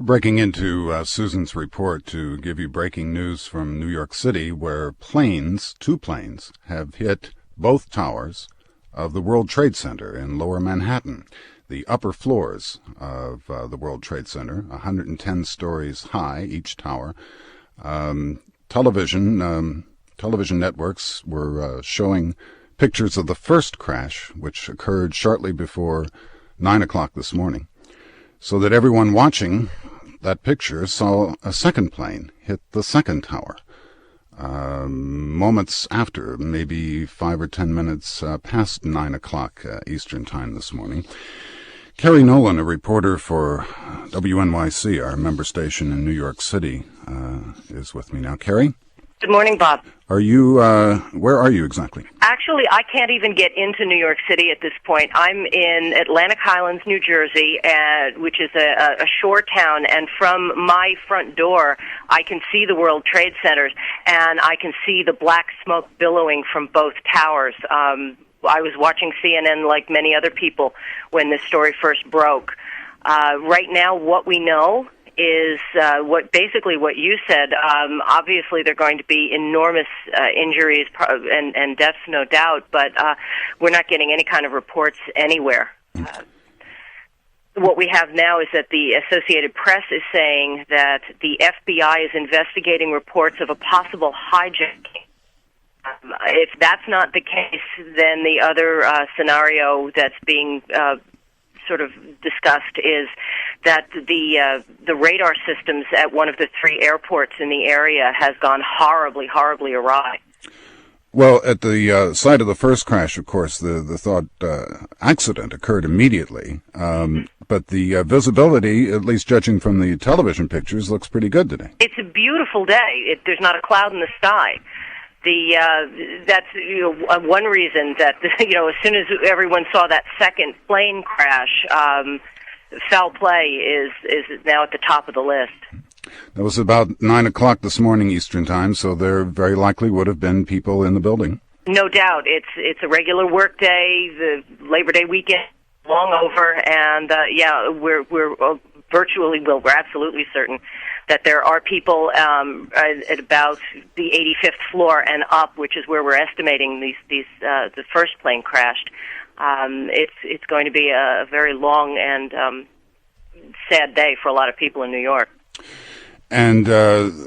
Breaking into Susan's report to give you breaking news from New York City, where two planes, have hit both towers of the World Trade Center in Lower Manhattan, the upper floors of the World Trade Center, 110 stories high, each tower. Television networks were showing pictures of the first crash, which occurred shortly before 9 o'clock this morning, so that everyone watching that picture saw a second plane hit the second tower moments after, maybe 5 or 10 minutes past 9 o'clock Eastern Time this morning. Kerry Nolan, a reporter for WNYC, our member station in New York City, is with me now. Kerry? Good morning, Bob. Are you, where are you exactly? Actually, I can't even get into New York City at this point. I'm in Atlantic Highlands, New Jersey, which is a shore town, and from my front door, I can see the World Trade Centers, and I can see the black smoke billowing from both towers. I was watching CNN like many other people when this story first broke. Right now, what we know is what you said. Obviously, there are going to be enormous injuries and deaths, no doubt, but we're not getting any kind of reports anywhere. What we have now is that the Associated Press is saying that the FBI is investigating reports of a possible hijacking. If that's not the case, then the other scenario that's being sort of discussed is that the radar systems at one of the three airports in the area has gone horribly, horribly awry. Well, at the site of the first crash, of course, the thought accident occurred immediately, but the visibility, at least judging from the television pictures, looks pretty good today. It's a beautiful day. There's not a cloud in the sky. That's one reason that as soon as everyone saw that second plane crash, foul play is now at the top of the list. That was about 9 o'clock this morning Eastern Time, so there very likely would have been people in the building. No doubt, it's a regular work day. The Labor Day weekend long over, and we're absolutely certain that there are people at about the 85th floor and up, which is where we're estimating the first plane crashed. It's going to be a very long and sad day for a lot of people in New York. And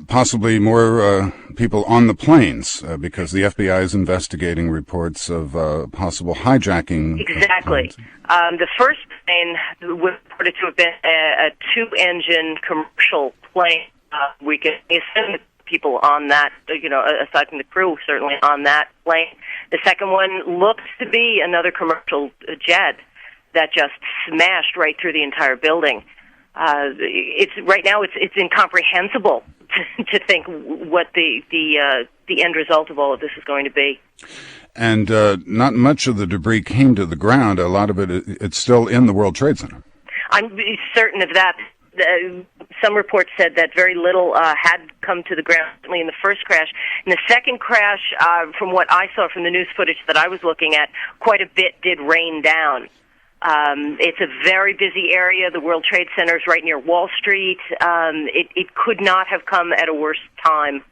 possibly more people on the planes, because the FBI is investigating reports of possible hijacking. Exactly. The first plane was reported to have been a two-engine commercial plane. We can assume people on that, aside from the crew, certainly on that plane. The second one looks to be another commercial jet that just smashed right through the entire building. It's incomprehensible to think what the end result of all of this is going to be. And not much of the debris came to the ground. A lot of it's still in the World Trade Center. I'm certain of that. Some reports said that very little had come to the ground, certainly in the first crash. In the second crash, from what I saw from the news footage that I was looking at, quite a bit did rain down. It's a very busy area. The World Trade Center is right near Wall Street. It could not have come at a worse time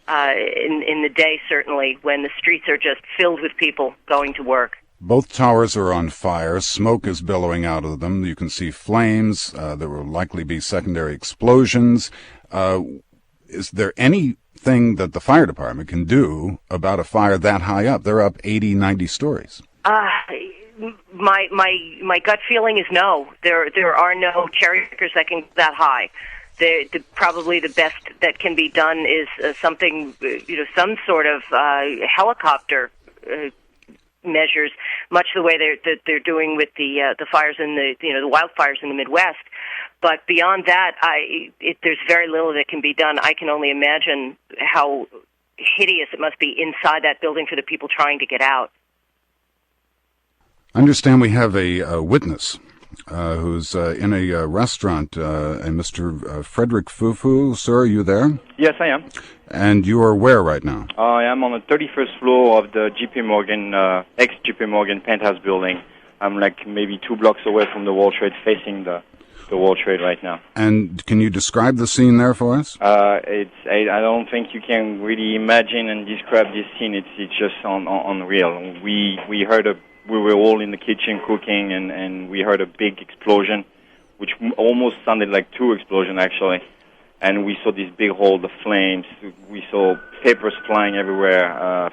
in the day, certainly, when the streets are just filled with people going to work. Both towers are on fire. Smoke is billowing out of them. You can see flames. There will likely be secondary explosions. Is there anything that the fire department can do about a fire that high up? They're up 80, 90 stories. My gut feeling is no. There are no cherry pickers that can that high. Probably the best that can be done is something, some sort of helicopter measures, much the way they're doing with the fires in the wildfires in the Midwest. But beyond that, there's very little that can be done. I can only imagine how hideous it must be inside that building for the people trying to get out. I understand we have a witness who's in a restaurant, and Mr. Frederick Fufu. Sir, are you there? Yes, I am. And you are where right now? I am on the 31st floor of the JP Morgan, ex-JP Morgan penthouse building. I'm like maybe 2 blocks away from the World Trade facing the the World Trade right now. And can you describe the scene there for us? I don't think you can really imagine and describe this scene. It's just unreal. We were all in the kitchen cooking, and we heard a big explosion, which almost sounded like two explosions actually. And we saw this big hole, the flames. We saw papers flying everywhere.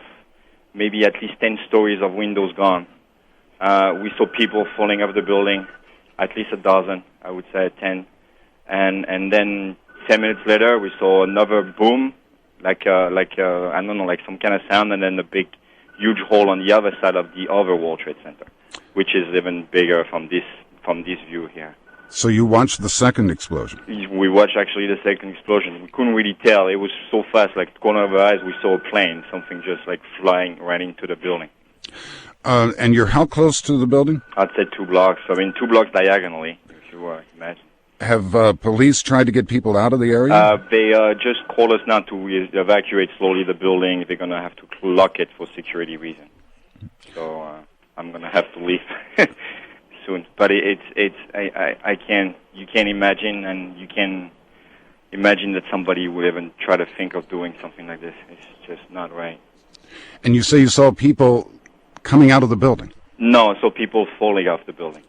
Maybe at least 10 stories of windows gone. We saw people falling off the building, at least a dozen, I would say 10. And then 10 minutes later, we saw another boom, I don't know, like some kind of sound, and then a big, huge hole on the other side of the other World Trade Center, which is even bigger from this view here. So you watched the second explosion? We watched actually the second explosion. We couldn't really tell. It was so fast, like the corner of our eyes, we saw a plane, something just like flying right into the building. And you're how close to the building? I'd say 2 blocks. 2 blocks diagonally, if you imagine. Have police tried to get people out of the area? They just called us now to evacuate slowly the building. They're going to have to lock it for security reasons. So I'm going to have to leave soon. But you can't imagine, and you can imagine that somebody would even try to think of doing something like this. It's just not right. And you say you saw people coming out of the building? No, I saw people falling off the building.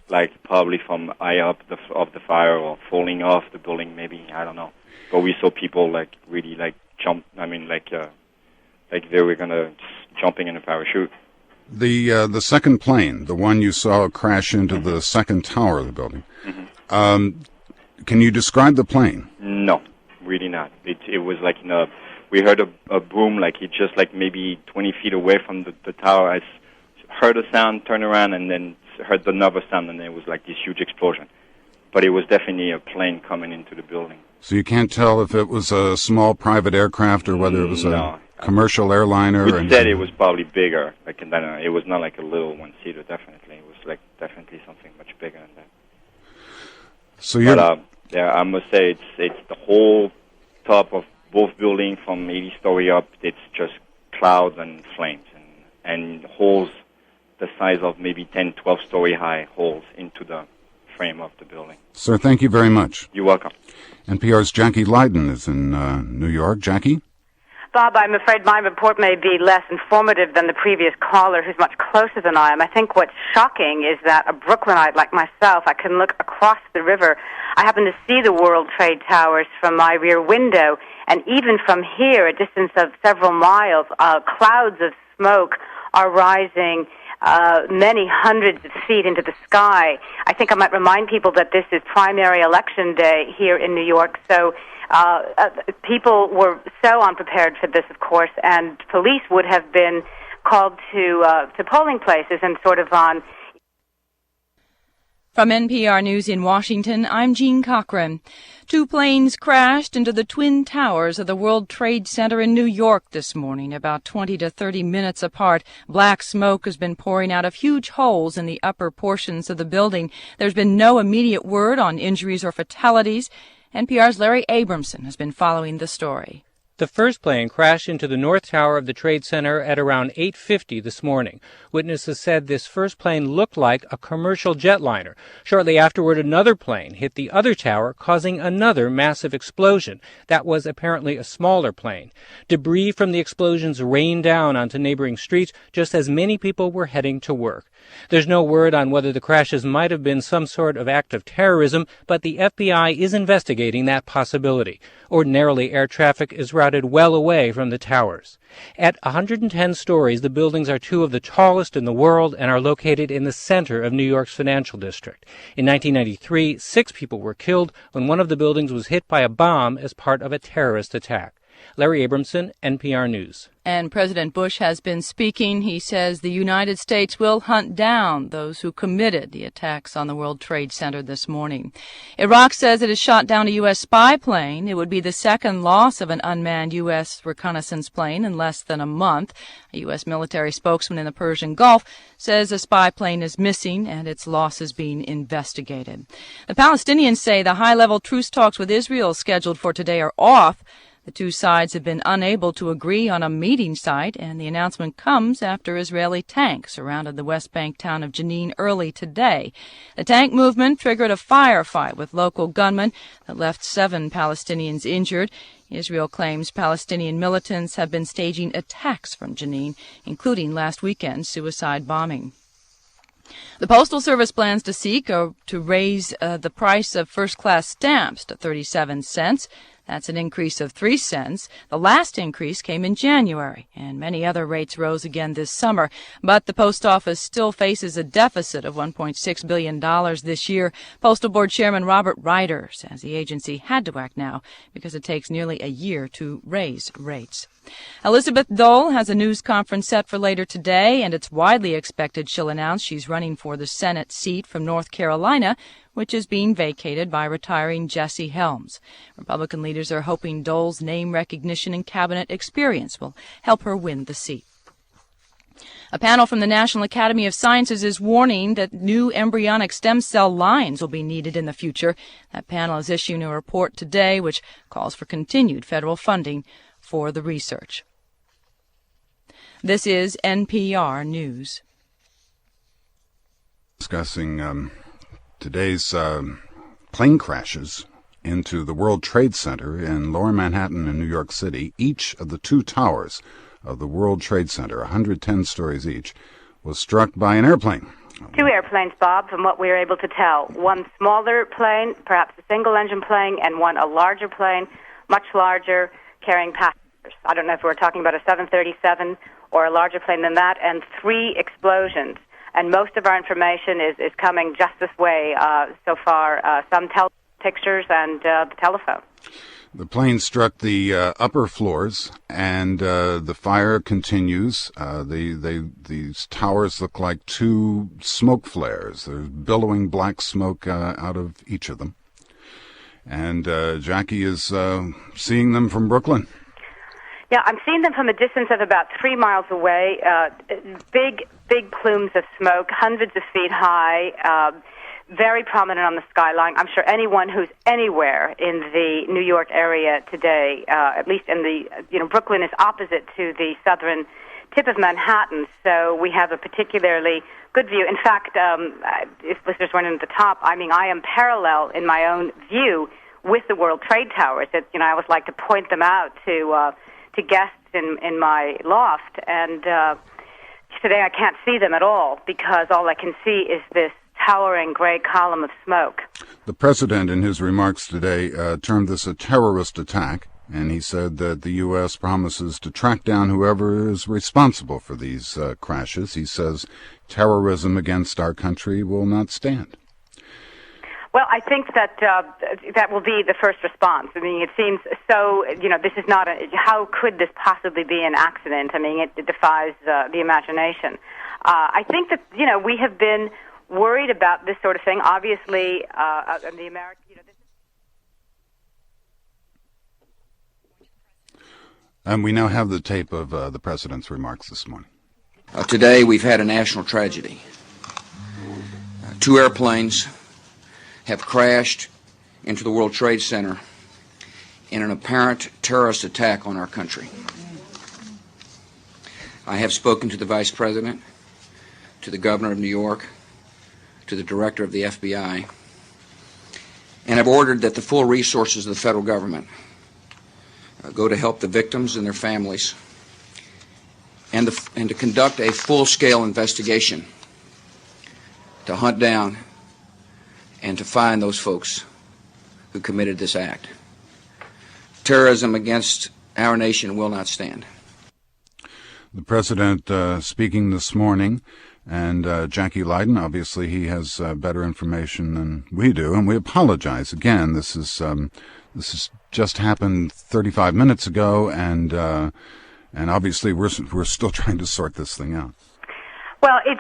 Like probably from high up of the fire, or falling off the building, maybe, I don't know. But we saw people like really like jump. I mean, like they were gonna jumping in a parachute. The second plane, the one you saw crash into the second tower of the building. Mm-hmm. Can you describe the plane? No, really not. It was like we heard a boom, like it just like maybe 20 feet away from the tower. I heard a sound, turned around, and then heard another sound, and it was like this huge explosion. But it was definitely a plane coming into the building. So you can't tell if it was a small private aircraft or whether it was a commercial airliner? We said it was probably bigger. Like, it was not like a little one-seater, definitely. It was like definitely something much bigger than that. So you're... But, I must say it's the whole top of both buildings from 80 story up. It's just clouds and flames and holes the size of maybe 10, 12 story high holes into the frame of the building. Sir, thank you very much. You're welcome. NPR's Jackie Leiden is in New York. Jackie? Bob, I'm afraid my report may be less informative than the previous caller, who's much closer than I am. I think what's shocking is that a Brooklynite like myself, I can look across the river. I happen to see the World Trade Towers from my rear window, and even from here, a distance of several miles, clouds of smoke are rising many hundreds of feet into the sky. I think I might remind people that this is primary election day here in New York, so people were so unprepared for this, of course, and police would have been called to polling places and sort of on. From NPR News in Washington, I'm Jean Cochran. 2 planes crashed into the twin towers of the World Trade Center in New York this morning, about 20 to 30 minutes apart. Black smoke has been pouring out of huge holes in the upper portions of the building. There's been no immediate word on injuries or fatalities. NPR's Larry Abramson has been following the story. The first plane crashed into the North Tower of the Trade Center at around 8:50 this morning. Witnesses said this first plane looked like a commercial jetliner. Shortly afterward, another plane hit the other tower, causing another massive explosion. That was apparently a smaller plane. Debris from the explosions rained down onto neighboring streets just as many people were heading to work. There's no word on whether the crashes might have been some sort of act of terrorism, but the FBI is investigating that possibility. Ordinarily, air traffic is routed well away from the towers. At 110 stories, the buildings are 2 of the tallest in the world and are located in the center of New York's financial district. In 1993, 6 people were killed when one of the buildings was hit by a bomb as part of a terrorist attack. Larry Abramson, NPR News. And President Bush has been speaking. He says the United States will hunt down those who committed the attacks on the World Trade Center this morning. Iraq says it has shot down a U.S. spy plane. It would be the second loss of an unmanned U.S. reconnaissance plane in less than a month. A U.S. military spokesman in the Persian Gulf says a spy plane is missing and its loss is being investigated. The Palestinians say the high-level truce talks with Israel scheduled for today are off. The two sides have been unable to agree on a meeting site, and the announcement comes after Israeli tanks surrounded the West Bank town of Jenin early today. The tank movement triggered a firefight with local gunmen that left 7 Palestinians injured. Israel claims Palestinian militants have been staging attacks from Jenin, including last weekend's suicide bombing. The Postal Service plans to raise the price of first-class stamps to 37 cents. That's an increase of 3 cents. The last increase came in January, and many other rates rose again this summer. But the post office still faces a deficit of $1.6 billion this year. Postal Board Chairman Robert Ryder says the agency had to act now because it takes nearly a year to raise rates. Elizabeth Dole has a news conference set for later today, and it's widely expected she'll announce she's running for the Senate seat from North Carolina, which is being vacated by retiring Jesse Helms. Republican leaders are hoping Dole's name recognition and cabinet experience will help her win the seat. A panel from the National Academy of Sciences is warning that new embryonic stem cell lines will be needed in the future. That panel is issuing a report today which calls for continued federal funding for the research. This is NPR News. Discussing today's plane crashes into the World Trade Center in Lower Manhattan in New York City. Each of the 2 towers of the World Trade Center, 110 stories each, was struck by an airplane. 2 airplanes, Bob, from what we were able to tell. One smaller plane, perhaps a single-engine plane, and one a larger plane, much larger, carrying passengers. I don't know if we're talking about a 737 or a larger plane than that, and 3 explosions. And most of our information is coming just this way so far, some pictures and the telephone. The plane struck the upper floors, and the fire continues. These towers look like 2 smoke flares. There's billowing black smoke out of each of them. And Jackie is seeing them from Brooklyn. Yeah, I'm seeing them from a distance of about 3 miles away. Big plumes of smoke, hundreds of feet high, very prominent on the skyline. I'm sure anyone who's anywhere in the New York area today, at least in the, Brooklyn is opposite to the southern tip of Manhattan, so we have a particularly good view. In fact, if listeners weren't at the top, I am parallel in my own view with the World Trade Towers. I always like to point them out to guests in my loft, and today I can't see them at all because all I can see is this towering gray column of smoke. The president, in his remarks today, termed this a terrorist attack, and he said that the U.S. promises to track down whoever is responsible for these crashes. He says terrorism against our country will not stand. Well, I think that that will be the first response. It seems so, this is not how could this possibly be an accident? It defies the imagination. I think that, we have been worried about this sort of thing. Obviously, the American, And we now have the tape of the president's remarks this morning. Today, we've had a national tragedy. 2 airplanes have crashed into the World Trade Center in an apparent terrorist attack on our country. I have spoken to the Vice President, to the Governor of New York, to the Director of the FBI, and have ordered that the full resources of the federal government go to help the victims and their families and to conduct a full-scale investigation to hunt down and to find those folks who committed this act. Terrorism against our nation will not stand. The president speaking this morning, and Jackie Leiden, obviously he has better information than we do, and we apologize again. This is just happened 35 minutes ago, and obviously we're still trying to sort this thing out. Well, it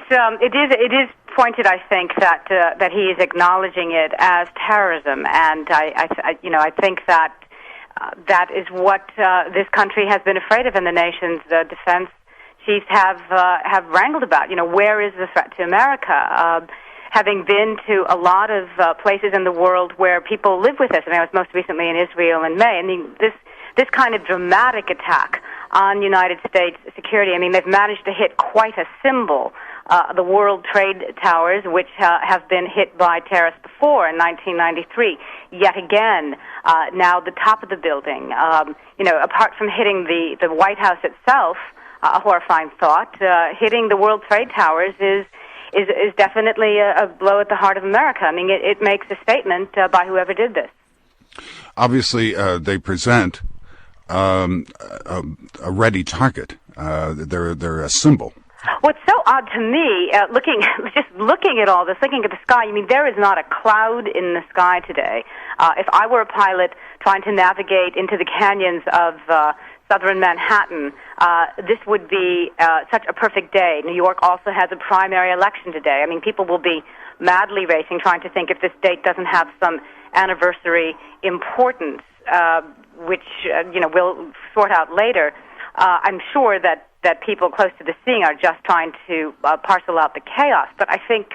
is pointed, I think, that he is acknowledging it as terrorism, and I think that that is what this country has been afraid of, and the nation's defense chiefs have wrangled about. Where is the threat to America? Having been to a lot of places in the world where people live with us, I was most recently in Israel in May. this kind of dramatic attack on United States security. I mean, they've managed to hit quite a symbol, the World Trade Towers, which have been hit by terrorists before in 1993. Yet again, now the top of the building. Apart from hitting the White House itself, a horrifying thought, hitting the World Trade Towers is definitely a blow at the heart of America. I mean, it makes a statement by whoever did this. Obviously, they present a ready target. They're a symbol. What's so odd to me, looking at all this, looking at the sky, I mean, there is not a cloud in the sky today. If I were a pilot trying to navigate into the canyons of southern Manhattan, this would be such a perfect day. New York also has a primary election today. I mean, people will be madly racing, trying to think if this date doesn't have some anniversary importance, which we'll sort out later. I'm sure that people close to the scene are just trying to parcel out the chaos. But I think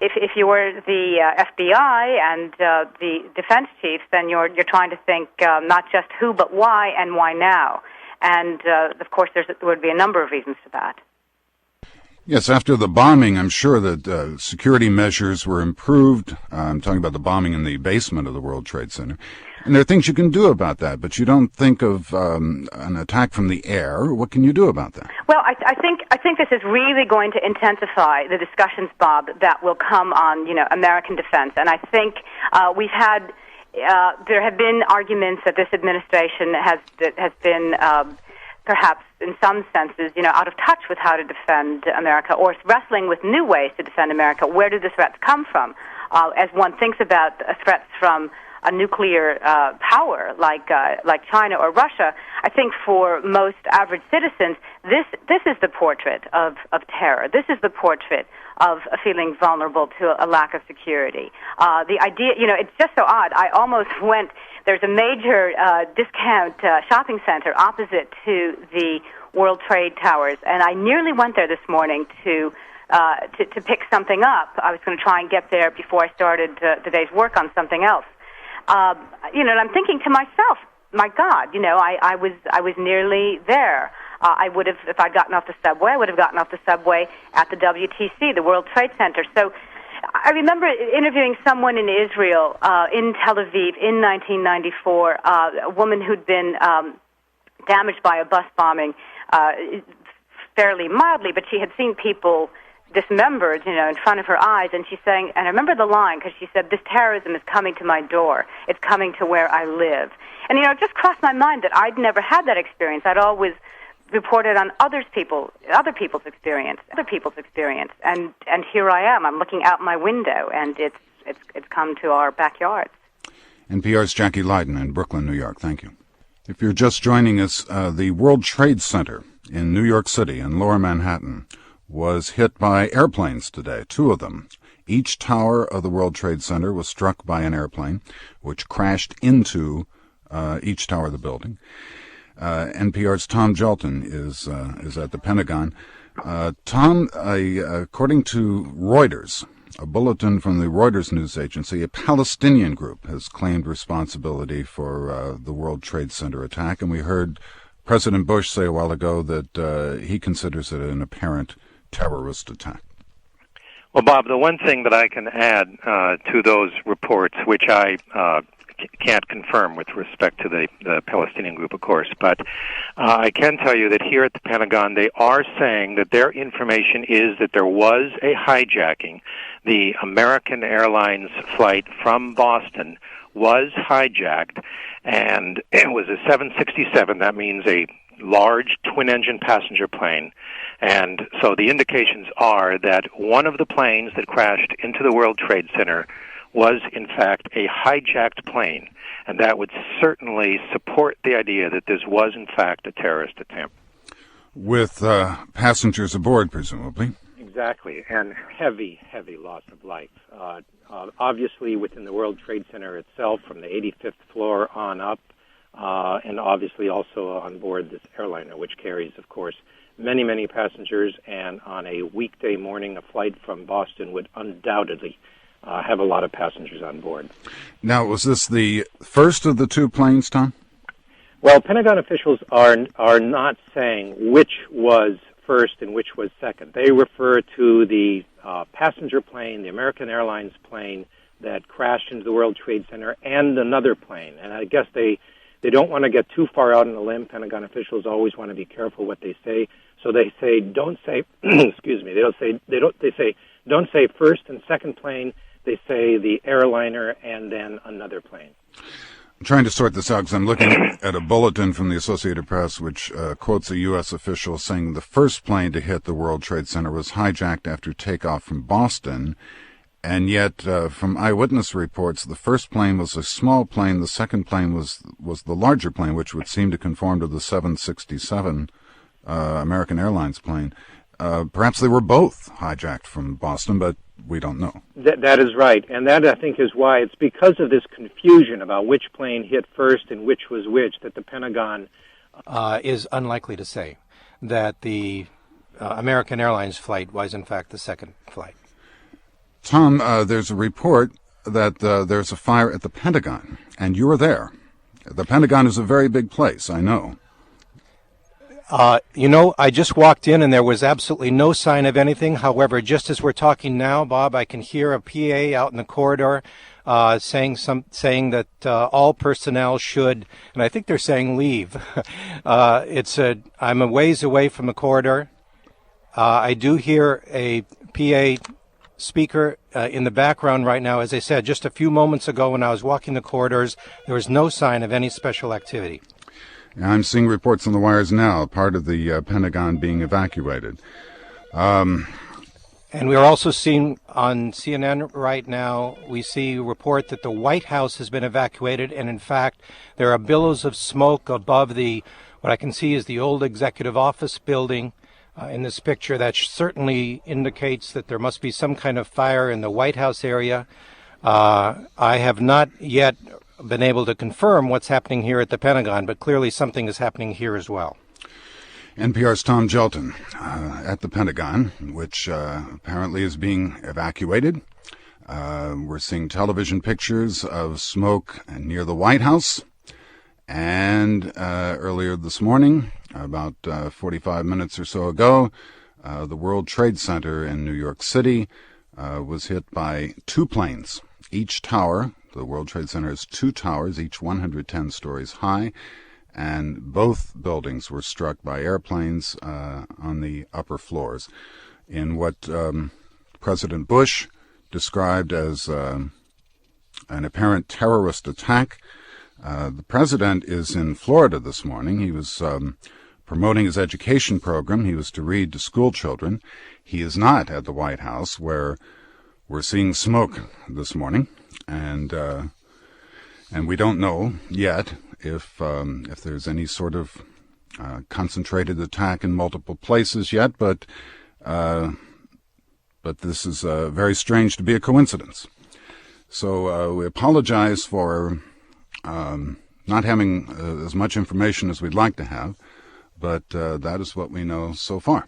if you were the FBI and the defense chiefs, then you're trying to think not just who, but why and why now. And, of course, there would be a number of reasons for that. Yes, after the bombing, I'm sure that security measures were improved. I'm talking about the bombing in the basement of the World Trade Center. And there are things you can do about that, but you don't think of an attack from the air. What can you do about that? Well, I think this is really going to intensify the discussions, Bob, that will come on, American defense. And I think there have been arguments that this administration has been perhaps in some senses, out of touch with how to defend America, or wrestling with new ways to defend America. Where do the threats come from? As one thinks about threats from a nuclear power like China or Russia, I think for most average citizens, this is the portrait of terror. This is the portrait of feeling vulnerable to a lack of security. The idea, it's just so odd. I almost went. There's a major discount shopping center opposite to the World Trade Towers, and I nearly went there this morning to pick something up. I was going to try and get there before I started the day's work on something else. And I'm thinking to myself, my God, I was nearly there. I would have, if I'd gotten off the subway, I would have gotten off the subway at the WTC, the World Trade Center. So I remember interviewing someone in Israel, in Tel Aviv, in 1994, a woman who'd been damaged by a bus bombing fairly mildly, but she had seen people dismembered, in front of her eyes, and she's saying, and I remember the line, because she said, this terrorism is coming to my door. It's coming to where I live. And, it just crossed my mind that I'd never had that experience. I'd always reported on other people's experience, and here I am. I'm looking out my window, and it's come to our backyards. NPR's Jackie Leiden in Brooklyn, New York. Thank you. If you're just joining us, the World Trade Center in New York City in Lower Manhattan was hit by airplanes today, 2 of them. Each tower of the World Trade Center was struck by an airplane, which crashed into each tower of the building. NPR's Tom Jelton is at the Pentagon. Tom, according to Reuters, a bulletin from the Reuters news agency, a Palestinian group has claimed responsibility for the World Trade Center attack, and we heard President Bush say a while ago that he considers it an apparent terrorist attack. Well, Bob, the one thing that I can add to those reports, which I can't confirm with respect to the Palestinian group, of course, but I can tell you that here at the Pentagon, they are saying that their information is that there was a hijacking. The American Airlines flight from Boston was hijacked, and it was a 767. That means a large twin-engine passenger plane. And so the indications are that one of the planes that crashed into the World Trade Center was, in fact, a hijacked plane. And that would certainly support the idea that this was, in fact, a terrorist attempt. With passengers aboard, presumably. Exactly, and heavy loss of life. Obviously, within the World Trade Center itself, from the 85th floor on up, and obviously also on board this airliner, which carries, of course, many passengers, and on a weekday morning, a flight from Boston would undoubtedly have a lot of passengers on board. Now, was this the first of the 2 planes, Tom? Well, Pentagon officials are not saying which was first and which was second. They refer to the passenger plane, the American Airlines plane that crashed into the World Trade Center, and another plane. And I guess they don't want to get too far out on a limb. Pentagon officials always want to be careful what they say. So they say, don't say, excuse me, they say, don't say first and second plane. They say the airliner and then another plane. I'm trying to sort this out because I'm looking at a bulletin from the Associated Press which quotes a U.S. official saying the first plane to hit the World Trade Center was hijacked after takeoff from Boston. And yet, from eyewitness reports, the first plane was a small plane. The second plane was the larger plane, which would seem to conform to the 767 American Airlines plane. Perhaps they were both hijacked from Boston, but we don't know. That is right. And that, I think, is why it's because of this confusion about which plane hit first and which was which that the Pentagon is unlikely to say that the American Airlines flight was, in fact, the second flight. Tom, there's a report that there's a fire at the Pentagon, and you were there. The Pentagon is a very big place, I know. I just walked in and there was absolutely no sign of anything. However, just as we're talking now, Bob, I can hear a PA out in the corridor saying that all personnel should, and I think they're saying leave. I'm a ways away from the corridor. I do hear a PA speaker in the background right now. As I said, just a few moments ago when I was walking the corridors, there was no sign of any special activity. I'm seeing reports on the wires now, part of the Pentagon being evacuated. And we are also seeing on CNN right now, we see a report that the White House has been evacuated, and in fact, there are billows of smoke above what I can see is the old executive office building in this picture. That certainly indicates that there must be some kind of fire in the White House area. I have not yet been able to confirm what's happening here at the Pentagon, but clearly something is happening here as well. NPR's Tom Gelton at the Pentagon, which apparently is being evacuated. We're seeing television pictures of smoke near the White House. And earlier this morning, about 45 minutes or so ago, the World Trade Center in New York City was hit by two planes. Each tower, the World Trade Center has two towers, each 110 stories high, and both buildings were struck by airplanes on the upper floors in what President Bush described as an apparent terrorist attack. The president is in Florida this morning. He was promoting his education program. He was to read to school children. He is not at the White House, where we're seeing smoke this morning, and we don't know yet if there's any sort of concentrated attack in multiple places yet. But this is very strange to be a coincidence. So we apologize for not having as much information as we'd like to have, but that is what we know so far.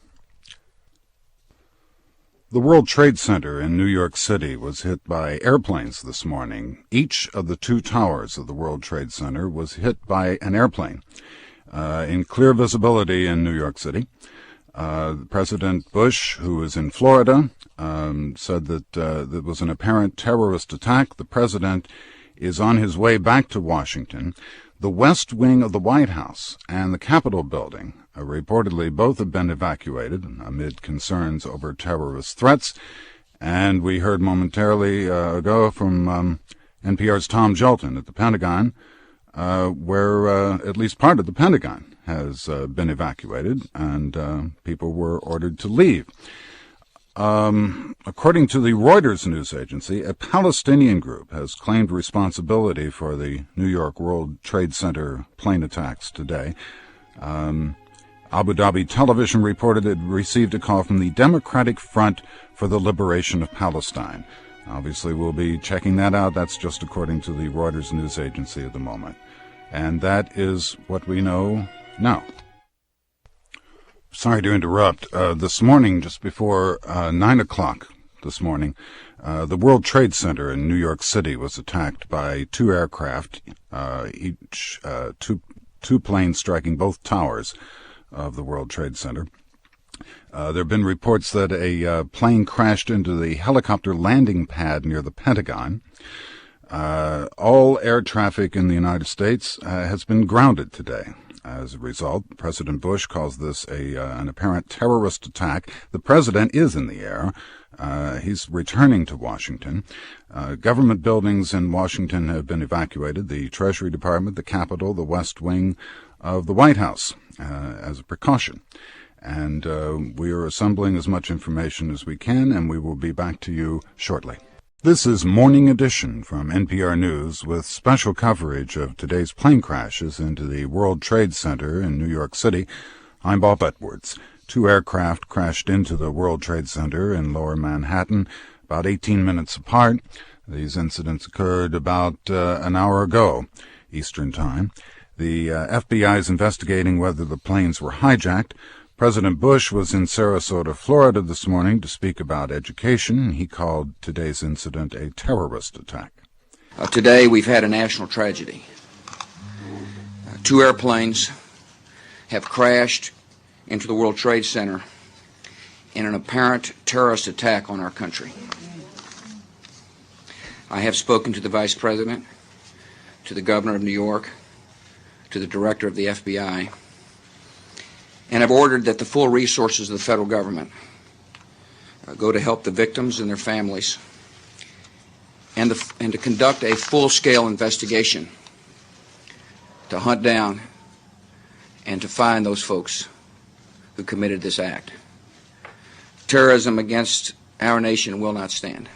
The World Trade Center in New York City was hit by airplanes this morning. Each of the two towers of the World Trade Center was hit by an airplane in clear visibility in New York City. President Bush, who is in Florida, said that there was an apparent terrorist attack. The president is on his way back to Washington. The West Wing of the White House and the Capitol building reportedly both have been evacuated amid concerns over terrorist threats. And we heard momentarily ago from NPR's Tom Gelton at the Pentagon, where at least part of the Pentagon has been evacuated, and people were ordered to leave. According to the Reuters news agency, a Palestinian group has claimed responsibility for the New York World Trade Center plane attacks today. Abu Dhabi television reported it received a call from the Democratic Front for the Liberation of Palestine. Obviously, we'll be checking that out. That's just according to the Reuters news agency at the moment. And that is what we know now. Sorry to interrupt. This morning, just before 9 o'clock this morning, the World Trade Center in New York City was attacked by two aircraft, each two two planes striking both towers of the World Trade Center. There have been reports that a plane crashed into the helicopter landing pad near the Pentagon. All air traffic in the United States has been grounded today. As a result, President Bush calls this an apparent terrorist attack. The president is in the air. He's returning to Washington. Government buildings in Washington have been evacuated. The Treasury Department, the Capitol, the West Wing of the White House, as a precaution. And we are assembling as much information as we can, and we will be back to you shortly. This is Morning Edition from NPR News with special coverage of today's plane crashes into the World Trade Center in New York City. I'm Bob Edwards. Two aircraft crashed into the World Trade Center in Lower Manhattan about 18 minutes apart. These incidents occurred about an hour ago, Eastern Time. The FBI is investigating whether the planes were hijacked. President Bush was in Sarasota, Florida this morning to speak about education. He called today's incident a terrorist attack. Today we've had a national tragedy. Two airplanes have crashed into the World Trade Center in an apparent terrorist attack on our country. I have spoken to the Vice President, to the Governor of New York, to the Director of the FBI, and have ordered that the full resources of the federal government go to help the victims and their families, and to conduct a full-scale investigation to hunt down and to find those folks who committed this act. Terrorism against our nation will not stand.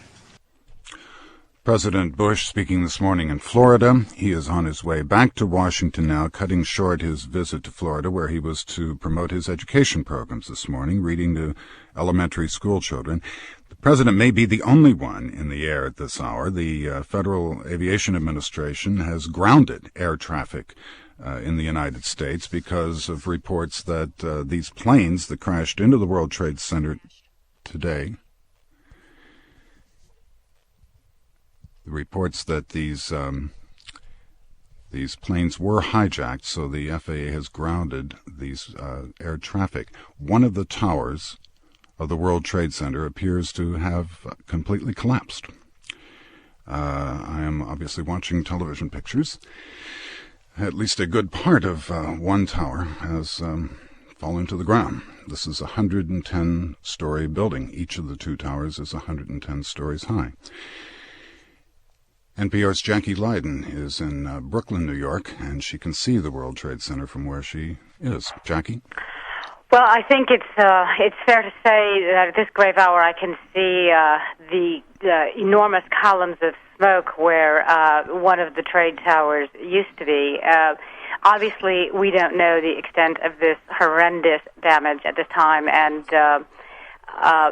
President Bush speaking this morning in Florida. He is on his way back to Washington now, cutting short his visit to Florida, where he was to promote his education programs this morning, reading to elementary school children. The president may be the only one in the air at this hour. The Federal Aviation Administration has grounded air traffic in the United States because of reports that these planes that crashed into the World Trade Center today, the reports that these planes were hijacked, so the FAA has grounded these air traffic. One of the towers of the World Trade Center appears to have completely collapsed. I am obviously watching television pictures. At least a good part of one tower has fallen to the ground. This is a 110-story building. Each of the two towers is 110 stories high. NPR's Jackie Leiden is in Brooklyn, New York, and she can see the World Trade Center from where she is. Jackie? Well, I think it's fair to say that at this grave hour I can see the enormous columns of smoke where one of the trade towers used to be. Obviously, we don't know the extent of this horrendous damage at this time, and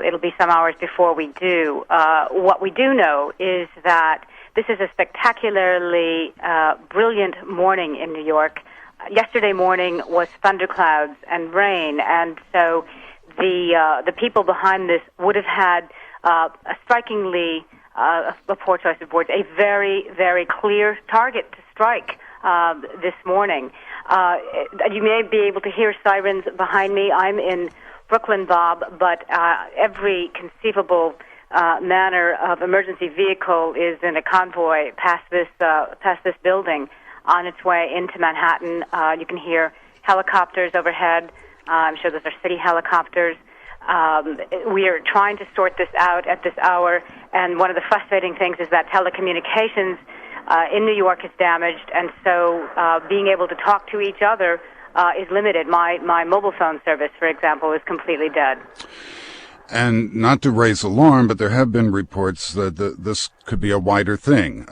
it'll be some hours before we do. What we do know is that this is a spectacularly brilliant morning in New York. Yesterday morning was thunderclouds and rain, and so the people behind this would have had a strikingly, a poor choice of words, a very, very clear target to strike this morning. You may be able to hear sirens behind me. I'm in Brooklyn, Bob, but every conceivable manner of emergency vehicle is in a convoy past this building on its way into Manhattan. You can hear helicopters overhead. I'm sure those are city helicopters. We are trying to sort this out at this hour, and one of the frustrating things is that telecommunications in New York is damaged, and so being able to talk to each other is limited. My mobile phone service, for example, is completely dead. And not to raise alarm, but there have been reports that this could be a wider thing.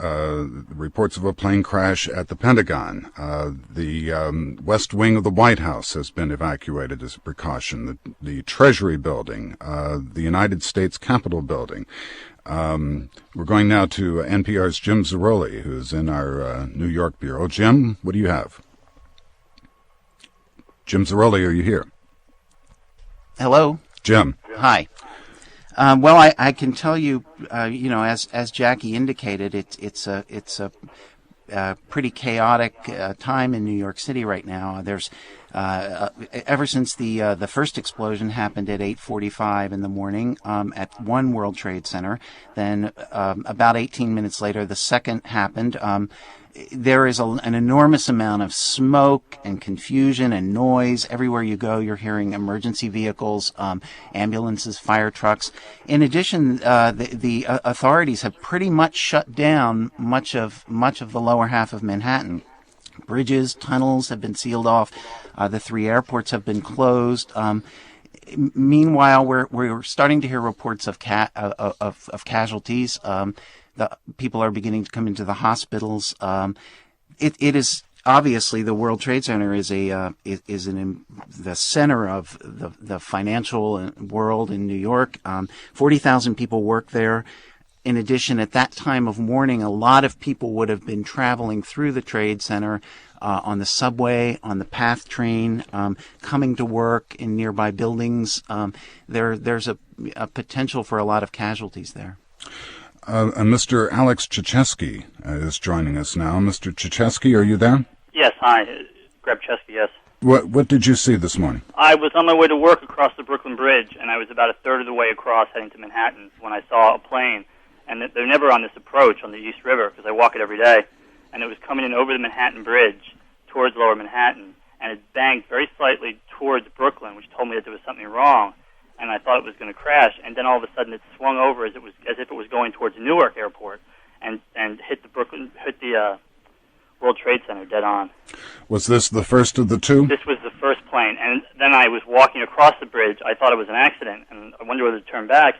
Reports of a plane crash at the Pentagon. The West Wing of the White House has been evacuated as a precaution. The Treasury Building, the United States Capitol Building. We're going now to NPR's Jim Zarroli, who's in our New York bureau. Jim, what do you have? Jim Zarroli, are you here? Hello? Jim. Hi. Well, I can tell you, as Jackie indicated, it's a pretty chaotic time in New York City right now. There's ever since the first explosion happened at 8:45 in the morning at one World Trade Center. Then about 18 minutes later, the second happened. There is an enormous amount of smoke and confusion and noise. Everywhere you go, you're hearing emergency vehicles, ambulances, fire trucks. In addition, the authorities have pretty much shut down much of the lower half of Manhattan. Bridges, tunnels have been sealed off. The 3 airports have been closed. Meanwhile, we're starting to hear reports of casualties. The people are beginning to come into the hospitals. It is obviously the World Trade Center is the center of the financial world in New York. 40,000 people work there. In addition, at that time of morning, a lot of people would have been traveling through the Trade Center on the subway, on the PATH train, coming to work in nearby buildings. There's a potential for a lot of casualties there. Mr. Alex Chichesky is joining us now. Mr. Chichesky, are you there? Yes, hi. Greg Chesky, yes. What did you see this morning? I was on my way to work across the Brooklyn Bridge, and I was about a third of the way across heading to Manhattan when I saw a plane. And they're never on this approach on the East River because I walk it every day. And it was coming in over the Manhattan Bridge towards Lower Manhattan, and it banked very slightly towards Brooklyn, which told me that there was something wrong. And I thought it was going to crash, and then all of a sudden it swung over as if it was going towards Newark Airport, and hit the World Trade Center dead on. Was this the first of the two? This was the first plane, and then I was walking across the bridge. I thought it was an accident, and I wondered whether to turn back,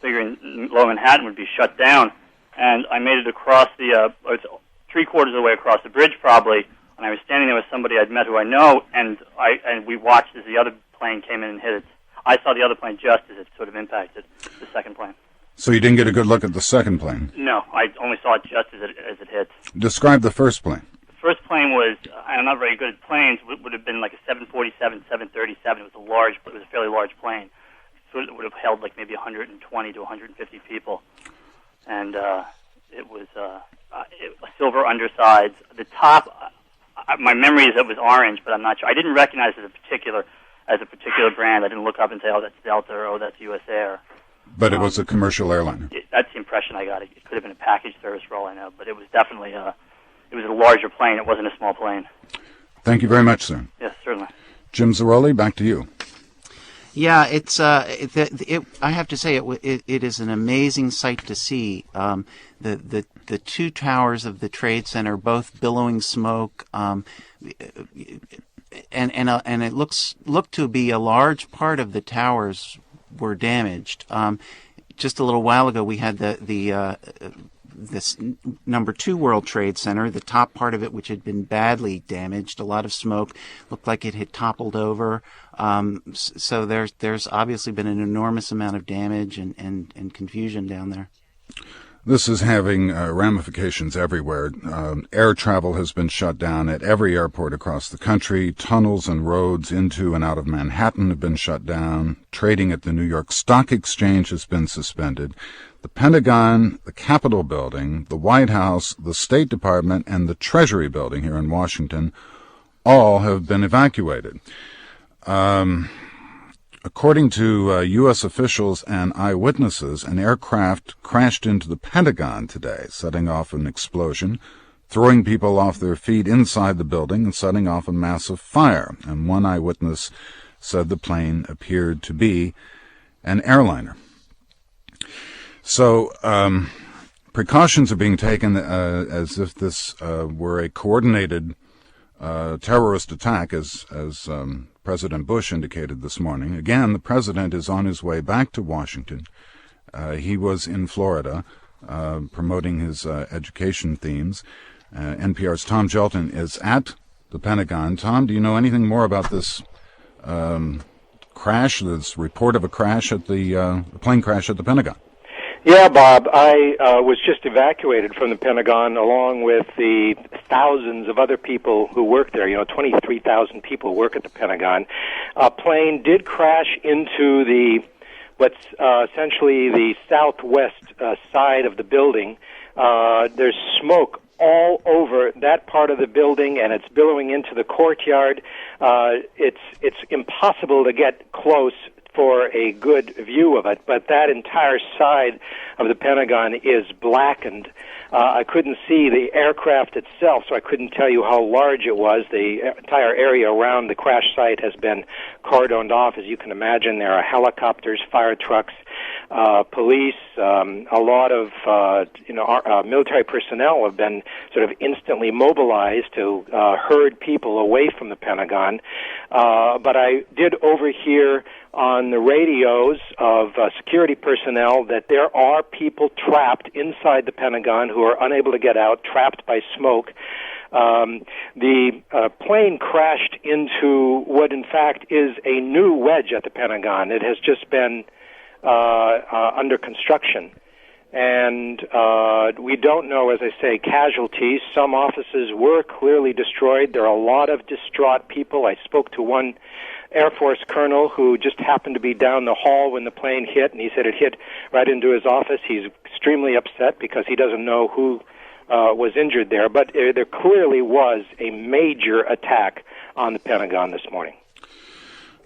figuring Lower Manhattan would be shut down. And I made it across it's 3/4 of the way across the bridge probably, and I was standing there with somebody I'd met who I know, and we watched as the other plane came in and hit it. I saw the other plane just as it sort of impacted the second plane. So you didn't get a good look at the second plane? No, I only saw it just as it hit. Describe the first plane. The first plane was, I'm not very good at planes, would have been like a 747, 737. It was a fairly large plane. So it would have held like maybe 120 to 150 people. And it was a silver undersides. The top, my memory is it was orange, but I'm not sure. I didn't recognize it as a particular brand. I didn't look up and say, oh, that's Delta or oh, that's US Air. But it was a commercial airliner. That's the impression I got. It could have been a package service for all I know, but it was definitely it was a larger plane. It wasn't a small plane. Thank you very much, sir. Yes, certainly. Jim Zaroli, back to you. Yeah, I have to say it is an amazing sight to see. The two towers of the Trade Center both billowing smoke, and it looked to be a large part of the towers were damaged. Just a little while ago, we had this number 2 World Trade Center, the top part of it, which had been badly damaged, a lot of smoke, looked like it had toppled over. So there's obviously been an enormous amount of damage and confusion down there. This is having ramifications everywhere. Air travel has been shut down at every airport across the country. Tunnels and roads into and out of Manhattan have been shut down. Trading at the New York Stock Exchange has been suspended. The Pentagon, the Capitol Building, the White House, the State Department, and the Treasury Building here in Washington all have been evacuated. According to U.S. officials and eyewitnesses, an aircraft crashed into the Pentagon today, setting off an explosion, throwing people off their feet inside the building and setting off a massive fire. And one eyewitness said the plane appeared to be an airliner. So precautions are being taken as if this were a coordinated terrorist attack, as President Bush indicated this morning. Again, the president is on his way back to Washington. He was in Florida promoting his education themes. NPR's Tom Gelton is at the Pentagon. Tom, do you know anything more about this crash, this report of a crash at the plane crash at the Pentagon? Yeah, Bob, I was just evacuated from the Pentagon along with the thousands of other people who work there. 23,000 people work at the Pentagon. A plane did crash into what's essentially the southwest side of the building. There's smoke all over that part of the building, and it's billowing into the courtyard. It's impossible to get close for a good view of it, but that entire side of the Pentagon is blackened. I couldn't see the aircraft itself, so I couldn't tell you how large it was. The entire area around the crash site has been cordoned off. As you can imagine, there are helicopters, fire trucks, police, a lot of our military personnel have been sort of instantly mobilized to herd people away from the Pentagon. But I did overhear on the radios of security personnel that there are people trapped inside the Pentagon who are unable to get out, trapped by smoke. The plane crashed into what in fact is a new wedge at the Pentagon. It has just been under construction. And we don't know, as I say, casualties. Some offices were clearly destroyed. There are a lot of distraught people. I spoke to one Air Force colonel who just happened to be down the hall when the plane hit, and he said it hit right into his office. He's extremely upset because he doesn't know who was injured there. But there clearly was a major attack on the Pentagon this morning.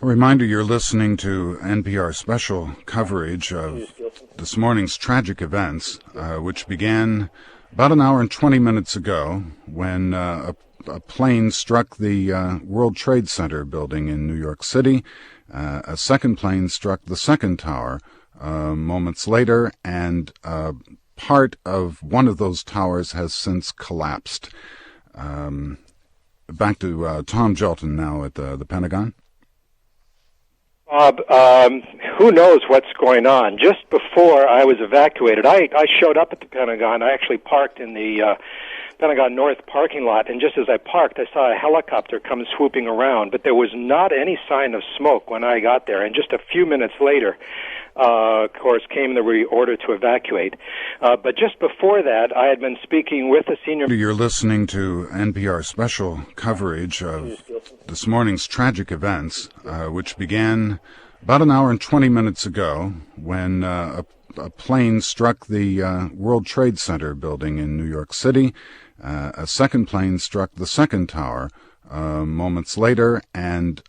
A reminder, you're listening to NPR special coverage of this morning's tragic events, which began about an hour and 20 minutes ago when a plane struck the World Trade Center building in New York City. A second plane struck the second tower moments later, and part of one of those towers has since collapsed. Back to Tom Jelton now at the Pentagon. Bob, who knows what's going on? Just before I was evacuated, I showed up at the Pentagon. I actually parked in the Pentagon North parking lot, and just as I parked, I saw a helicopter come swooping around, but there was not any sign of smoke when I got there, and just a few minutes later, of course, came the order to evacuate. But just before that, I had been speaking with a senior... You're listening to NPR special coverage of this morning's tragic events, which began about an hour and 20 minutes ago when a plane struck the World Trade Center building in New York City. A second plane struck the second tower moments later, and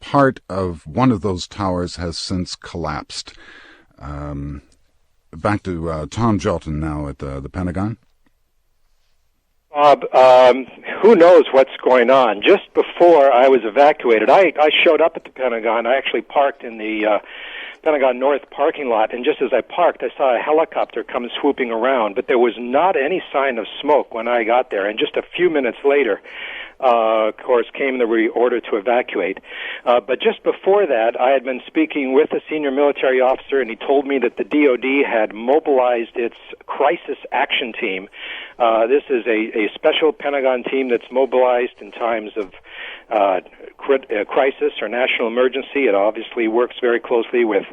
part of one of those towers has since collapsed. Back to Tom Jelton now at the Pentagon. Bob, who knows what's going on? Just before I was evacuated, I showed up at the Pentagon. I actually parked in the Pentagon North parking lot, and just as I parked, I saw a helicopter come swooping around, but there was not any sign of smoke when I got there, and just a few minutes later, of course, came the order to evacuate. But just before that, I had been speaking with a senior military officer, and he told me that the DoD had mobilized its crisis action team. This is a special Pentagon team that's mobilized in times of crisis or national emergency. It obviously works very closely with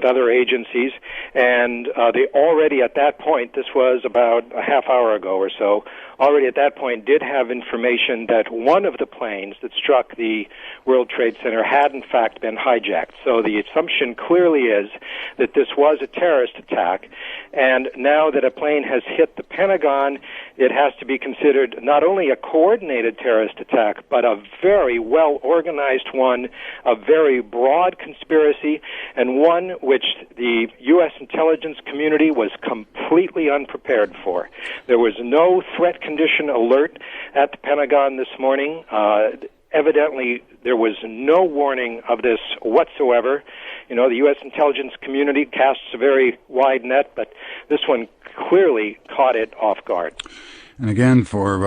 other agencies, and they already at that point, this was about a half hour ago or so, already at that point did have information that one of the planes that struck the World Trade Center had in fact been hijacked. So the assumption clearly is that this was a terrorist attack, and now that a plane has hit the Pentagon, it has to be considered not only a coordinated terrorist attack, but a very well-organized one, a very broad conspiracy, and one which the U.S. intelligence community was completely unprepared for. There was no threat condition alert at the Pentagon this morning. Evidently, there was no warning of this whatsoever. You know, the U.S. intelligence community casts a very wide net, but this one clearly caught it off guard. And again, for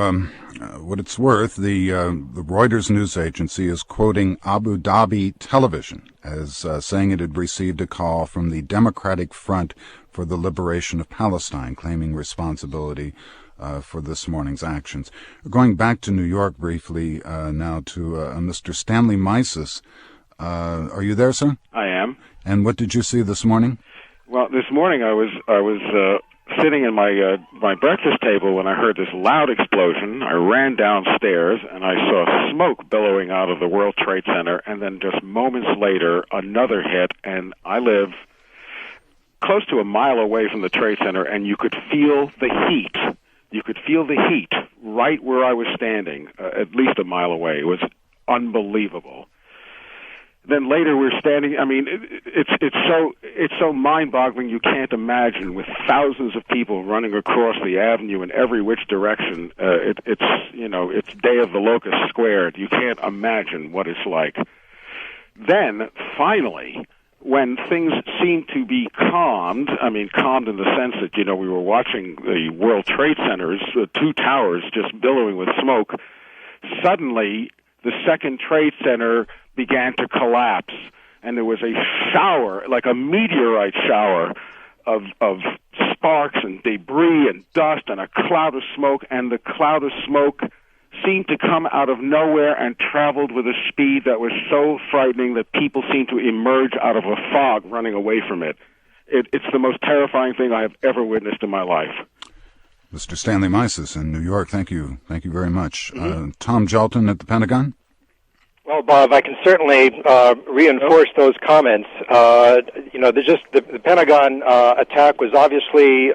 what it's worth, the Reuters news agency is quoting Abu Dhabi television as saying it had received a call from the Democratic Front for the Liberation of Palestine, claiming responsibility for this morning's actions. Going back to New York briefly now to Mr. Stanley Mises. Are you there, sir? I am. And what did you see this morning? Well, this morning I was sitting in my breakfast table when I heard this loud explosion. I ran downstairs and I saw smoke billowing out of the World Trade Center, and then just moments later another hit, and I live close to a mile away from the Trade Center, and you could feel the heat You could feel the heat right where I was standing, at least a mile away. It was unbelievable. Then later we're standing. I mean, it's so mind-boggling. You can't imagine, with thousands of people running across the avenue in every which direction. It's Day of the Locust squared. You can't imagine what it's like. Then finally, when things seemed to be calmed, I mean, calmed in the sense that, we were watching the World Trade Center's two towers just billowing with smoke, suddenly the second Trade Center began to collapse, and there was a shower, like a meteorite shower, of sparks and debris and dust and a cloud of smoke, and the cloud of smoke seemed to come out of nowhere and traveled with a speed that was so frightening that people seemed to emerge out of a fog running away from it. It's the most terrifying thing I have ever witnessed in my life. Mr. Stanley Mises in New York, thank you. Thank you very much. Tom Jalton at the Pentagon? Well, Bob, I can certainly reinforce those comments. The Pentagon attack was obviously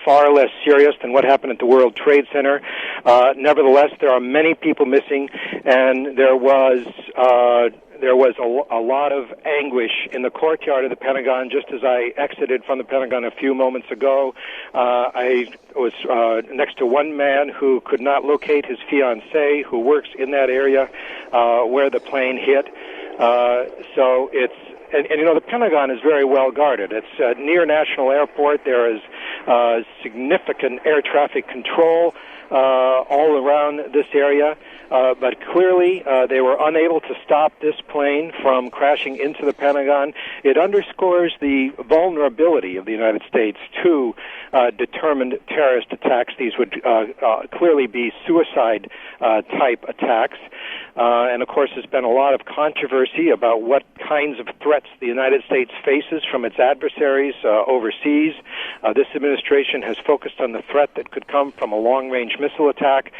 far less serious than what happened at the World Trade Center. Nevertheless, there are many people missing, and there was a lot of anguish in the courtyard of the Pentagon. Just as I exited from the Pentagon a few moments ago, I was next to one man who could not locate his fiancée, who works in that area where the plane hit. So it's the Pentagon is very well guarded. It's near National Airport. There is significant air traffic control all around this area. But clearly, they were unable to stop this plane from crashing into the Pentagon. It underscores the vulnerability of the United States to determined terrorist attacks. These would clearly be suicide-type attacks. And, of course, there's been a lot of controversy about what kinds of threats the United States faces from its adversaries overseas. This administration has focused on the threat that could come from a long-range missile attack,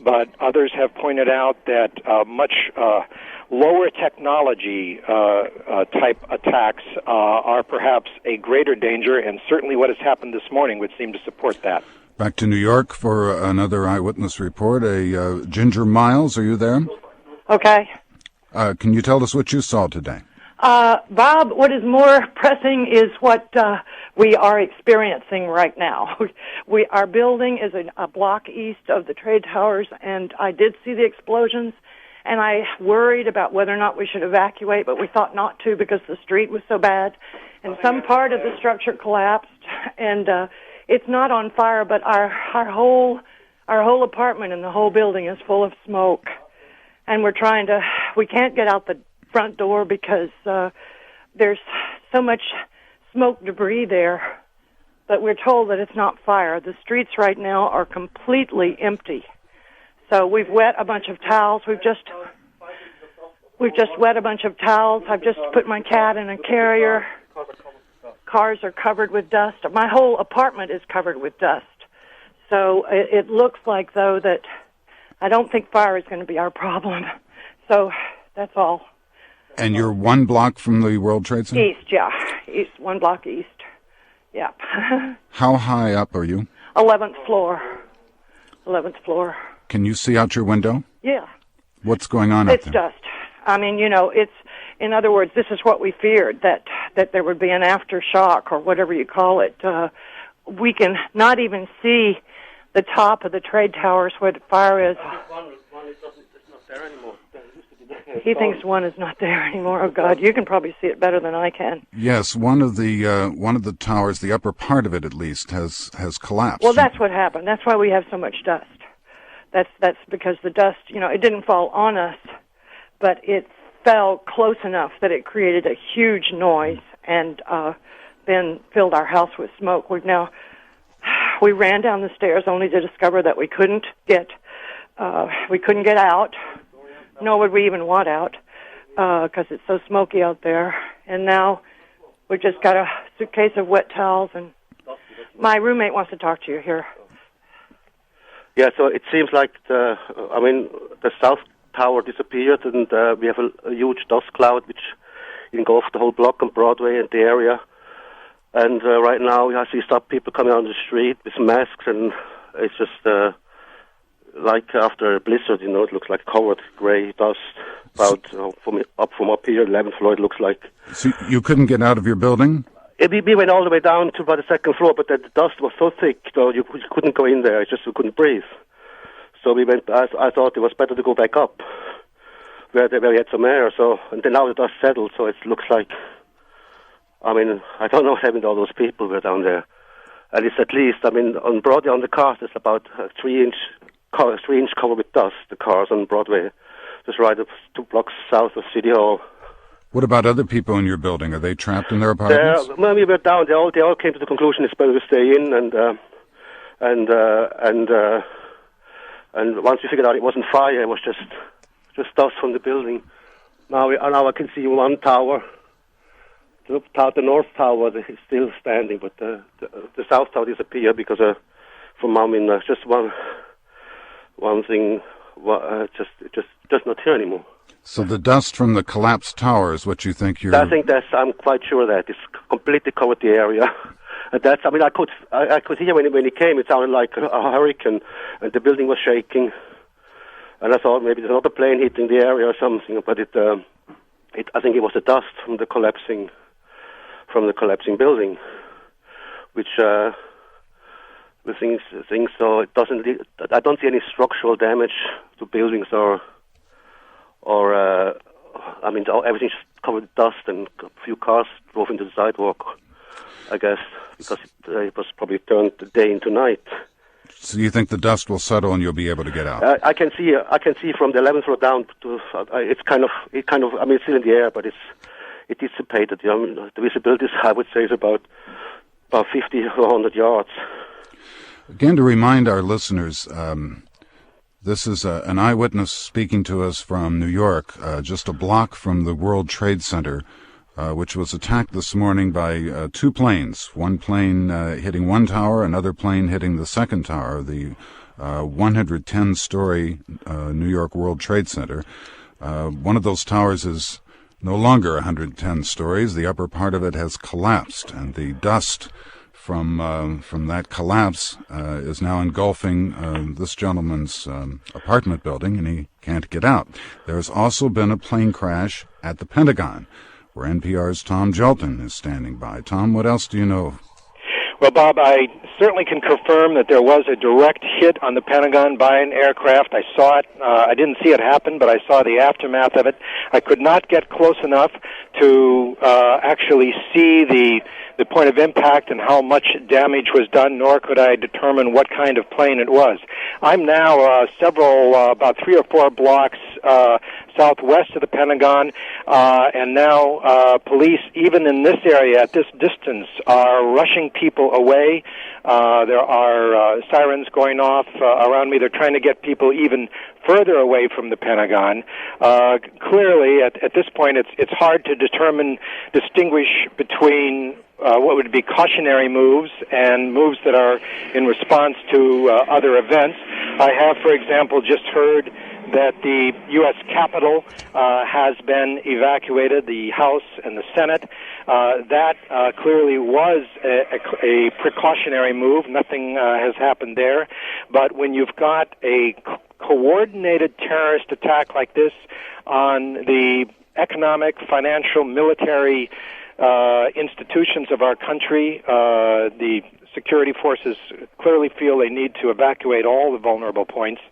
but others have pointed out that much lower technology type attacks are perhaps a greater danger, and certainly what has happened this morning would seem to support that. Back to New York for another eyewitness report. Ginger Miles, are you there? Okay. Can you tell us what you saw today? Bob, what is more pressing is what we are experiencing right now. Our building is a block east of the trade towers, and I did see the explosions, and I worried about whether or not we should evacuate, but we thought not to because the street was so bad, and some part of the structure collapsed, and it's not on fire, but our whole apartment and the whole building is full of smoke, and we can't get out the front door because there's so much smoke debris there, but we're told that it's not fire. The streets right now are completely empty. So we've wet a bunch of towels. We've just wet a bunch of towels. I've just put my cat in a carrier. Cars are covered with dust. My whole apartment is covered with dust. So it looks like, though, that I don't think fire is going to be our problem. So that's all. And you're one block from the World Trade Center? East, yeah. East, one block east. Yeah. How high up are you? 11th floor. 11th floor. Can you see out your window? Yeah. What's going on out there? It's dust. I mean, in other words, this is what we feared, that there would be an aftershock or whatever you call it. We can not even see the top of the trade towers where the fire is. He thinks one is not there anymore. Oh God, you can probably see it better than I can. Yes, one of the towers, the upper part of it at least, has collapsed. Well, that's what happened. That's why we have so much dust. That's because the dust, it didn't fall on us, but it fell close enough that it created a huge noise and then filled our house with smoke. We ran down the stairs only to discover that we couldn't get out. Nor would we even want out because it's so smoky out there. And now we've just got a suitcase of wet towels, and my roommate wants to talk to you here. Yeah, so it seems like the South Tower disappeared, and we have a huge dust cloud which engulfed the whole block on Broadway and the area. And right now I see some people coming on the street with masks and it's just like after a blizzard, you know, it looks like covered gray dust. About from up here, 11th floor, it looks like. So you couldn't get out of your building? We went all the way down to about the second floor, but the dust was so thick, so you couldn't go in there. It's just we couldn't breathe. So we went. I thought it was better to go back up, where we had some air. So and then now the dust settled, so it looks like. I mean, I don't know what happened to all those people who were down there. And it's at least, I mean, on Broadway on the cars, it's about 3-inch cover with dust. The cars on Broadway, just right up 2 blocks south of City Hall. What about other people in your building? Are they trapped in their apartments? When we were down, they all came to the conclusion it's better to stay in, and once we figured out it wasn't fire, it was just dust from the building. Now I can see one tower. The north tower is still standing, but the south tower disappeared because just one thing just not here anymore. So the dust from the collapsed tower is what you think you're... I'm quite sure that it's completely covered the area. I could hear when he came, it sounded like a hurricane, and the building was shaking. And I thought maybe there's another plane hitting the area or something, but I think it was the dust from the collapsing building, which the things so it doesn't. I don't see any structural damage to buildings or everything's covered with dust, and a few cars drove into the sidewalk, I guess, because it was probably turned day into night. So you think the dust will settle and you'll be able to get out? I can see from the 11th floor down to it's kind of. I mean, it's still in the air, but it dissipated. You know, the visibility, I would say, is about 50 or 100 yards. Again, to remind our listeners, this is an eyewitness speaking to us from New York, just a block from the World Trade Center, which was attacked this morning by 2 planes. One plane hitting one tower, another plane hitting the second tower, the 110-story New York World Trade Center. One of those towers is no longer 110 stories. The upper part of it has collapsed, and the dust from that collapse is now engulfing this gentleman's apartment building, and he can't get out. There's also been a plane crash at the Pentagon, where NPR's Tom Jelton is standing by. Tom, what else do you know? Well, Bob, I certainly can confirm that there was a direct hit on the Pentagon by an aircraft. I saw it. I didn't see it happen, but I saw the aftermath of it. I could not get close enough to actually see the point of impact and how much damage was done, nor could I determine what kind of plane it was. I'm now about 3 or 4 blocks southwest of the Pentagon, and now police, even in this area at this distance, are rushing people away. There are sirens going off around me. They're trying to get people even further away from the Pentagon. Clearly, at this point, it's hard to distinguish between what would be cautionary moves and moves that are in response to other events. I have, for example, just heard that the U.S. Capitol has been evacuated, the House and the Senate. That clearly was a precautionary move. Nothing has happened there. But when you've got a coordinated terrorist attack like this on the economic, financial, military institutions of our country, the security forces clearly feel they need to evacuate all the vulnerable points,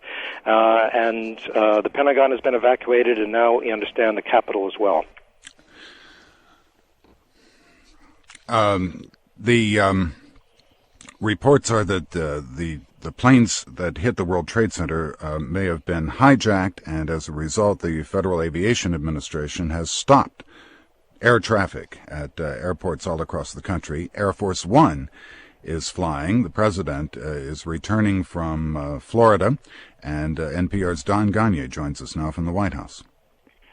and the Pentagon has been evacuated, and now we understand the Capitol as well. The reports are that the planes that hit the World Trade Center may have been hijacked, and as a result, the Federal Aviation Administration has stopped air traffic at airports all across the country. Air Force One is flying. The president is returning from Florida, and NPR's Don Gagne joins us now from the White House.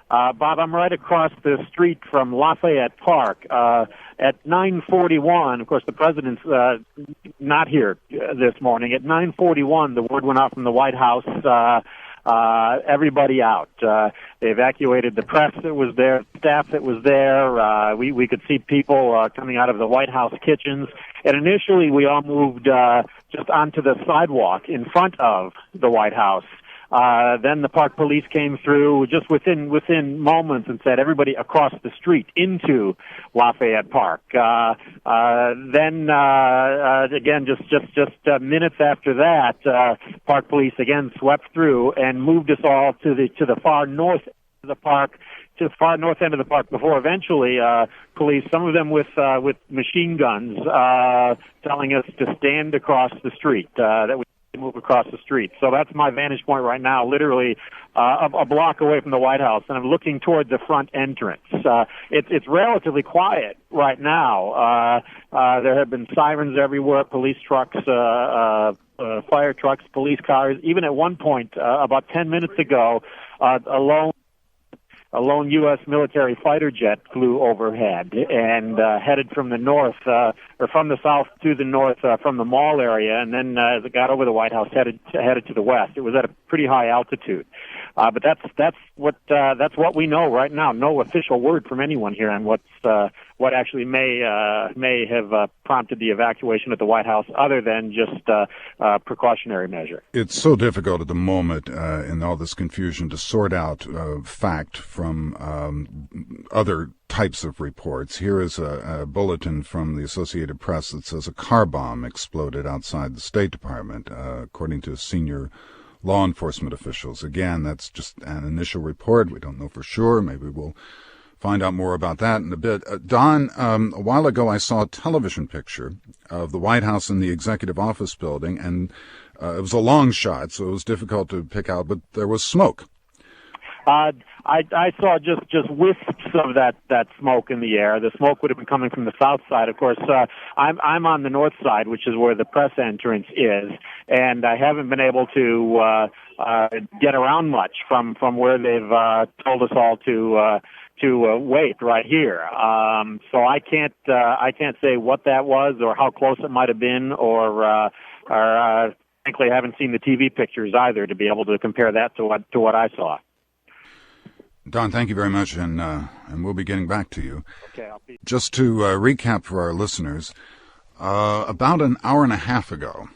Bob, I'm right across the street from Lafayette Park. At 9:41, of course, the president's not here this morning. At 9:41, the word went out from the White House, everybody out. They evacuated the press that was there, staff that was there. We could see people coming out of the White House kitchens. And initially, we all moved just onto the sidewalk in front of the White House. Then the park police came through just within moments and said everybody across the street into Lafayette Park. Then again, just minutes after that, park police again swept through and moved us all to the far north of the park, to the far north end of the park, before eventually police, some of them with machine guns, telling us to stand across the street. That we move across the street. So that's my vantage point right now, literally a block away from the White House, and I'm looking toward the front entrance. It's relatively quiet right now. There have been sirens everywhere, police trucks, fire trucks, police cars. Even at one point, about 10 minutes ago, a lone U.S. military fighter jet flew overhead and headed from the north, or from the south to the north, from the mall area, and then as it got over the White House, headed to the west. It was at a pretty high altitude, but that's what we know right now. No official word from anyone here on what actually may have prompted the evacuation at the White House, other than just a precautionary measure. It's so difficult at the moment in all this confusion to sort out fact from other types of reports. Here is a bulletin from the Associated Press that says a car bomb exploded outside the State Department, according to senior law enforcement officials. Again, that's just an initial report. We don't know for sure. Maybe we'll find out more about that in a bit. Don, a while ago I saw a television picture of the White House and the Executive Office building, and it was a long shot, so it was difficult to pick out, but there was smoke. I saw just wisps of that smoke in the air. The smoke would have been coming from the south side. Of course, I'm on the north side, which is where the press entrance is, and I haven't been able to get around much from where they've told us all to wait right here. So I can't say what that was or how close it might have been, or frankly, I haven't seen the TV pictures either to be able to compare that to what I saw. Don, thank you very much, and we'll be getting back to you. Okay, Just to recap for our listeners, about an hour and a half ago,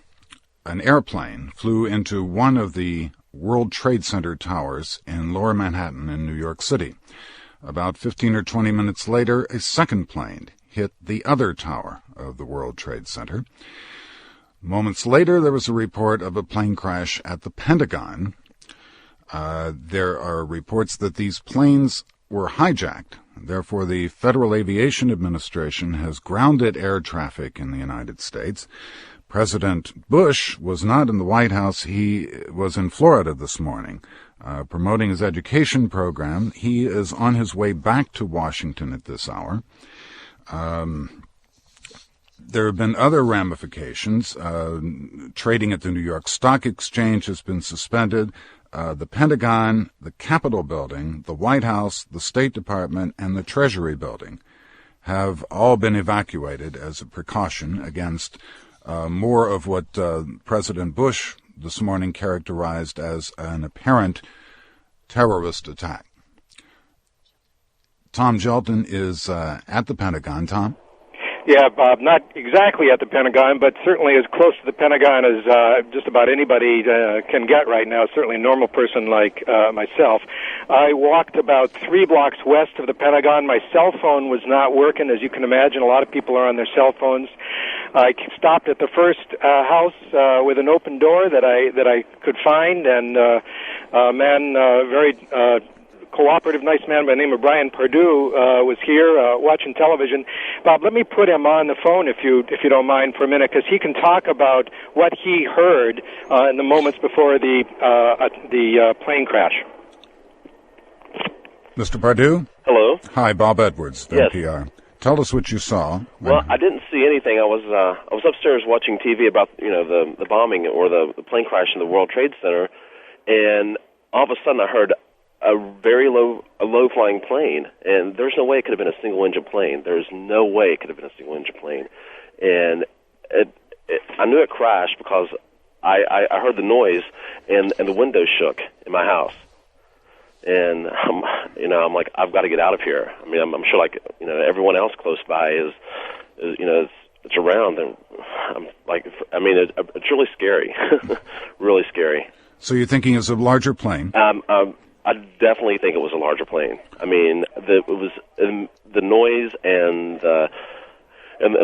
an airplane flew into one of the World Trade Center towers in Lower Manhattan in New York City. About 15 or 20 minutes later, a second plane hit the other tower of the World Trade Center. Moments later, there was a report of a plane crash at the Pentagon. There are reports that these planes were hijacked. Therefore, the Federal Aviation Administration has grounded air traffic in the United States. President Bush was not in the White House. He was in Florida this morning, promoting his education program. He is on his way back to Washington at this hour. There have been other ramifications. Trading at the New York Stock Exchange has been suspended. The Pentagon, the Capitol Building, the White House, the State Department, and the Treasury Building have all been evacuated as a precaution against more of what President Bush this morning characterized as an apparent terrorist attack. Tom Gelton is at the Pentagon. Tom? Yeah, Bob, not exactly at the Pentagon, but certainly as close to the Pentagon as just about anybody can get right now, certainly a normal person like myself. I walked about 3 blocks west of the Pentagon. My cell phone was not working, as you can imagine. A lot of people are on their cell phones. I stopped at the first house with an open door that I could find, and a man, very cooperative, nice man by the name of Brian Perdue was here watching television. Bob, let me put him on the phone if you don't mind for a minute, because he can talk about what he heard in the moments before the plane crash. Mr. Perdue? Hello. Hi, Bob Edwards, Yes. NPR. Tell us what you saw. Well, I didn't see anything. I was upstairs watching TV about the bombing or the plane crash in the World Trade Center, and all of a sudden I heard a low flying plane, and there's no way it could have been a single engine plane. There's no way it could have been a single engine plane, and I knew it crashed because I heard the noise and the windows shook in my house, and I'm like, I've got to get out of here. I mean, I'm sure like everyone else close by is it's around, and it's really scary, really scary. So you're thinking it's a larger plane? I definitely think it was a larger plane. I mean, it was the noise and the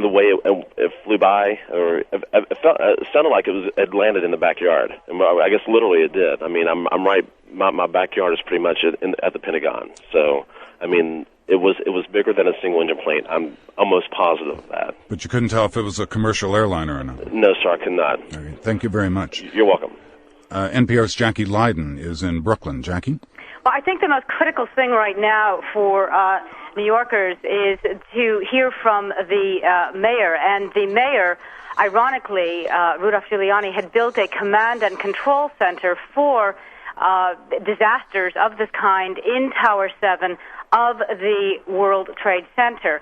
way it flew by, or it sounded like it had landed in the backyard. And I guess literally it did. I mean, I'm right. My backyard is pretty much at the Pentagon. So, I mean, it was bigger than a single engine plane. I'm almost positive of that. But you couldn't tell if it was a commercial airliner or not? No, sir, I could not. Okay. Thank you very much. You're welcome. NPR's Jackie Leiden is in Brooklyn. Jackie? Well, I think the most critical thing right now for New Yorkers is to hear from the mayor. And the mayor, ironically, Rudolph Giuliani, had built a command and control center for disasters of this kind in Tower 7 of the World Trade Center.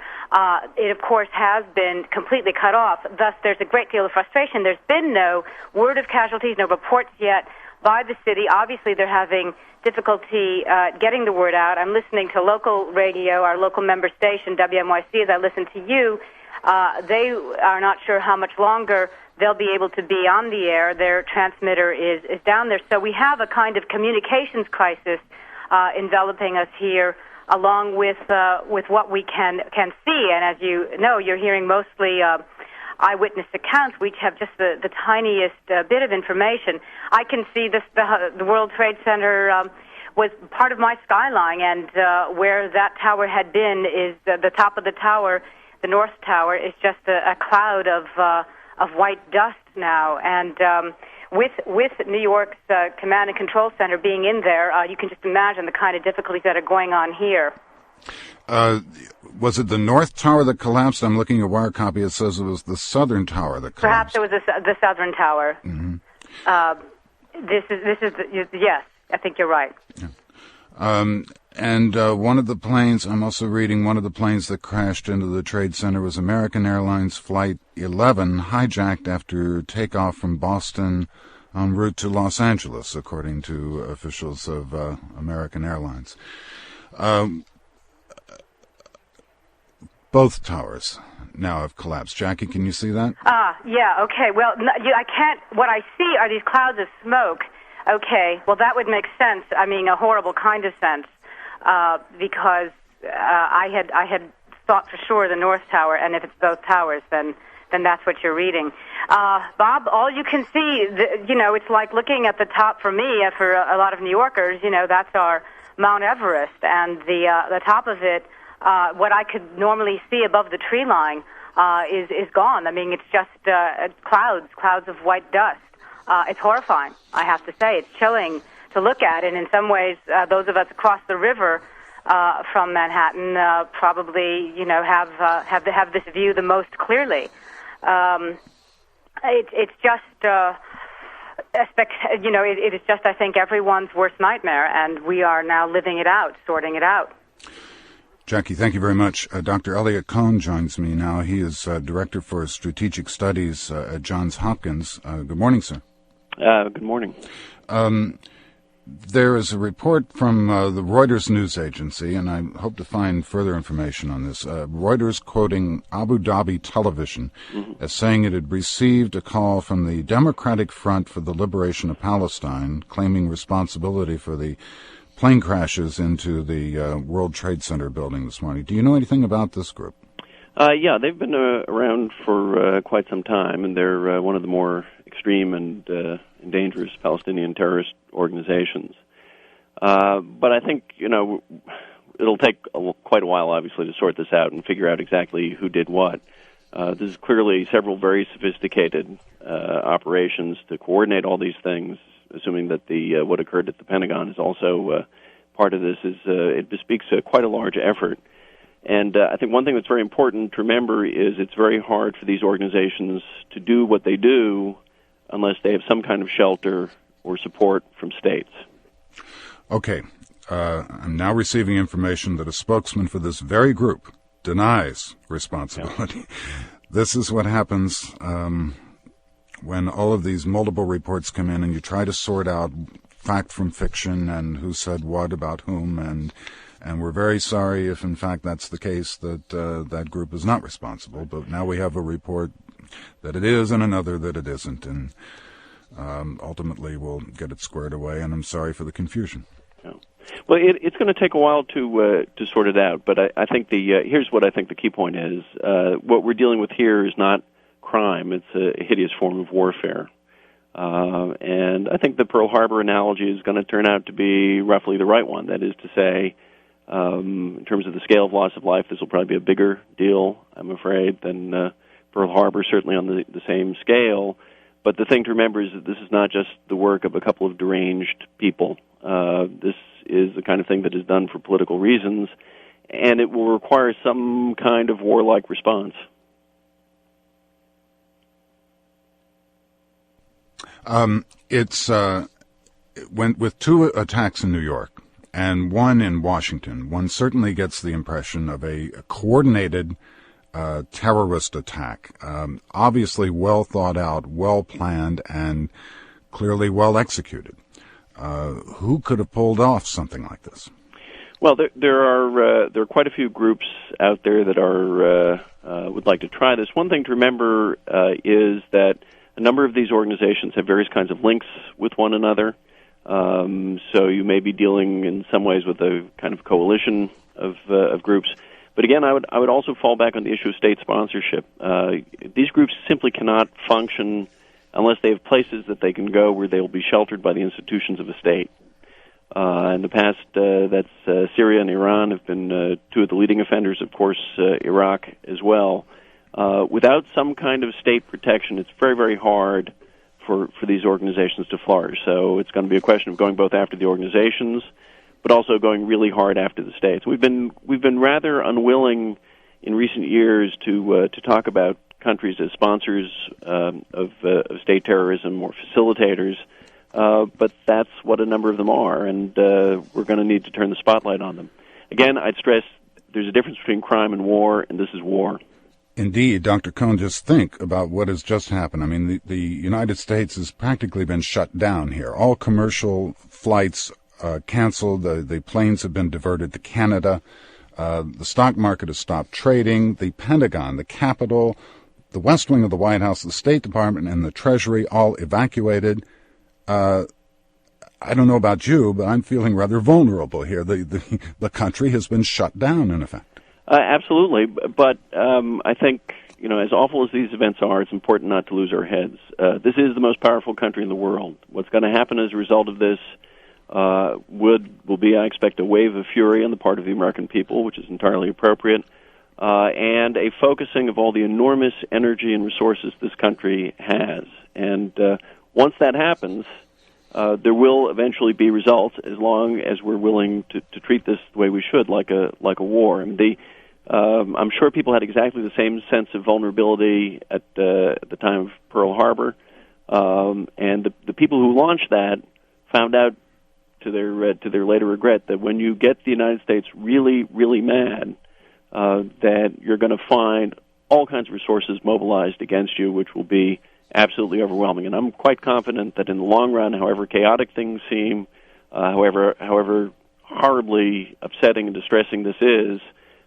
It, of course, has been completely cut off. Thus, there's a great deal of frustration. There's been no word of casualties, no reports yet by the city. Obviously, they're having difficulty getting the word out. I'm listening to local radio, our local member station, WNYC, as I listen to you. They are not sure how much longer they'll be able to be on the air. Their transmitter is down there. So we have a kind of communications crisis enveloping us here, along with what we can see. And as you know, you're hearing mostly eyewitness accounts, which have just the tiniest bit of information. I can see the World Trade Center was part of my skyline, and where that tower had been is the top of the tower, the North Tower, is just a cloud of white dust now. And with New York's Command and Control Center being in there, you can just imagine the kind of difficulties that are going on here. Was it the North Tower that collapsed? I'm looking at a wire copy. It says it was the Southern Tower that collapsed. Perhaps it was the Southern Tower. Mm-hmm. Yes, I think you're right. Yeah. And one of the planes, I'm also reading, one of the planes that crashed into the Trade Center was American Airlines Flight 11, hijacked after takeoff from Boston en route to Los Angeles, according to officials of American Airlines. Both towers now have collapsed. Jackie, can you see that? Yeah, okay. Well, I can't. What I see are these clouds of smoke. Okay, well, that would make sense. I mean, a horrible kind of sense, because I had thought for sure the North Tower, and if it's both towers, then that's what you're reading. Bob, all you can see, it's like looking at the top for me, for a lot of New Yorkers, that's our Mount Everest, and the top of it, what I could normally see above the tree line is gone. I mean, it's just clouds of white dust. It's horrifying, I have to say. It's chilling to look at, and in some ways, those of us across the river from Manhattan probably, have this view the most clearly. It's just, it is just, I think, everyone's worst nightmare, and we are now living it out, sorting it out. Jackie, thank you very much. Dr. Elliot Cohn joins me now. He is Director for Strategic Studies at Johns Hopkins. Good morning, sir. Good morning. There is a report from the Reuters news agency, and I hope to find further information on this. Reuters quoting Abu Dhabi television as saying it had received a call from the Democratic Front for the Liberation of Palestine, claiming responsibility for the plane crashes into the World Trade Center building this morning. Do you know anything about this group? Yeah, they've been around for quite some time, and they're one of the more extreme and dangerous Palestinian terrorist organizations. But I think, it'll take quite a while, obviously, to sort this out and figure out exactly who did what. There's clearly several very sophisticated operations to coordinate all these things, assuming that what occurred at the Pentagon is also part of this. It bespeaks quite a large effort. And I think one thing that's very important to remember is it's very hard for these organizations to do what they do unless they have some kind of shelter or support from states. Okay. I'm now receiving information that a spokesman for this very group denies responsibility. Yeah. This is what happens when all of these multiple reports come in and you try to sort out fact from fiction and who said what about whom, and we're very sorry if in fact that's the case, that that group is not responsible. But now we have a report that it is and another that it isn't. And ultimately we'll get it squared away, and I'm sorry for the confusion. Yeah. Well, it's going to take a while to sort it out, but I think here's what I think the key point is. What we're dealing with here is not crime. It's a hideous form of warfare. And I think the Pearl Harbor analogy is going to turn out to be roughly the right one. That is to say, in terms of the scale of loss of life, this will probably be a bigger deal, I'm afraid, than Pearl Harbor, certainly on the same scale. But the thing to remember is that this is not just the work of a couple of deranged people. This is the kind of thing that is done for political reasons, and it will require some kind of warlike response. With two attacks in New York and one in Washington, one certainly gets the impression of a coordinated terrorist attack, obviously well thought out, well planned, and clearly well executed. Who could have pulled off something like this? Well, there are quite a few groups out there that would like to try this. One thing to remember is that a number of these organizations have various kinds of links with one another. So you may be dealing in some ways with a kind of coalition of groups. But again, I would also fall back on the issue of state sponsorship. These groups simply cannot function unless they have places that they can go where they will be sheltered by the institutions of a state. In the past, that's Syria and Iran have been two of the leading offenders, of course, Iraq as well. Without some kind of state protection, it's very, very hard for these organizations to flourish. So it's going to be a question of going both after the organizations, but also going really hard after the states. We've been rather unwilling in recent years to talk about countries as sponsors of state terrorism or facilitators, but that's what a number of them are, and we're going to need to turn the spotlight on them. Again, I'd stress there's a difference between crime and war, and this is war. Indeed, Dr. Cohn, just think about what has just happened. I mean, the United States has practically been shut down here. All commercial flights canceled. The planes have been diverted to Canada. The stock market has stopped trading. The Pentagon, the Capitol, the West Wing of the White House, the State Department, and the Treasury all evacuated. I don't know about you, but I'm feeling rather vulnerable here. The country has been shut down, in effect. Absolutely, but I think, as awful as these events are, it's important not to lose our heads. This is the most powerful country in the world. What's going to happen as a result of this will be, I expect, a wave of fury on the part of the American people, which is entirely appropriate, and a focusing of all the enormous energy and resources this country has. And once that happens, there will eventually be results, as long as we're willing to treat this the way we should, like a war. And I'm sure people had exactly the same sense of vulnerability at the time of Pearl Harbor, and the people who launched that found out to their later regret that when you get the United States really, really mad, that you're going to find all kinds of resources mobilized against you, which will be absolutely overwhelming. And I'm quite confident that in the long run, however chaotic things seem, however horribly upsetting and distressing this is,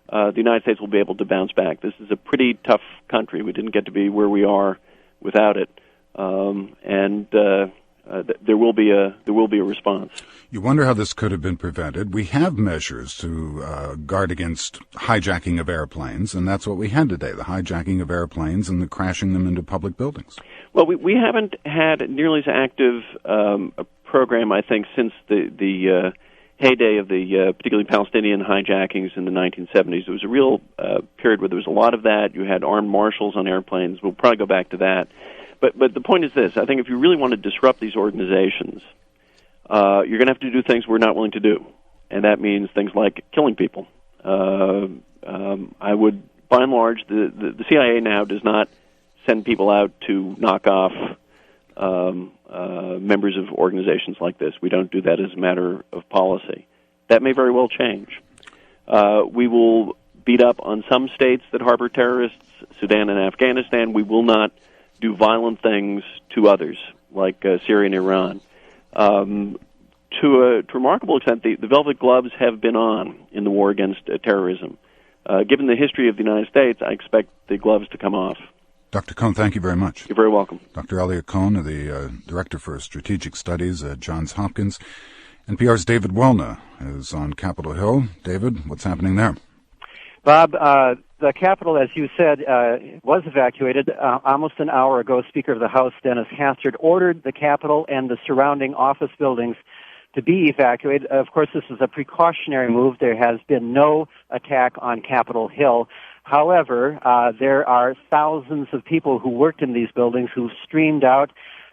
the United States will be able to bounce back. This is a pretty tough country. We didn't get to be where we are without it, and there will be a response. You wonder how this could have been prevented. We have measures to guard against hijacking of airplanes, and that's what we had today, the hijacking of airplanes and the crashing them into public buildings. Well, we haven't had nearly as active a program, I think, since the heyday of the particularly Palestinian hijackings in the 1970s. There was a real period where there was a lot of that. You had armed marshals on airplanes. We'll probably go back to that. But the point is this. I think if you really want to disrupt these organizations, you're going to have to do things we're not willing to do. And that means things like killing people. I would, by and large, the CIA now does not send people out to knock off members of organizations like this. We don't do that as a matter of policy. That may very well change. We will beat up on some states that harbor terrorists, Sudan and Afghanistan. We will not do violent things to others, like Syria and Iran. To a remarkable extent, the velvet gloves have been on in the war against terrorism. Given the history of the United States, I expect the gloves to come off. Dr. Cohn, thank you very much. You're very welcome. Dr. Elliot Cohn, the Director for Strategic Studies at Johns Hopkins. NPR's David Welna is on Capitol Hill. David, what's happening there? Bob, the Capitol, as you said, was evacuated almost an hour ago. Speaker of the House, Dennis Hastert, ordered the Capitol and the surrounding office buildings to be evacuated. Of course, this is a precautionary move. There has been no attack on Capitol Hill. However, there are thousands of people who worked in these buildings who streamed out.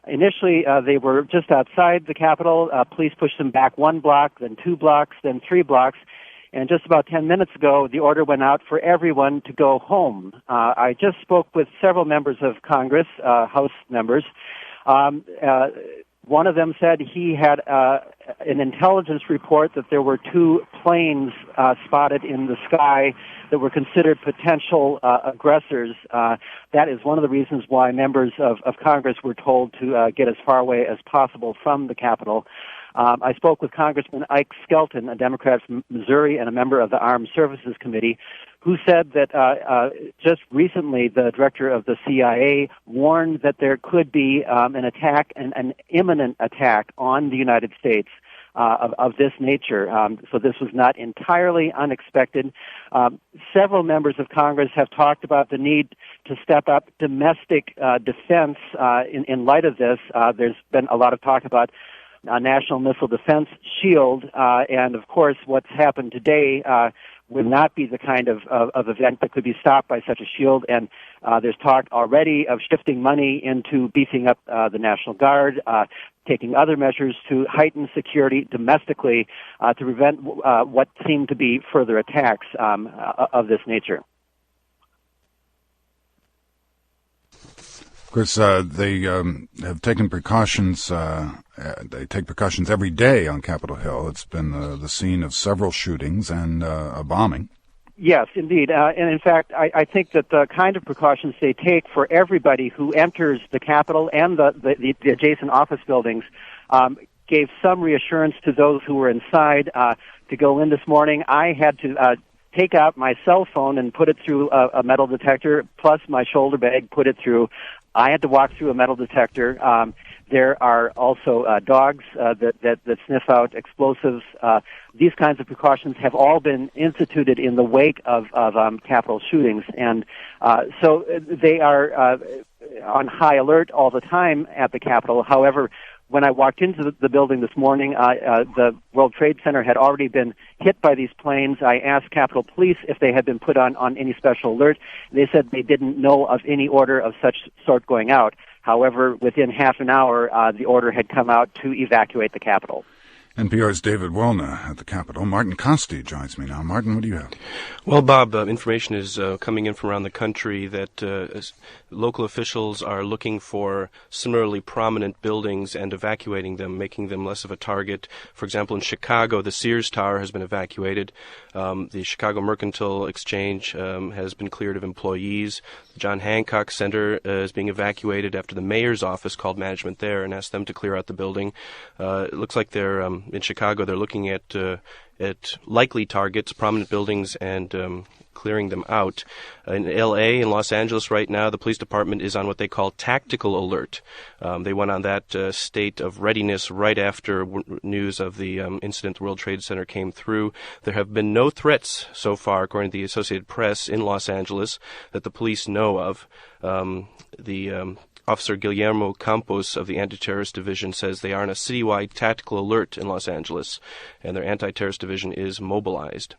Initially, they were just outside the Capitol. Police pushed them back 1 block, then 2 blocks, then 3 blocks. And just about 10 minutes ago, the order went out for everyone to go home. I just spoke with several members of Congress, House members. One of them said he had an intelligence report that there were 2 planes spotted in the sky that were considered potential aggressors. That is one of the reasons why members of Congress were told to get as far away as possible from the Capitol. I spoke with Congressman Ike Skelton, a Democrat from Missouri and a member of the Armed Services Committee, who said that just recently the director of the CIA warned that there could be an attack, an imminent attack on the United States of this nature. So this was not entirely unexpected. Several members of Congress have talked about the need to step up domestic defense in light of this. There's been a lot of talk about National Missile Defense Shield, and of course what's happened today would not be the kind of event that could be stopped by such a shield, and there's talk already of shifting money into beefing up the National Guard, taking other measures to heighten security domestically to prevent what seem to be further attacks of this nature. Of course, they have taken precautions. They take precautions every day on Capitol Hill. It's been the scene of several shootings and a bombing. Yes, indeed. And in fact, I think that the kind of precautions they take for everybody who enters the Capitol and the adjacent office buildings gave some reassurance to those who were inside. To go in this morning, I had to take out my cell phone and put it through a metal detector, plus my shoulder bag, put it through. I had to walk through a metal detector. There are also dogs that sniff out explosives. These kinds of precautions have all been instituted in the wake of Capitol shootings, and so they are on high alert all the time at the Capitol. However, when I walked into the building this morning, the World Trade Center had already been hit by these planes. I asked Capitol Police if they had been put on any special alert. They said they didn't know of any order of such sort going out. However, within half an hour, the order had come out to evacuate the Capitol. NPR's David Welna at the Capitol. Martin Costi joins me now. Martin, what do you have? Well, Bob, information is coming in from around the country that local officials are looking for similarly prominent buildings and evacuating them, making them less of a target. For example, in Chicago, the Sears Tower has been evacuated. The Chicago Mercantile Exchange has been cleared of employees. The John Hancock Center is being evacuated after the mayor's office called management there and asked them to clear out the building. It looks like they're in Chicago. They're looking at likely targets, prominent buildings, and clearing them out. In L.A. and Los Angeles right now, the police department is on what they call tactical alert. They went on that state of readiness right after news of the incident at the World Trade Center came through. There have been no threats so far, according to the Associated Press, in Los Angeles that the police know of. Officer Guillermo Campos of the Anti-Terrorist Division says they are on a citywide tactical alert in Los Angeles, and their Anti-Terrorist Division is mobilized.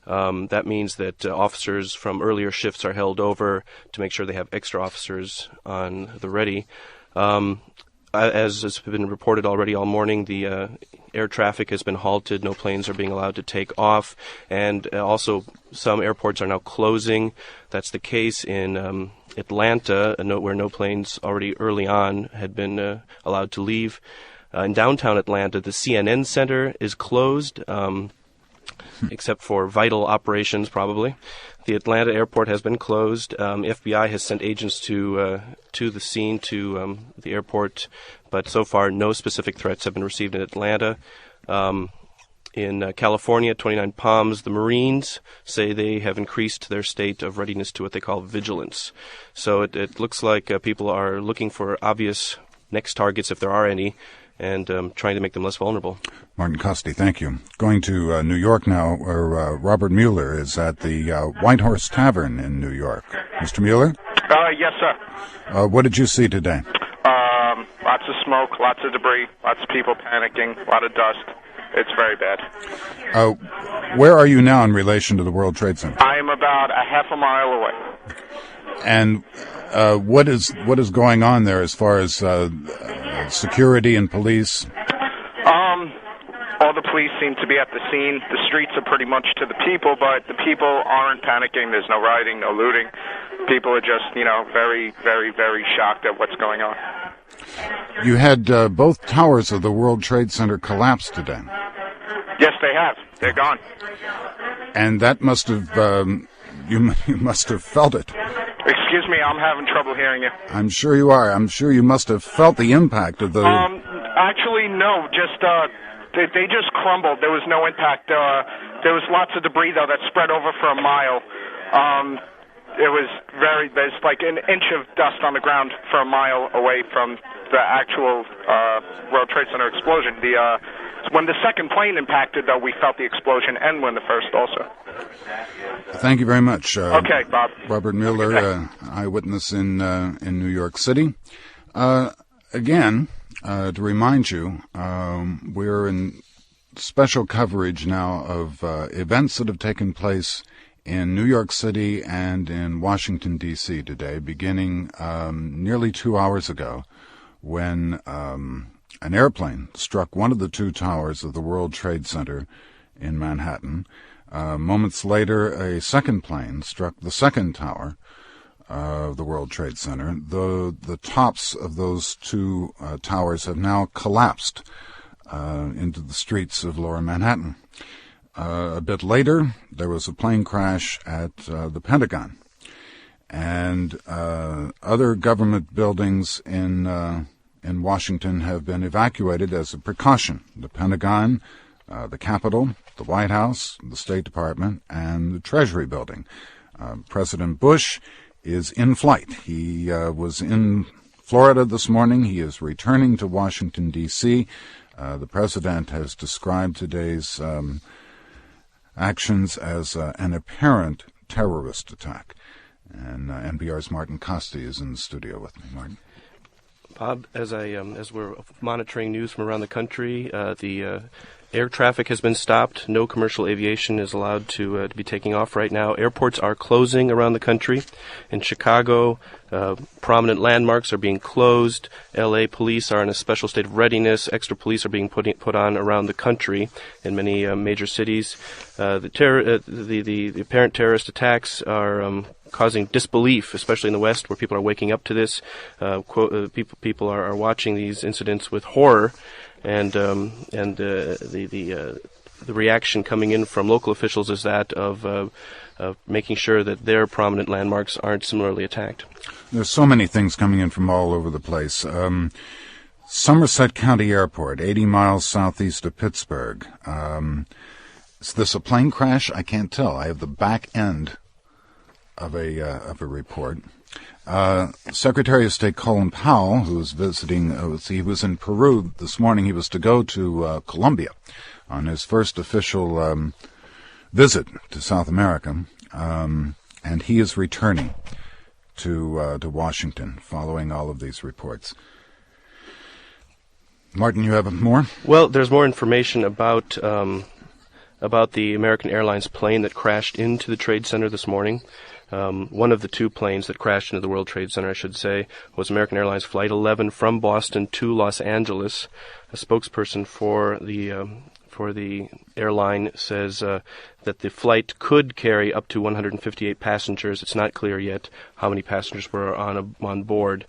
That means that officers from earlier shifts are held over to make sure they have extra officers on the ready. As has been reported already all morning, the air traffic has been halted. No planes are being allowed to take off. And also some airports are now closing. That's the case in Atlanta, where no planes already early on had been allowed to leave. In downtown Atlanta, the CNN Center is closed, except for vital operations, probably. The Atlanta airport has been closed. FBI has sent agents to the scene, to the airport, but so far no specific threats have been received in Atlanta. In California, 29 Palms, the Marines say they have increased their state of readiness to what they call vigilance. So it looks like people are looking for obvious next targets, if there are any, and trying to make them less vulnerable. Martin Costi, thank you. Going to New York now, where Robert Mueller is at the White Horse Tavern in New York. Mr. Mueller? Yes, sir. What did you see today? Lots of smoke, lots of debris, lots of people panicking, a lot of dust. It's very bad. Where are you now in relation to the World Trade Center? I am about a half a mile away. And what is going on there as far as security and police? All the police seem to be at the scene. The streets are pretty much to the people, but the people aren't panicking. There's no rioting, no looting. People are just, very, very, very shocked at what's going on. You had both towers of the World Trade Center collapse today. Yes, they have. They're gone. And that must have, you must have felt it. Excuse me, I'm having trouble hearing you. I'm sure you are. I'm sure you must have felt the impact of the... Actually, no. Just, they just crumbled. There was no impact. There was lots of debris, though, that spread over for a mile. There's like an inch of dust on the ground for a mile away from the actual World Trade Center explosion. When the second plane impacted, though, we felt the explosion, and when the first also. Thank you very much. Okay, Bob. Robert Mueller, Eyewitness in New York City. Again, to remind you, we're in special coverage now of events that have taken place in New York City and in Washington, D.C. today, beginning nearly 2 hours ago, when an airplane struck one of the two towers of the World Trade Center in Manhattan. Moments later, a second plane struck the second tower of the World Trade Center. The tops of those two towers have now collapsed into the streets of lower Manhattan. A bit later, there was a plane crash at the Pentagon, and other government buildings in Washington have been evacuated as a precaution. The Pentagon, the Capitol, the White House, the State Department, and the Treasury Building. President Bush is in flight. He was in Florida this morning. He is returning to Washington, D.C. The president has described today's actions as an apparent terrorist attack. And NPR's Martin Costi is in the studio with me. Martin. Bob, as we're monitoring news from around the country, the air traffic has been stopped. No commercial aviation is allowed to be taking off right now. Airports are closing around the country. In Chicago, prominent landmarks are being closed. L.A. police are in a special state of readiness. Extra police are being put on around the country in many major cities. The apparent terrorist attacks are causing disbelief, especially in the West, where people are waking up to this. People are watching these incidents with horror, and the reaction coming in from local officials is that of making sure that their prominent landmarks aren't similarly attacked. There's so many things coming in from all over the place. Somerset County Airport, 80 miles southeast of Pittsburgh. Is this a plane crash? I can't tell. I have the back end of a report. Secretary of State Colin Powell, who was visiting, he was in Peru this morning. He was to go to Colombia on his first official visit to South America, and he is returning to Washington following all of these reports. Martin, you have more? Well, there's more information about the American Airlines plane that crashed into the Trade Center this morning. One of the two planes that crashed into the World Trade Center, I should say, was American Airlines Flight 11 from Boston to Los Angeles. A spokesperson for the airline says that the flight could carry up to 158 passengers. It's not clear yet how many passengers were on board.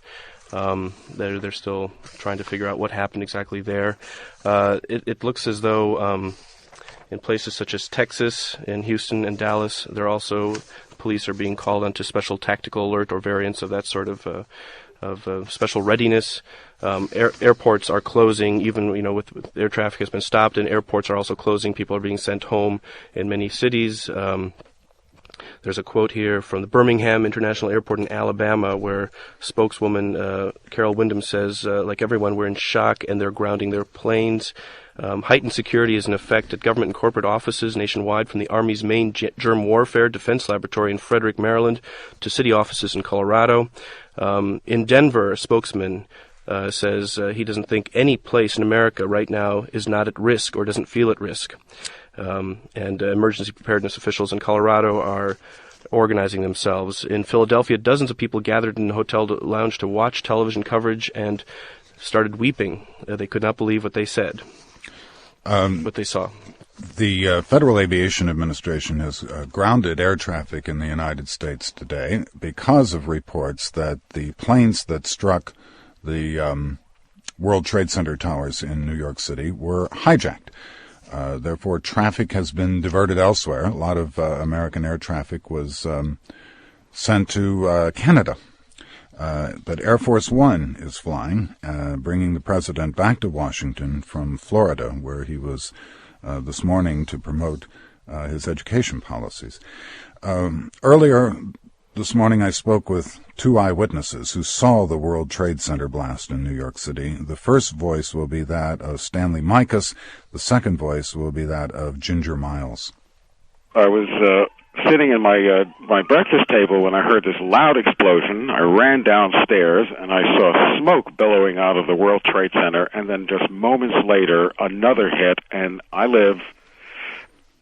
They're still trying to figure out what happened exactly there. It looks as though in places such as Texas, in Houston and Dallas, police are being called onto special tactical alert or variants of that sort of special readiness. Airports are closing, even with air traffic has been stopped, and airports are also closing. People are being sent home in many cities. There's a quote here from the Birmingham International Airport in Alabama where spokeswoman Carol Windham says, like everyone, we're in shock and they're grounding their planes. Heightened security is in effect at government and corporate offices nationwide, from the Army's main germ warfare defense laboratory in Frederick, Maryland, to city offices in Colorado. In Denver, a spokesman says he doesn't think any place in America right now is not at risk or doesn't feel at risk. And emergency preparedness officials in Colorado are organizing themselves. In Philadelphia, dozens of people gathered in the hotel lounge to watch television coverage and started weeping. They could not believe what they said, what they saw. The Federal Aviation Administration has grounded air traffic in the United States today because of reports that the planes that struck the World Trade Center towers in New York City were hijacked. Therefore, traffic has been diverted elsewhere. A lot of American air traffic was sent to Canada. But Air Force One is flying, bringing the president back to Washington from Florida, where he was this morning to promote his education policies. Earlier this morning, I spoke with two eyewitnesses who saw the World Trade Center blast in New York City. The first voice will be that of Stanley Mikus. The second voice will be that of Ginger Miles. I was sitting in my breakfast table when I heard this loud explosion. I ran downstairs and I saw smoke billowing out of the World Trade Center, and then just moments later, another hit, and I live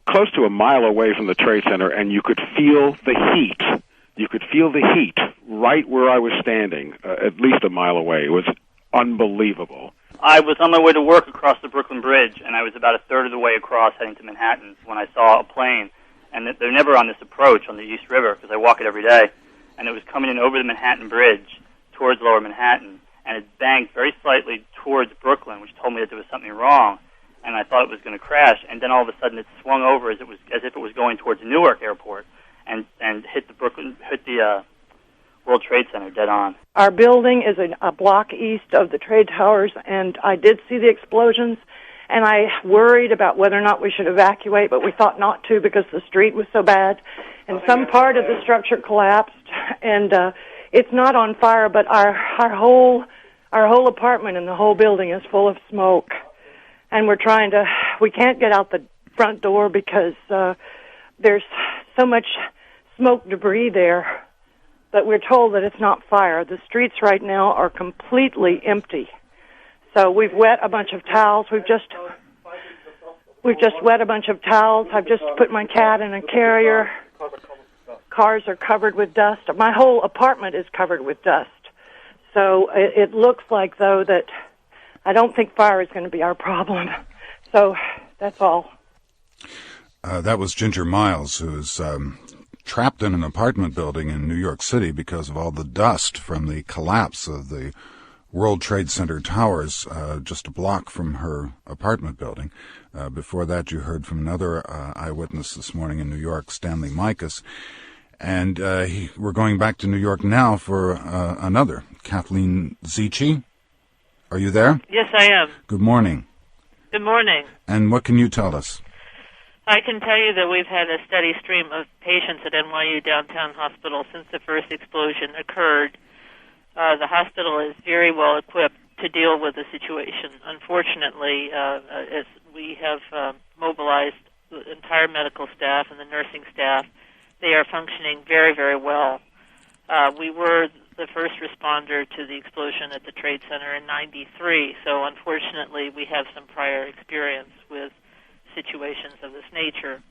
close to a mile away from the Trade Center, and you could feel the heat. You could feel the heat right where I was standing, at least a mile away. It was unbelievable. I was on my way to work across the Brooklyn Bridge, and I was about a third of the way across heading to Manhattan when I saw a plane. And they're never on this approach on the East River because I walk it every day. And it was coming in over the Manhattan Bridge towards Lower Manhattan, and it banked very slightly towards Brooklyn, which told me that there was something wrong. And I thought it was going to crash. And then all of a sudden, it swung over as if it was going towards Newark Airport, and hit the World Trade Center dead on. Our building is a block east of the trade towers, and I did see the explosions, and I worried about whether or not we should evacuate, but we thought not to because the street was so bad, and some part of the structure collapsed, and it's not on fire, but our whole apartment and the whole building is full of smoke, and we can't get out the front door because there's so much smoke debris there, but we're told that it's not fire. The streets right now are completely empty. So we've wet a bunch of towels. We've just wet a bunch of towels. I've just put my cat in a carrier. Cars are covered with dust. My whole apartment is covered with dust. So it looks like, though, that I don't think fire is going to be our problem. So that's all. That was Ginger Miles, who's trapped in an apartment building in New York City because of all the dust from the collapse of the World Trade Center towers just a block from her apartment building. Before that, you heard from another eyewitness this morning in New York, Stanley Mikus. And we're going back to New York now for another, Kathleen Zichi. Are you there? Yes, I am. Good morning. Good morning. And what can you tell us? I can tell you that we've had a steady stream of patients at NYU Downtown Hospital since the first explosion occurred. The hospital is very well equipped to deal with the situation. Unfortunately, as we have mobilized the entire medical staff and the nursing staff, they are functioning very, very well. We were the first responder to the explosion at the Trade Center in '93, so unfortunately we have some prior experience with situations of this nature.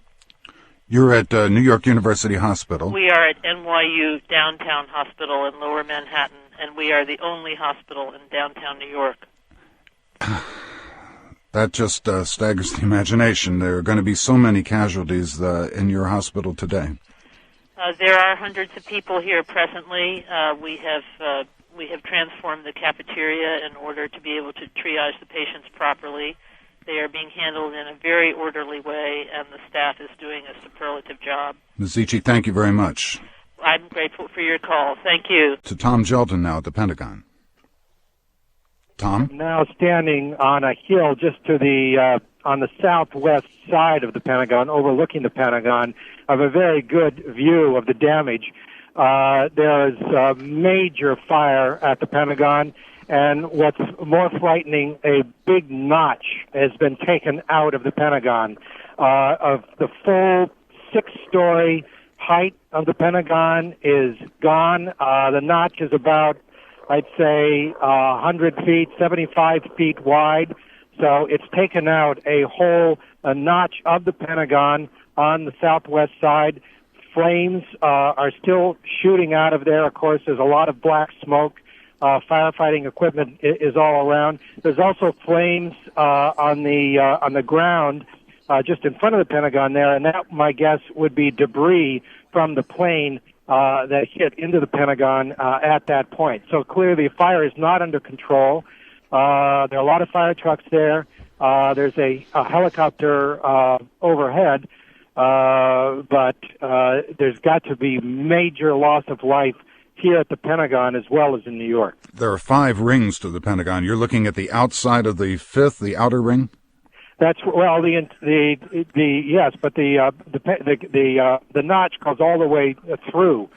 You're at New York University Hospital. We are at NYU Downtown Hospital in Lower Manhattan, and we are the only hospital in downtown New York. That just staggers the imagination. There are going to be so many casualties in your hospital today. There are hundreds of people here presently. We have transformed the cafeteria in order to be able to triage the patients properly. They are being handled in a very orderly way, and the staff is doing a superlative job. Ms. Zichi, thank you very much. I'm grateful for your call. Thank you. To Tom Gelton now at the Pentagon. Tom? I'm now standing on a hill just to the on the southwest side of the Pentagon, overlooking the Pentagon. I have a very good view of the damage. There is a major fire at the Pentagon, and what's more frightening, a big notch has been taken out of the Pentagon. Of the full 6-story height of the Pentagon is gone. The notch is about, I'd say, 100 feet, 75 feet wide. So it's taken out a notch of the Pentagon on the southwest side. Flames are still shooting out of there. Of course, there's a lot of black smoke. Firefighting equipment is all around. There's also flames on the ground just in front of the Pentagon there, and that, my guess, would be debris from the plane that hit into the Pentagon at that point. So clearly the fire is not under control. There are a lot of fire trucks there. There's a helicopter overhead, but there's got to be major loss of life here at the Pentagon as well as in New York. There are 5 rings to the Pentagon. You're looking at the outside of the 5th, the outer ring? That's well, yes, but the notch goes all the way through.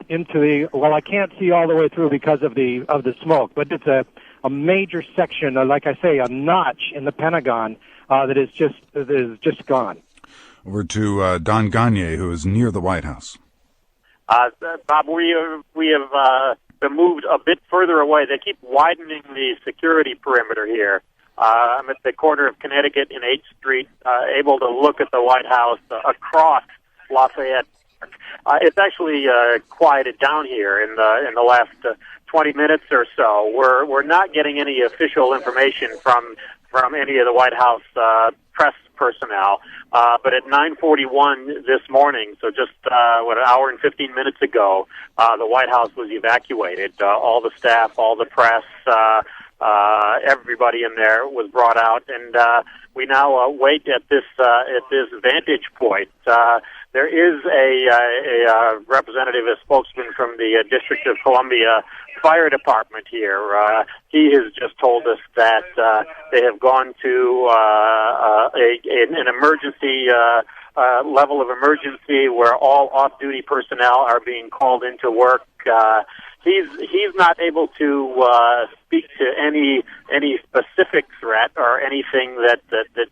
Into the I can't see all the way through because of the smoke, but it's a major section, like I say, a notch in the Pentagon that is just gone. Over to Don Gagne, who is near the White House. Bob, we have been moved a bit further away. They keep widening the security perimeter here. I'm at the corner of Connecticut and 8th Street, able to look at the White House across Lafayette. It's actually quieted down here in the last 20 minutes or so. We're not getting any official information from any of the White House press personnel. But at 9:41 this morning, so just an hour and 15 minutes ago, the White House was evacuated. All the staff, all the press, everybody in there was brought out, and we now wait at this vantage point. There is a representative, a spokesman from the District of Columbia Fire Department here. He has just told us that they have gone to an emergency level of emergency where all off-duty personnel are being called into work. He's not able to speak to any specific threat or anything that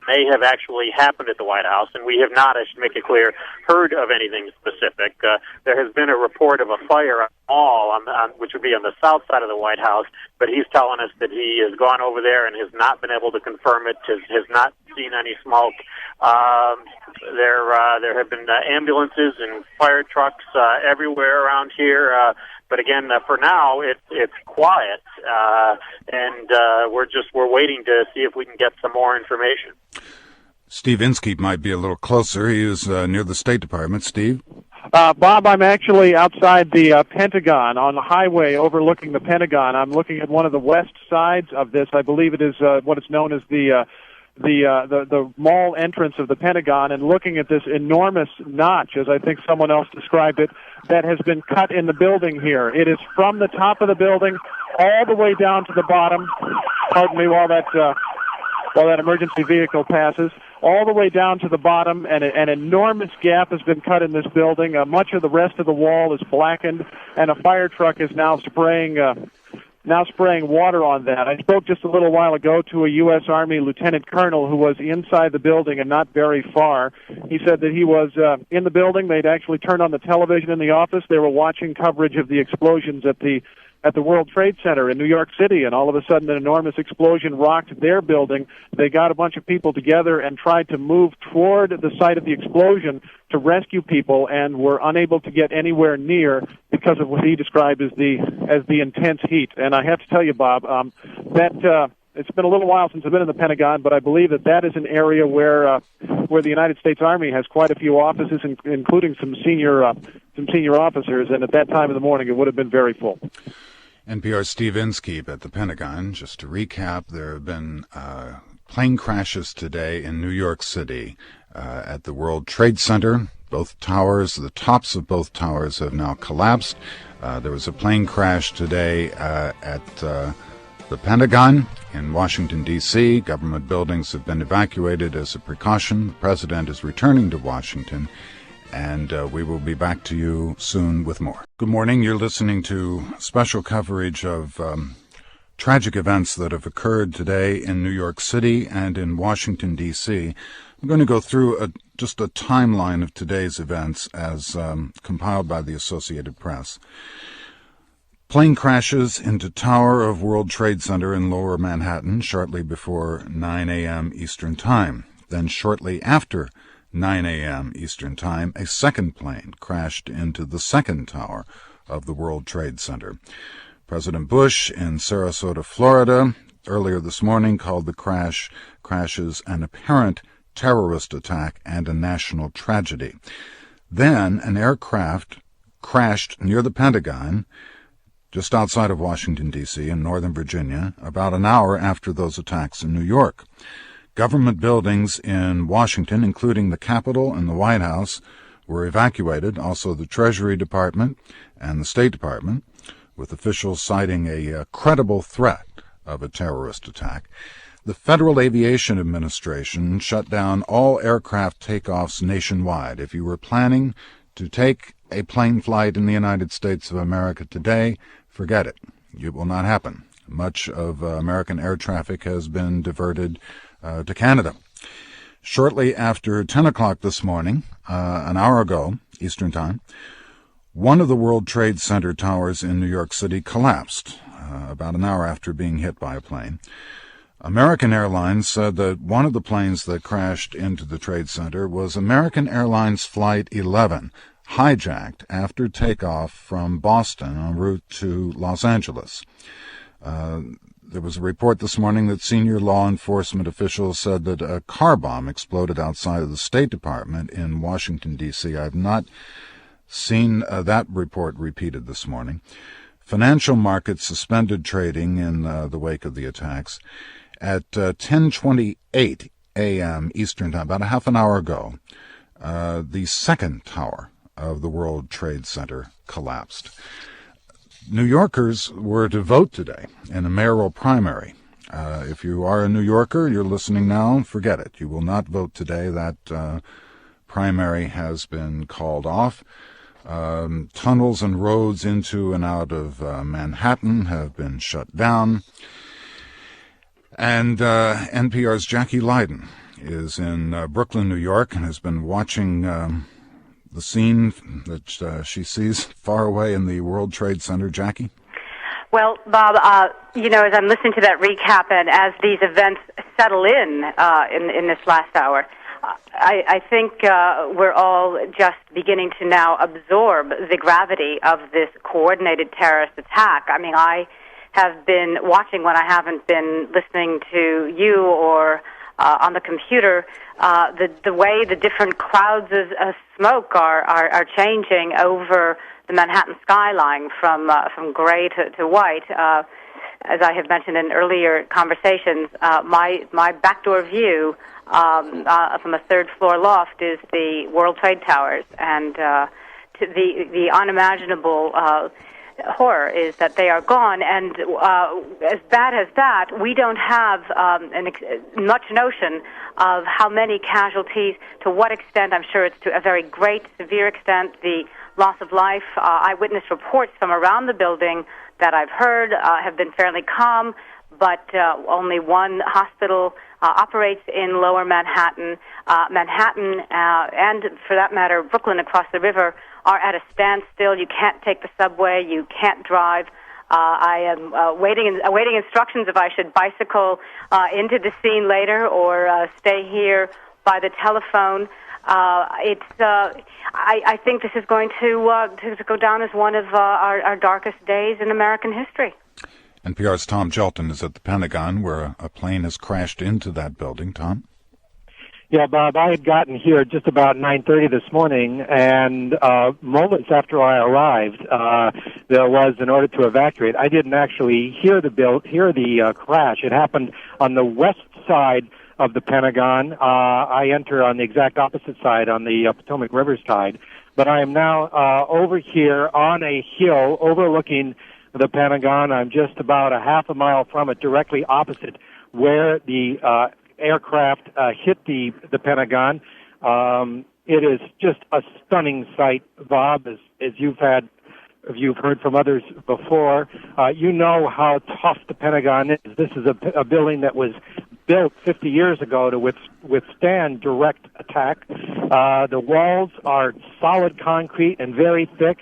may have actually happened at the White House, and we have not, I should make it clear, heard of anything specific. There has been a report of a fire at a mall, which would be on the south side of the White House, but he's telling us that he has gone over there and has not been able to confirm it, has not seen any smoke. There have been ambulances and fire trucks everywhere around here. But again, for now, it's quiet, and we're waiting to see if we can get some more information. Steve Inskeep might be a little closer. He is near the State Department. Steve? Bob, I'm actually outside the Pentagon on the highway overlooking the Pentagon. I'm looking at one of the west sides of this. I believe it is what is known as the mall entrance of the Pentagon, and looking at this enormous notch, as I think someone else described it, that has been cut in the building here. It is from the top of the building all the way down to the bottom. Pardon me while that emergency vehicle passes. All the way down to the bottom, and an enormous gap has been cut in this building. Much of the rest of the wall is blackened, and a fire truck is now spraying water on that. I spoke just a little while ago to a U.S. Army lieutenant colonel who was inside the building and not very far. He said that he was in the building. They'd actually turned on the television in the office. They were watching coverage of the explosions at the World Trade Center in New York City, and all of a sudden an enormous explosion rocked their building. They got a bunch of people together and tried to move toward the site of the explosion to rescue people, and were unable to get anywhere near because of what he described as the intense heat. And I have to tell you, Bob, that it's been a little while since I've been in the Pentagon, but I believe that is an area where the United States Army has quite a few offices, including some senior officers. And at that time of the morning, it would have been very full. NPR's Steve Inskeep at the Pentagon. Just to recap, there have been plane crashes today in New York City at the World Trade Center. Both towers, the tops of both towers have now collapsed. There was a plane crash today at the Pentagon in Washington, D.C. Government buildings have been evacuated as a precaution. The president is returning to Washington, and we will be back to you soon with more. Good morning. You're listening to special coverage of tragic events that have occurred today in New York City and in Washington, D.C. I'm going to go through just a timeline of today's events as compiled by the Associated Press. Plane crashes into tower of World Trade Center in Lower Manhattan shortly before 9 a.m. Eastern Time. Then shortly after 9 a.m. Eastern Time, a second plane crashed into the second tower of the World Trade Center. President Bush in Sarasota, Florida, earlier this morning called the crashes an apparent terrorist attack and a national tragedy. Then an aircraft crashed near the Pentagon, just outside of Washington, D.C., in Northern Virginia, about an hour after those attacks in New York. Government buildings in Washington, including the Capitol and the White House, were evacuated, also the Treasury Department and the State Department, with officials citing a credible threat of a terrorist attack. The Federal Aviation Administration shut down all aircraft takeoffs nationwide. If you were planning to take a plane flight in the United States of America today, forget it. It will not happen. Much of American air traffic has been diverted to Canada. Shortly after 10 o'clock this morning, an hour ago, Eastern Time, one of the World Trade Center towers in New York City collapsed, about an hour after being hit by a plane. American Airlines said that one of the planes that crashed into the Trade Center was American Airlines Flight 11, hijacked after takeoff from Boston en route to Los Angeles. There was a report this morning that senior law enforcement officials said that a car bomb exploded outside of the State Department in Washington, D.C. I have not seen that report repeated this morning. Financial markets suspended trading in the wake of the attacks. At 10:28 a.m. Eastern Time, about a half an hour ago, the second tower of the World Trade Center collapsed. New Yorkers were to vote today in a mayoral primary. If you are a New Yorker, you're listening now, forget it. You will not vote today. That primary has been called off. Tunnels and roads into and out of Manhattan have been shut down. And NPR's Jackie Leiden is in Brooklyn, New York, and has been watching the scene that she sees far away in the World Trade Center. Jackie? Well, Bob, as I'm listening to that recap and as these events settle in this last hour, I think we're all just beginning to now absorb the gravity of this coordinated terrorist attack. I mean, I have been watching when I haven't been listening to you or on the computer, the way the different clouds of smoke are changing over the Manhattan skyline from gray to white. As I have mentioned in earlier conversations, my backdoor view from a third floor loft is the World Trade Towers, and the unimaginable horror is that they are gone. And as bad as that, we don't have much notion of how many casualties, to what extent. I'm sure it's to a very great, severe extent, the loss of life. Eyewitness reports from around the building that I've heard have been fairly calm, but only one hospital operates in Lower Manhattan. Manhattan, and for that matter, Brooklyn across the river, are at a standstill. You can't take the subway. You can't drive. I am awaiting instructions if I should bicycle into the scene later or stay here by the telephone. I think this is going to go down as one of our darkest days in American history. NPR's Tom Jelton is at the Pentagon, where a plane has crashed into that building. Tom? Yeah, Bob, I had gotten here just about 9:30 this morning, and moments after I arrived, there was an order to evacuate. I didn't actually hear the crash. It happened on the west side of the Pentagon. I enter on the exact opposite side, on the Potomac River side. But I am now over here on a hill overlooking the Pentagon. I'm just about a half a mile from it, directly opposite where the aircraft hit the Pentagon. It is just a stunning sight, Bob, as you've heard from others before. You know how tough the Pentagon is. This is a building that was built 50 years ago to withstand direct attack. The walls are solid concrete and very thick.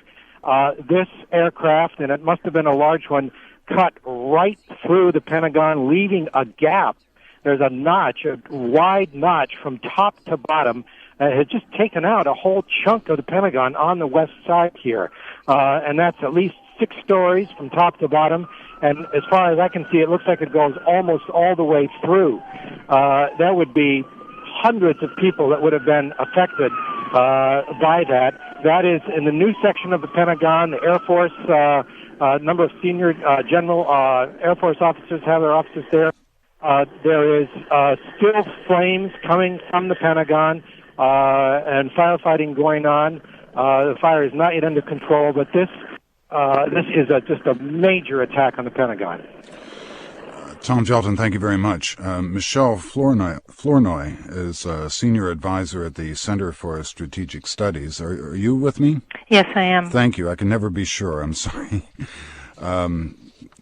This aircraft, and it must have been a large one, cut right through the Pentagon, leaving a gap. There's a notch, a wide notch from top to bottom. It had just taken out a whole chunk of the Pentagon on the west side here. And that's at least 6 stories from top to bottom. And as far as I can see, it looks like it goes almost all the way through. There would be hundreds of people that would have been affected by that. That is in the new section of the Pentagon. The Air Force, number of senior general Air Force officers have their offices there. There is still flames coming from the Pentagon and firefighting going on. The fire is not yet under control, but this is just a major attack on the Pentagon. Tom Gelton, thank you very much. Michelle Flournoy is a senior advisor at the Center for Strategic Studies. Are you with me? Yes, I am. Thank you. I can never be sure. I'm sorry.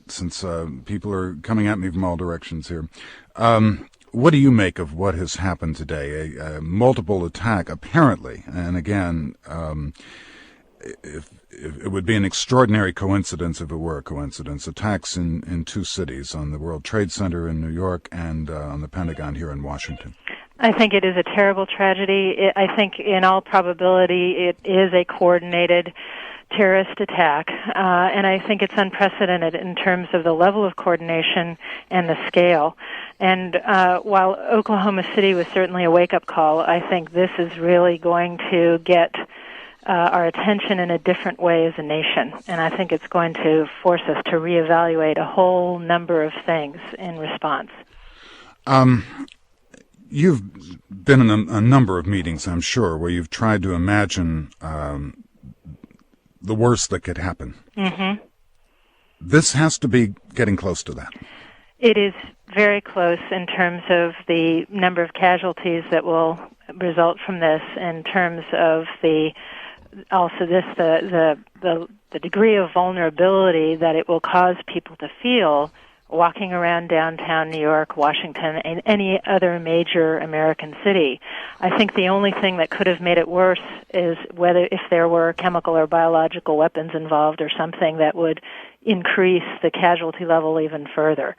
Since people are coming at me from all directions here. What do you make of what has happened today? A multiple attack, apparently, and again, if it would be an extraordinary coincidence if it were a coincidence, attacks in 2 cities, on the World Trade Center in New York and on the Pentagon here in Washington. I think it is a terrible tragedy. I think in all probability it is a coordinated terrorist attack, and I think it's unprecedented in terms of the level of coordination and the scale. And while Oklahoma City was certainly a wake-up call, I think this is really going to get our attention in a different way as a nation, and I think it's going to force us to reevaluate a whole number of things in response. You've been in a number of meetings, I'm sure, where you've tried to imagine the worst that could happen. Mm-hmm. This has to be getting close to that. It is very close in terms of the number of casualties that will result from this, in terms of the degree of vulnerability that it will cause people to feel walking around downtown New York, Washington, and any other major American city. I think the only thing that could have made it worse is if there were chemical or biological weapons involved or something that would increase the casualty level even further.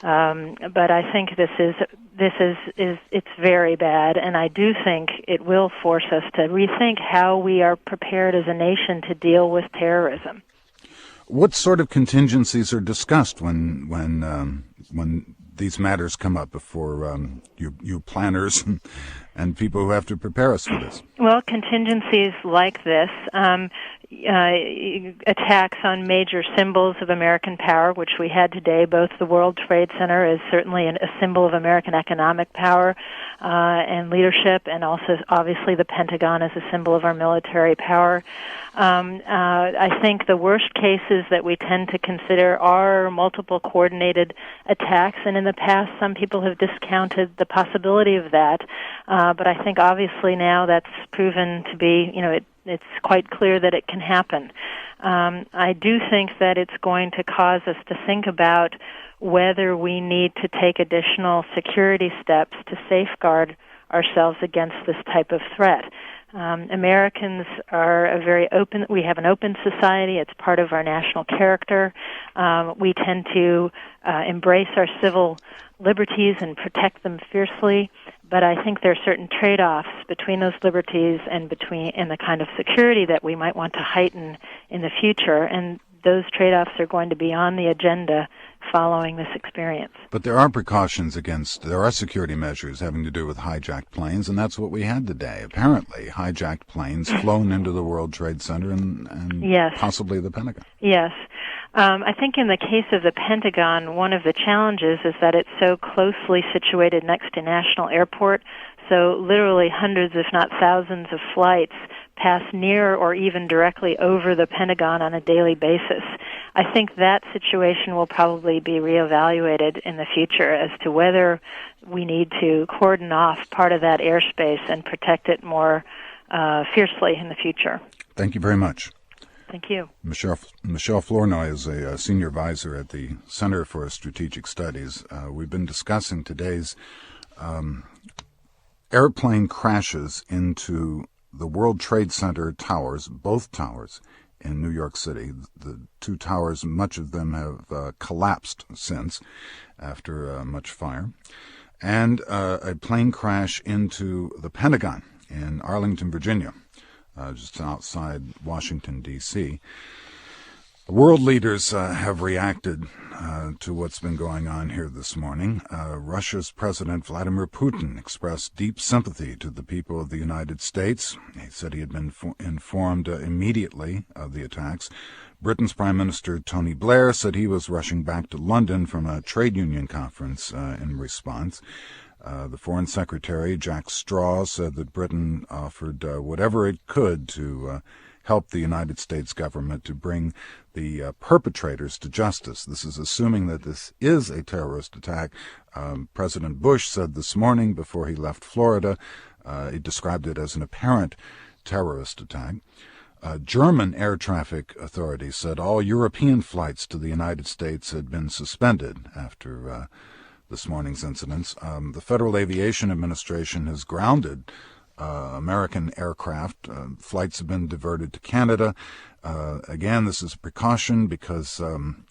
But I think it's very bad, and I do think it will force us to rethink how we are prepared as a nation to deal with terrorism. What sort of contingencies are discussed when these matters come up before you planners and people who have to prepare us for this? Well, contingencies like this, attacks on major symbols of American power, which we had today. Both the World Trade Center is certainly a symbol of American economic power and leadership, and also obviously the Pentagon is a symbol of our military power. I think the worst cases that we tend to consider are multiple coordinated attacks, and in the past some people have discounted the possibility of that, but I think obviously now that's proven to be, it's quite clear that it can happen. I do think that it's going to cause us to think about whether we need to take additional security steps to safeguard ourselves against this type of threat. Americans are we have an open society. It's part of our national character. We tend to embrace our civil liberties and protect them fiercely, but I think there are certain trade-offs between those liberties and the kind of security that we might want to heighten in the future, and those trade-offs are going to be on the agenda following this experience. But there are there are security measures having to do with hijacked planes, and that's what we had today. Apparently, hijacked planes flown into the World Trade Center and yes, possibly the Pentagon. Yes. I think in the case of the Pentagon, one of the challenges is that it's so closely situated next to National Airport, so literally hundreds, if not thousands, of flights pass near or even directly over the Pentagon on a daily basis. I think that situation will probably be reevaluated in the future as to whether we need to cordon off part of that airspace and protect it more fiercely in the future. Thank you very much. Thank you. Michelle Flournoy is a senior advisor at the Center for Strategic Studies. We've been discussing today's airplane crashes into the World Trade Center towers, both towers in New York City. The two towers, much of them have collapsed since after much fire. And a plane crash into the Pentagon in Arlington, Virginia, just outside Washington, D.C. World leaders have reacted to what's been going on here this morning. Russia's President Vladimir Putin expressed deep sympathy to the people of the United States. He said he had been informed immediately of the attacks. Britain's Prime Minister Tony Blair said he was rushing back to London from a trade union conference in response. The Foreign Secretary, Jack Straw, said that Britain offered whatever it could to help the United States government to bring the perpetrators to justice. This is assuming that this is a terrorist attack. President Bush said this morning before he left Florida, he described it as an apparent terrorist attack. German air traffic authorities said all European flights to the United States had been suspended after this morning's incidents. The Federal Aviation Administration has grounded American aircraft. Flights have been diverted to Canada. Again, this is a precaution because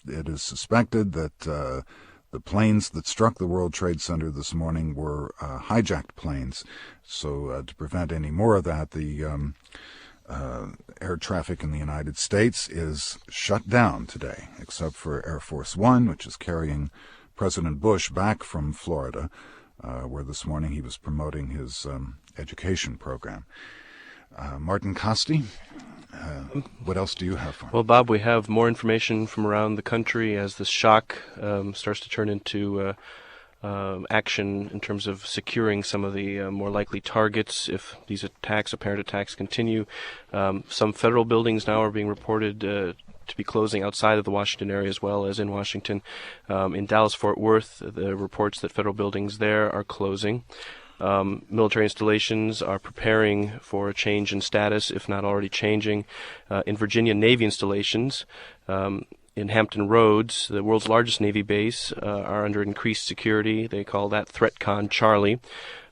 it is suspected that the planes that struck the World Trade Center this morning were hijacked planes. So to prevent any more of that, the air traffic in the United States is shut down today, except for Air Force One, which is carrying President Bush back from Florida, where this morning he was promoting his education program. Martin Costi, what else do you have for me? Well, Bob, we have more information from around the country as the shock starts to turn into action in terms of securing some of the more likely targets if these apparent attacks continue. Some federal buildings now are being reported to be closing outside of the Washington area as well as in Washington. In Dallas-Fort Worth, the reports that federal buildings there are closing. Military installations are preparing for a change in status, if not already changing. In Virginia, Navy installations in Hampton Roads, the world's largest Navy base, are under increased security. They call that ThreatCon Charlie.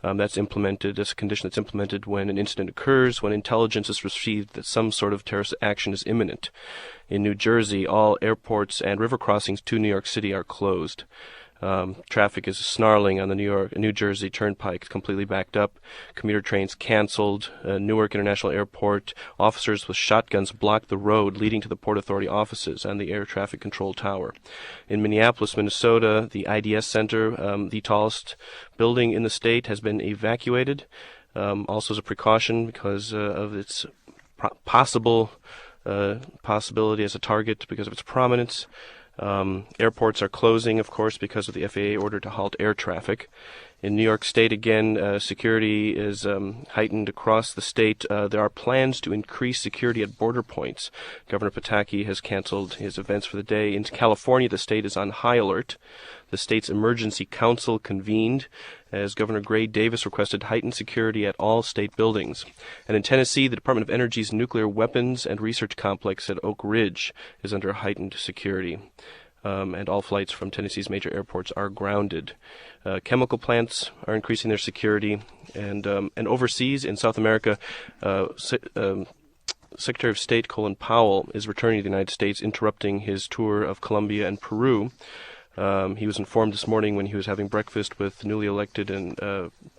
That's implemented as a condition that's implemented when an incident occurs, when intelligence is received that some sort of terrorist action is imminent. In New Jersey, all airports and river crossings to New York City are closed. Traffic is snarling on the New Jersey Turnpike, completely backed up. Commuter trains canceled. Newark International Airport, officers with shotguns blocked the road leading to the Port Authority offices and the Air Traffic Control Tower. In Minneapolis, Minnesota, the IDS Center, the tallest building in the state, has been evacuated, also as a precaution because of its possibility as a target because of its prominence. Airports are closing, of course, because of the FAA order to halt air traffic. In New York State, again, security is heightened across the state. There are plans to increase security at border points. Governor Pataki has canceled his events for the day. In California, the state is on high alert. The state's emergency council convened as Governor Gray Davis requested heightened security at all state buildings. And in Tennessee, the Department of Energy's nuclear weapons and research complex at Oak Ridge is under heightened security. And all flights from Tennessee's major airports are grounded. Chemical plants are increasing their security. And overseas in South America, Secretary of State Colin Powell is returning to the United States, interrupting his tour of Colombia and Peru. He was informed this morning when he was having breakfast with newly elected and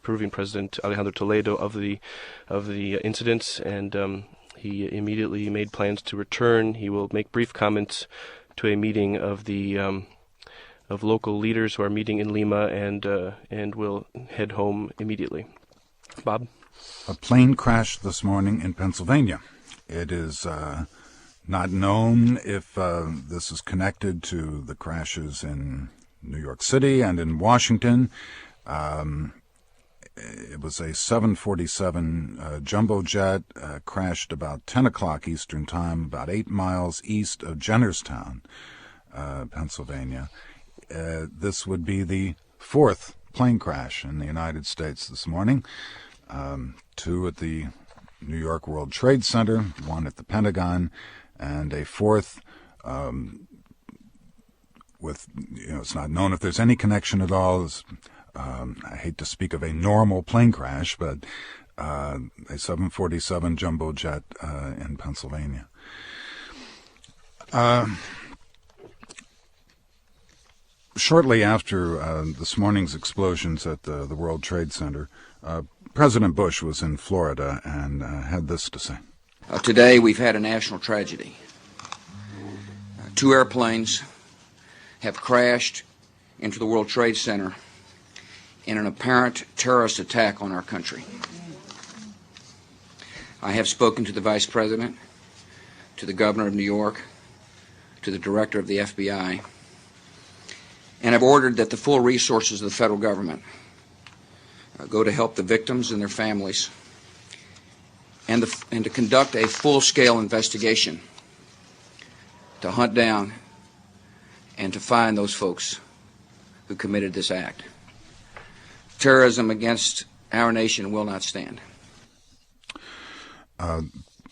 Peruvian President Alejandro Toledo of the incidents, and he immediately made plans to return. He will make brief comments to a meeting of the of local leaders who are meeting in Lima, and will head home immediately. Bob? A plane crashed this morning in Pennsylvania. It is Not known if this is connected to the crashes in New York City and in Washington. It was a 747 jumbo jet, crashed about 10 o'clock Eastern Time, about 8 miles east of Jennerstown, Pennsylvania. This would be the fourth plane crash in the United States this morning. 2 at the New York World Trade Center, 1 at the Pentagon, and a fourth with, it's not known if there's any connection at all. I hate to speak of a normal plane crash, but a 747 jumbo jet in Pennsylvania. Shortly after this morning's explosions at the World Trade Center, President Bush was in Florida and had this to say. Today we've had a national tragedy. 2 airplanes have crashed into the World Trade Center in an apparent terrorist attack on our country. I have spoken to the Vice President, to the Governor of New York, to the Director of the FBI, and have ordered that the full resources of the federal government go to help the victims and their families, and to conduct a full-scale investigation to hunt down and to find those folks who committed this act. Terrorism against our nation will not stand.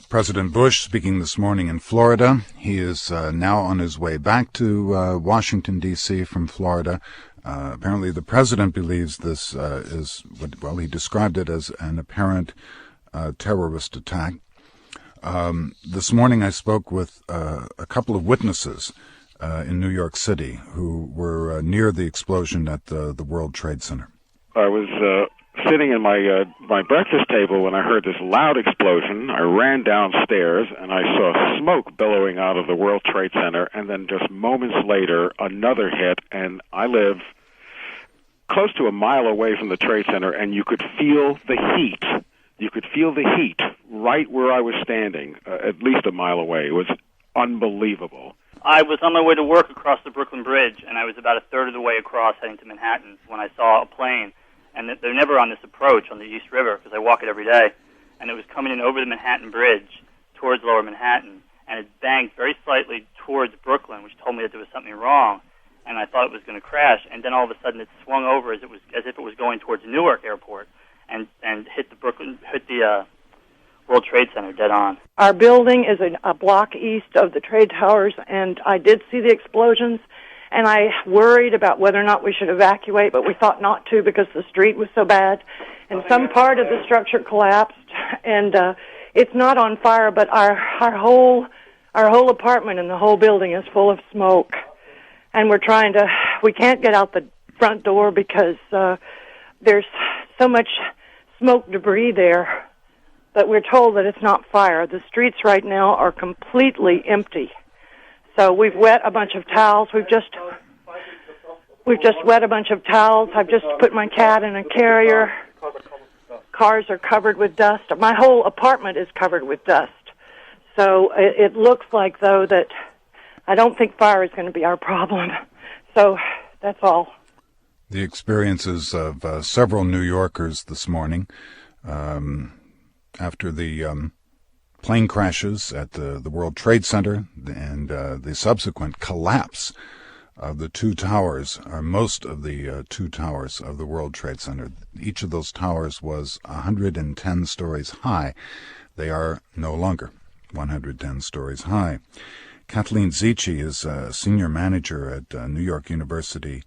President Bush speaking this morning in Florida. He is now on his way back to Washington, D.C. from Florida. Apparently the president believes this is, he described it as an apparent terrorist attack. This morning I spoke with a couple of witnesses in New York City who were near the explosion at the World Trade Center. I was sitting in my breakfast table when I heard this loud explosion. I ran downstairs and I saw smoke billowing out of the World Trade Center, and then just moments later another hit, and I live close to a mile away from the Trade Center, and you could feel the heat. You could feel the heat right where I was standing, at least a mile away. It was unbelievable. I was on my way to work across the Brooklyn Bridge, and I was about a third of the way across heading to Manhattan when I saw a plane. And they're never on this approach on the East River because I walk it every day. And it was coming in over the Manhattan Bridge towards Lower Manhattan, and it banked very slightly towards Brooklyn, which told me that there was something wrong. And I thought it was going to crash. And then all of a sudden, it swung over as if it was going towards Newark Airport, and hit the World Trade Center dead on. Our building is a block east of the trade towers, and I did see the explosions. And I worried about whether or not we should evacuate, but we thought not to because the street was so bad. And some part of the structure collapsed, and it's not on fire, but our whole apartment and the whole building is full of smoke. And we can't get out the front door because there's so much smoke debris there, but we're told that it's not fire. The streets right now are completely empty. So we've wet a bunch of towels. We've just wet a bunch of towels. I've just put my cat in a carrier. Cars are covered with dust. My whole apartment is covered with dust. So it looks like, though, that I don't think fire is going to be our problem. So that's all. The experiences of several New Yorkers this morning after the plane crashes at the World Trade Center and the subsequent collapse of the 2 towers, or most of the 2 towers of the World Trade Center. Each of those towers was 110 stories high. They are no longer 110 stories high. Kathleen Zicci is a senior manager at New York University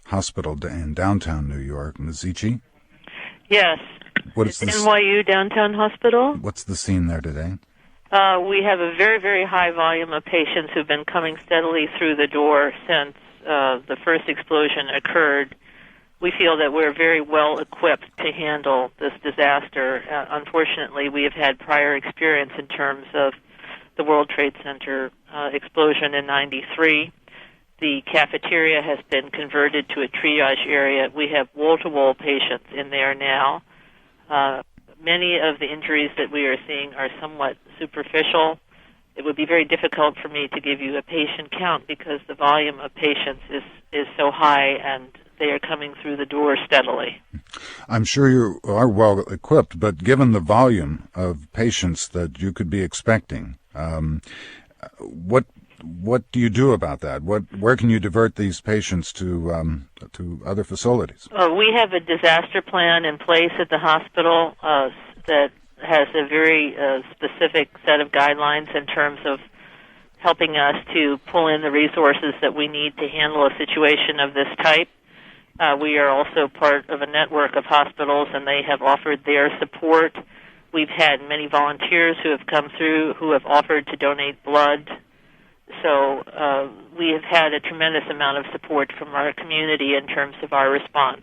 Hospital in downtown New York. Ms. Zicci? Yes. It's NYU Downtown Hospital. What's the scene there today? We have a very, very high volume of patients who've been coming steadily through the door since the first explosion occurred. We feel that we're very well equipped to handle this disaster. Unfortunately, we have had prior experience in terms of the World Trade Center explosion in '93. The cafeteria has been converted to a triage area. We have wall-to-wall patients in there now. Many of the injuries that we are seeing are somewhat superficial, it would be very difficult for me to give you a patient count because the volume of patients is so high and they are coming through the door steadily. I'm sure you are well equipped, but given the volume of patients that you could be expecting, what do you do about that? Where can you divert these patients to other facilities? We have a disaster plan in place at the hospital that has a very specific set of guidelines in terms of helping us to pull in the resources that we need to handle a situation of this type. We are also part of a network of hospitals, and they have offered their support. We've had many volunteers who have come through who have offered to donate blood. So we have had a tremendous amount of support from our community in terms of our response.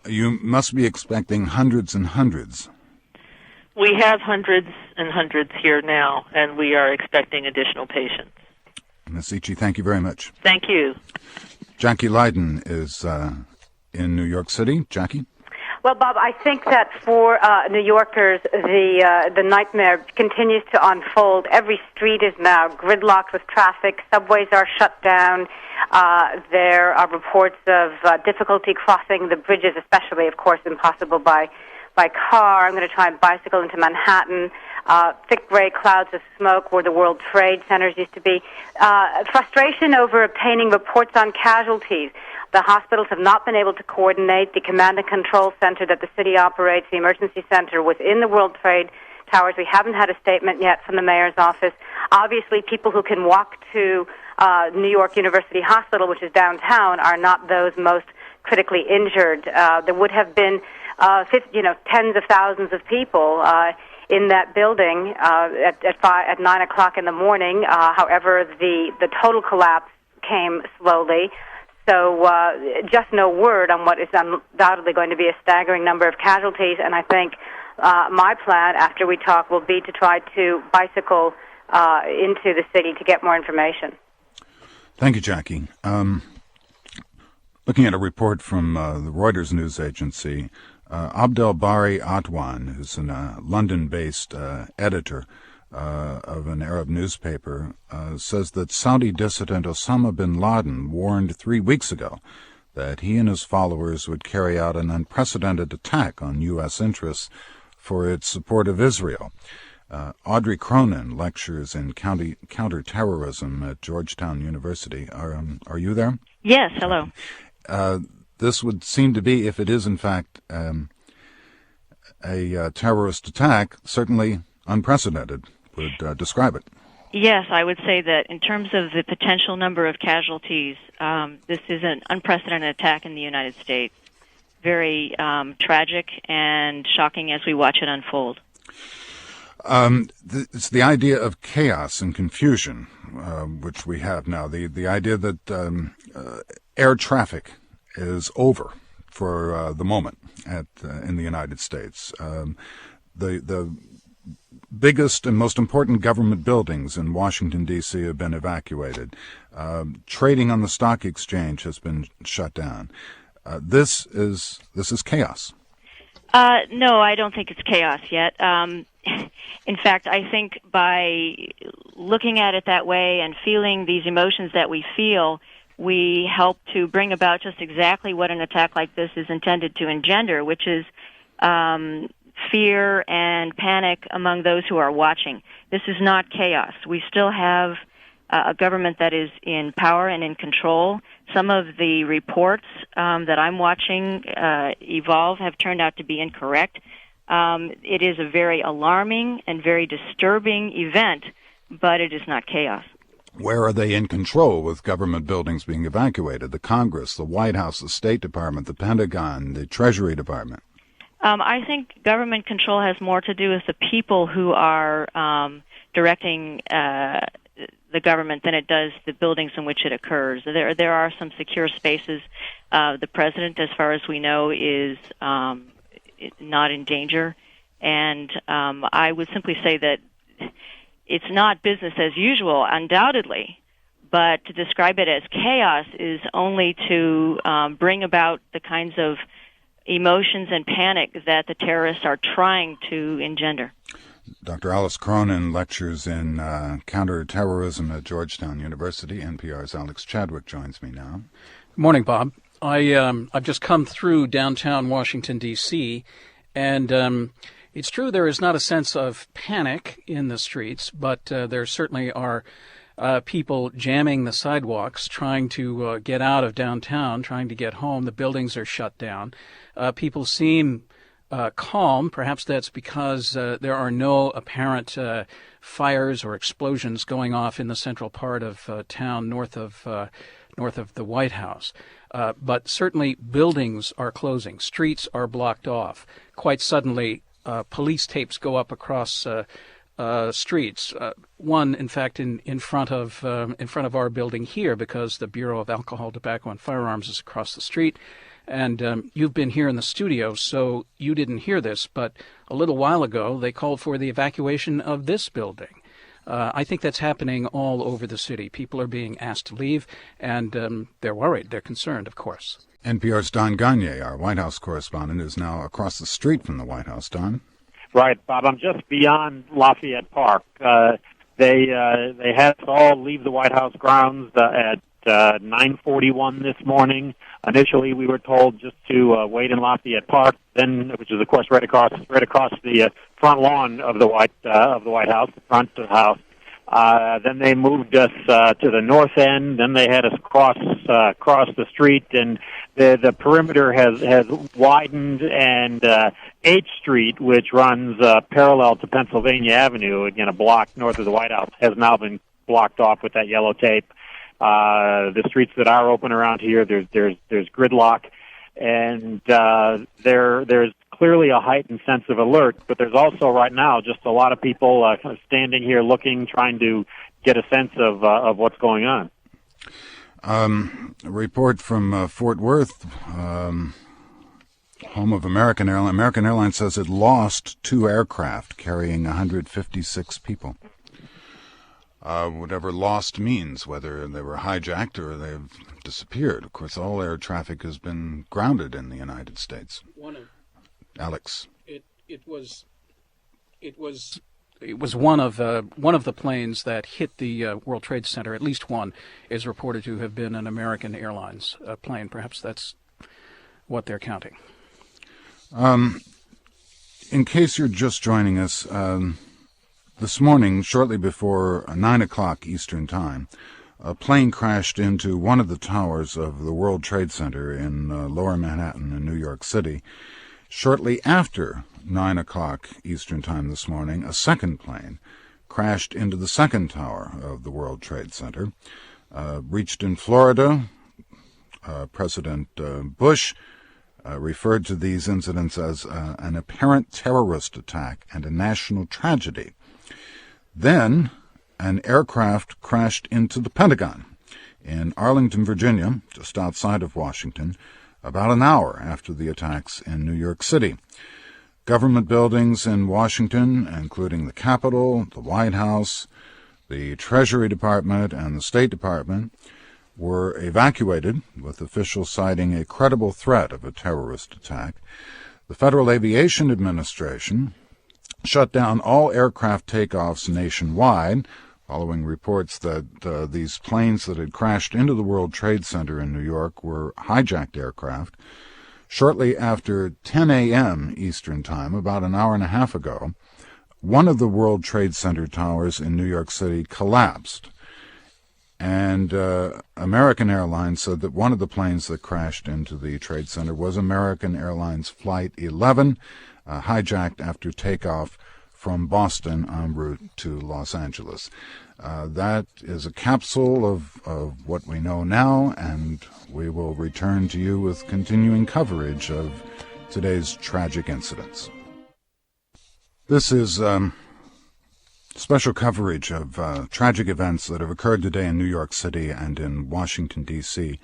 You must be expecting hundreds and hundreds. We have hundreds and hundreds here now, and we are expecting additional patients. Ms. Ichi, thank you very much. Thank you. Jackie Leiden is in New York City. Jackie? Well, Bob, I think that for New Yorkers, the nightmare continues to unfold. Every street is now gridlocked with traffic. Subways are shut down. There are reports of difficulty crossing the bridges, especially, of course, impossible by car. I'm going to try and bicycle into Manhattan. Thick gray clouds of smoke where the World Trade Centers used to be. Frustration over obtaining reports on casualties. The hospitals have not been able to coordinate. The command and control center that the city operates, the emergency center, was in the World Trade Towers. We haven't had a statement yet from the mayor's office. Obviously, people who can walk to New York University Hospital, which is downtown, are not those most critically injured. There would have been tens of thousands of people in that building at 9 o'clock in the morning. However, the total collapse came slowly. So just no word on what is undoubtedly going to be a staggering number of casualties. And I think my plan after we talk will be to try to bicycle into the city to get more information. Thank you, Jackie. Looking at a report from the Reuters news agency, Abdel Bari Atwan, who's a London-based editor of an Arab newspaper, says that Saudi dissident Osama bin Laden warned 3 weeks ago that he and his followers would carry out an unprecedented attack on U.S. interests for its support of Israel. Audrey Cronin lectures in Counter-terrorism at Georgetown University. Are you there? Yes, hello. This would seem to be, if it is in fact a terrorist attack, certainly unprecedented. Would describe it. Yes, I would say that in terms of the potential number of casualties, this is an unprecedented attack in the United States. Very tragic and shocking as we watch it unfold. It's the idea of chaos and confusion, which we have now. The idea that air traffic is over for the moment in the United States. The biggest and most important government buildings in Washington, D.C. have been evacuated. Trading on the stock exchange has been shut down. This is chaos. No, I don't think it's chaos yet. In fact, I think by looking at it that way and feeling these emotions that we feel, we help to bring about just exactly what an attack like this is intended to engender, which is fear and panic among those who are watching. This is not chaos. We still have a government that is in power and in control. Some of the reports that I'm watching evolve have turned out to be incorrect. It is a very alarming and very disturbing event, but it is not chaos. Where are they in control with government buildings being evacuated? The Congress, the White House, the State Department, the Pentagon, the Treasury Department? I think government control has more to do with the people who are directing the government than it does the buildings in which it occurs. There are some secure spaces. The president, as far as we know, is not in danger. And I would simply say that it's not business as usual, undoubtedly, but to describe it as chaos is only to bring about the kinds of emotions and panic that the terrorists are trying to engender. Dr. Alice Cronin lectures in counter-terrorism at Georgetown University. NPR's Alex Chadwick joins me now. Good morning, Bob. I've just come through downtown Washington, D.C., and it's true there is not a sense of panic in the streets, but there certainly are people jamming the sidewalks, trying to get out of downtown, trying to get home. The buildings are shut down. People seem calm. Perhaps that's because there are no apparent fires or explosions going off in the central part of town north of the White House. But certainly buildings are closing. Streets are blocked off. Quite suddenly, police tapes go up across streets. One, in fact, in front of our building here, because the Bureau of Alcohol, Tobacco, and Firearms is across the street. And you've been here in the studio, so you didn't hear this, but a little while ago they called for the evacuation of this building. I think that's happening all over the city. People are being asked to leave, and they're worried. They're concerned, of course. NPR's Don Gagne, our White House correspondent, is now across the street from the White House. Don? Right, Bob. I'm just beyond Lafayette Park. They had us all leave the White House grounds at 9:41 this morning. Initially, we were told just to wait in Lafayette Park, then, which is of course right across the front lawn of the White House, the front of the house. Then they moved us to the north end. Then they had us cross the street, and the perimeter has widened. And 8th Street, which runs parallel to Pennsylvania Avenue, again a block north of the White House, has now been blocked off with that yellow tape. The streets that are open around here, there's gridlock, and there's clearly a heightened sense of alert. But there's also right now just a lot of people kind of standing here looking, trying to get a sense of what's going on. A report from Fort Worth, home of American Airlines. American Airlines says it lost 2 aircraft carrying 156 people. Whatever lost means, whether they were hijacked or they've disappeared. Of course, all air traffic has been grounded in the United States. Alex, it was one of the planes that hit the World Trade Center. At least one is reported to have been an American Airlines plane. Perhaps that's what they're counting. In case you're just joining us. This morning, shortly before 9 o'clock Eastern Time, a plane crashed into one of the towers of the World Trade Center in Lower Manhattan in New York City. Shortly after 9 o'clock Eastern Time this morning, a second plane crashed into the second tower of the World Trade Center. Reached in Florida, President Bush referred to these incidents as an apparent terrorist attack and a national tragedy. Then, an aircraft crashed into the Pentagon in Arlington, Virginia, just outside of Washington, about an hour after the attacks in New York City. Government buildings in Washington, including the Capitol, the White House, the Treasury Department, and the State Department, were evacuated, with officials citing a credible threat of a terrorist attack. The Federal Aviation Administration shut down all aircraft takeoffs nationwide, following reports that these planes that had crashed into the World Trade Center in New York were hijacked aircraft. Shortly after 10 a.m. Eastern Time, about an hour and a half ago, one of the World Trade Center towers in New York City collapsed. And American Airlines said that one of the planes that crashed into the Trade Center was American Airlines Flight 11, hijacked after takeoff from Boston en route to Los Angeles. That is a capsule of what we know now, and we will return to you with continuing coverage of today's tragic incidents. This is special coverage of tragic events that have occurred today in New York City and in Washington, D.C.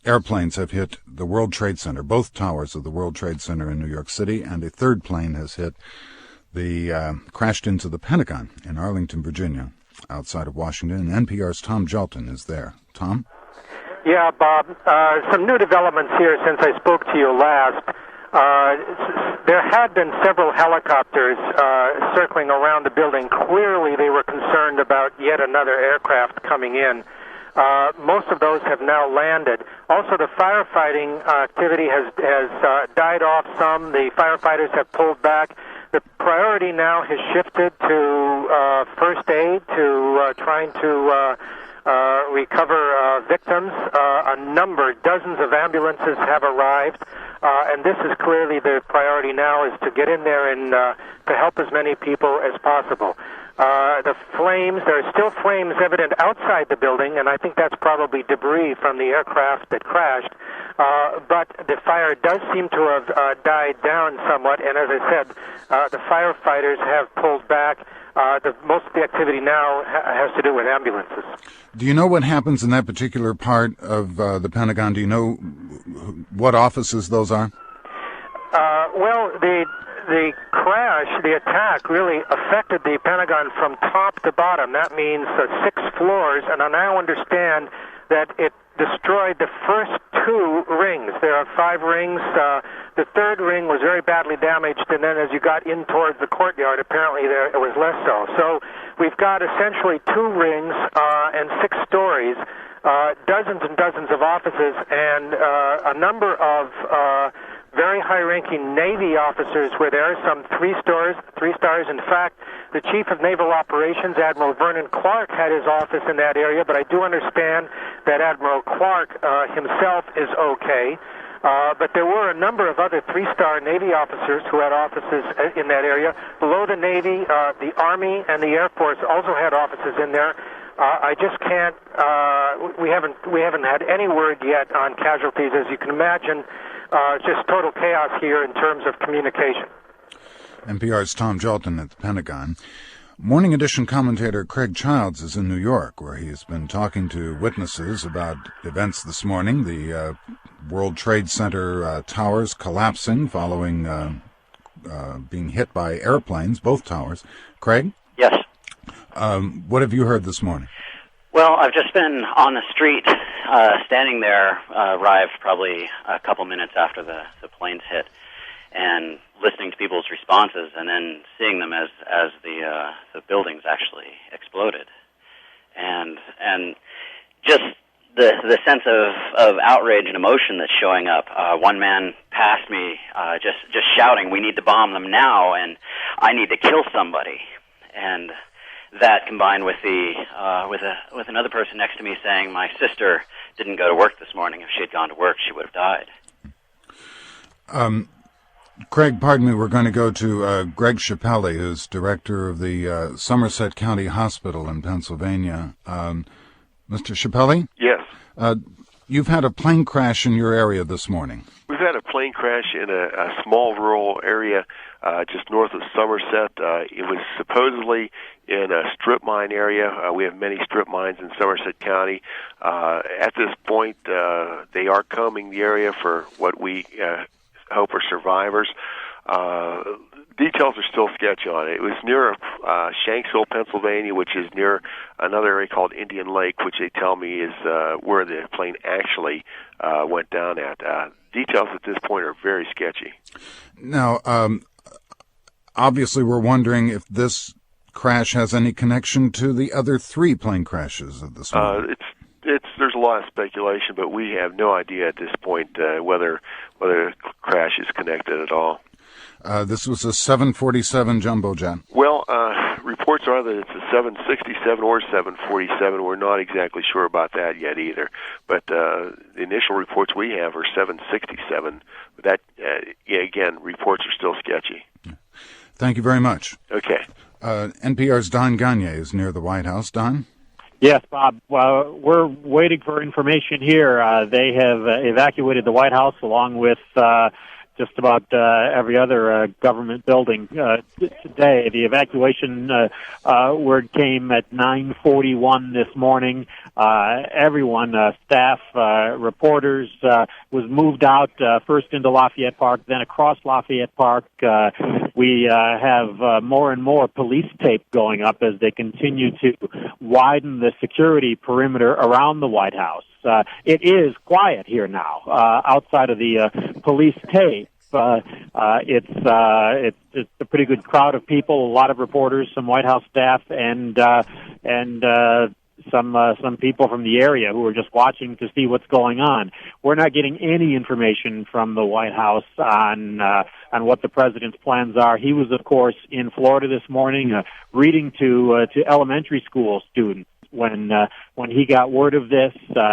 Airplanes have hit the World Trade Center, both towers of the World Trade Center in New York City, and a third plane has crashed into the Pentagon in Arlington, Virginia, outside of Washington. And NPR's Tom Jelton is there. Tom? Yeah, Bob. Some new developments here since I spoke to you last. There had been several helicopters circling around the building. Clearly, they were concerned about yet another aircraft coming in. Most of those have now landed. Also, the firefighting activity has died off some. The firefighters have pulled back. The priority now has shifted to first aid, to trying to recover victims. Dozens of ambulances have arrived, and this is clearly the priority now, is to get in there and to help as many people as possible. The flames, there are still flames evident outside the building, and I think that's probably debris from the aircraft that crashed. But the fire does seem to have died down somewhat, and as I said, the firefighters have pulled back. Most of the activity now has to do with ambulances. Do you know what happens in that particular part of the Pentagon? Do you know what offices those are? Well, the crash, the attack, really affected the Pentagon from top to bottom. That means 6 floors, and I now understand that it destroyed the first 2 rings. There are 5 rings. The third ring was very badly damaged, and then as you got in towards the courtyard, apparently it was less so. So we've got essentially 2 rings and 6 stories, dozens and dozens of offices, and a number of very high-ranking Navy officers were there, some 3 stars. In fact, the Chief of Naval Operations, Admiral Vernon Clark, had his office in that area, but I do understand that Admiral Clark himself is okay. But there were a number of other 3-star Navy officers who had offices in that area. Below the Navy, the Army and the Air Force also had offices in there. I just can't. We haven't had any word yet on casualties. As you can imagine, just total chaos here in terms of communication. NPR's Tom Jalton at the Pentagon. Morning Edition commentator Craig Childs is in New York, where he has been talking to witnesses about events this morning, the World Trade Center towers collapsing following being hit by airplanes, both towers. Craig? Yes. What have you heard this morning? Well, I've just been on the street, standing there, arrived probably a couple minutes after the planes hit, and listening to people's responses, and then seeing them as the buildings actually exploded, and just the sense of outrage and emotion that's showing up. One man passed me, just shouting, "We need to bomb them now," and "I need to kill somebody," and that combined with with another person next to me saying, "My sister didn't go to work this morning. If she had gone to work, she would have died." Craig, pardon me, we're going to go to Greg Chappelli, who's director of the Somerset County Hospital in Pennsylvania. Mr. Chappelli? Yes. You've had a plane crash in your area this morning. We've had a plane crash in a small rural area just north of Somerset. It was supposedly in a strip mine area. We have many strip mines in Somerset County. At this point, they are combing the area for what we hope are survivors. Details are still sketchy on it. It was near Shanksville, Pennsylvania, which is near another area called Indian Lake, which they tell me is where the plane actually went down at. Details at this point are very sketchy. Now, obviously we're wondering if this crash has any connection to the other 3 plane crashes of this morning. There's a lot of speculation, but we have no idea at this point whether the crash is connected at all. This was a 747 jumbo jet. Well, reports are that it's a 767 or 747. We're not exactly sure about that yet either. But the initial reports we have are 767. But that, again, reports are still sketchy. Thank you very much. Okay. NPR's Don Gagne is near the White House. Don? Yes, Bob. Well, we're waiting for information here. They have evacuated the White House along with just about every other government building today. The evacuation word came at 9:41 this morning. Everyone, staff, reporters, was moved out first into Lafayette Park, then across Lafayette Park. We have more and more police tape going up as they continue to widen the security perimeter around the White House. It is quiet here now, outside of the police tape, It's a pretty good crowd of people, a lot of reporters, some White House staff, and some people from the area who are just watching to see what's going on. We're not getting any information from the White House on what the president's plans are. He was, of course, in Florida this morning, reading to elementary school students. When he got word of this,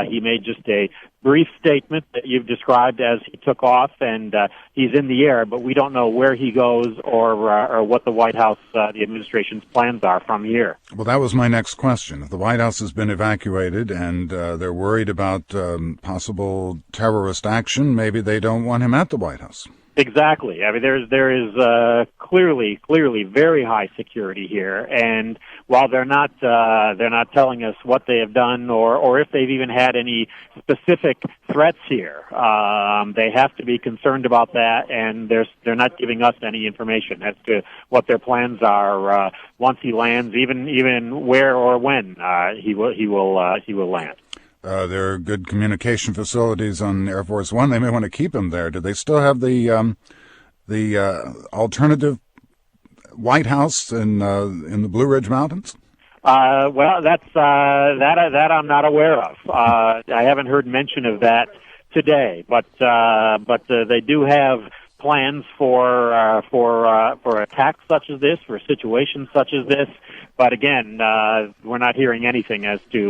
he made just a brief statement that you've described as he took off, and he's in the air, but we don't know where he goes or what the White House, the administration's plans are from here. Well, that was my next question. If the White House has been evacuated and they're worried about possible terrorist action, maybe they don't want him at the White House. Exactly. I mean, there is clearly very high security here, and while they're not telling us what they have done or if they've even had any specific threats here, they have to be concerned about that, and they're not giving us any information as to what their plans are once he lands, even where or when he will land. There are good communication facilities on Air Force One. They may want to keep him there. Do they still have the alternative White House in the Blue Ridge Mountains? Well, that I'm not aware of. I haven't heard mention of that today, but they do have plans for attacks such as this, for situations such as this. But again, we're not hearing anything as to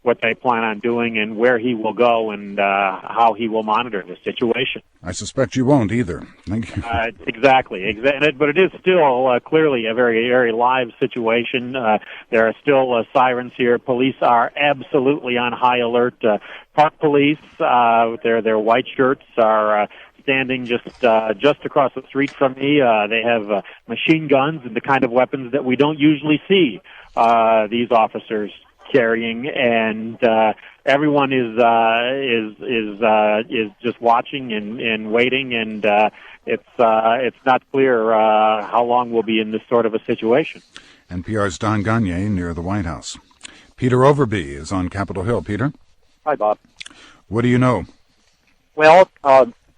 what they plan on doing and where he will go and how he will monitor the situation. I suspect you won't either. Thank you. Exactly. But it is still clearly a very, very live situation. There are still sirens here. Police are absolutely on high alert. Park police, with their white shirts, are standing just across the street from me. They have machine guns and the kind of weapons that we don't usually see these officers carrying, and everyone is just watching and waiting, and it's not clear how long we'll be in this sort of a situation. NPR's Don Gagné near the White House. Peter Overby is on Capitol Hill. Peter? Hi, Bob. What do you know? Well,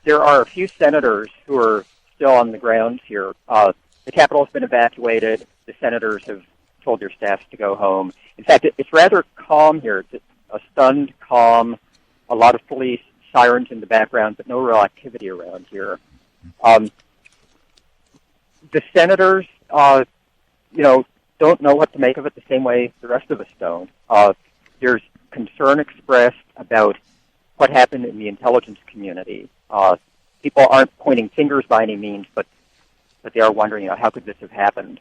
there are a few senators who are still on the ground here. The Capitol has been evacuated. The senators have told their staffs to go home. In fact, it's rather calm here. It's a stunned calm, a lot of police sirens in the background, but no real activity around here. The senators, don't know what to make of it the same way the rest of us don't. There's concern expressed about what happened in the intelligence community. People aren't pointing fingers by any means, but they are wondering, how could this have happened?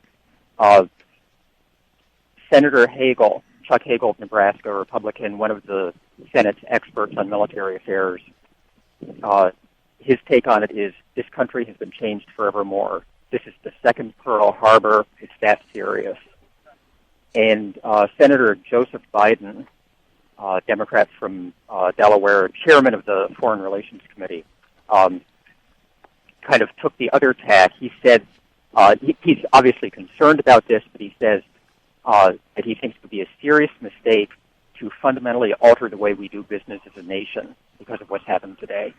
Senator Hagel, Chuck Hagel of Nebraska, a Republican, one of the Senate's experts on military affairs, his take on it is, this country has been changed forevermore. This is the second Pearl Harbor. It's that serious. And Senator Joseph Biden, Democrat from Delaware, chairman of the Foreign Relations Committee, kind of took the other tack. He said he's obviously concerned about this, but he says that he thinks it would be a serious mistake to fundamentally alter the way we do business as a nation because of what's happened today.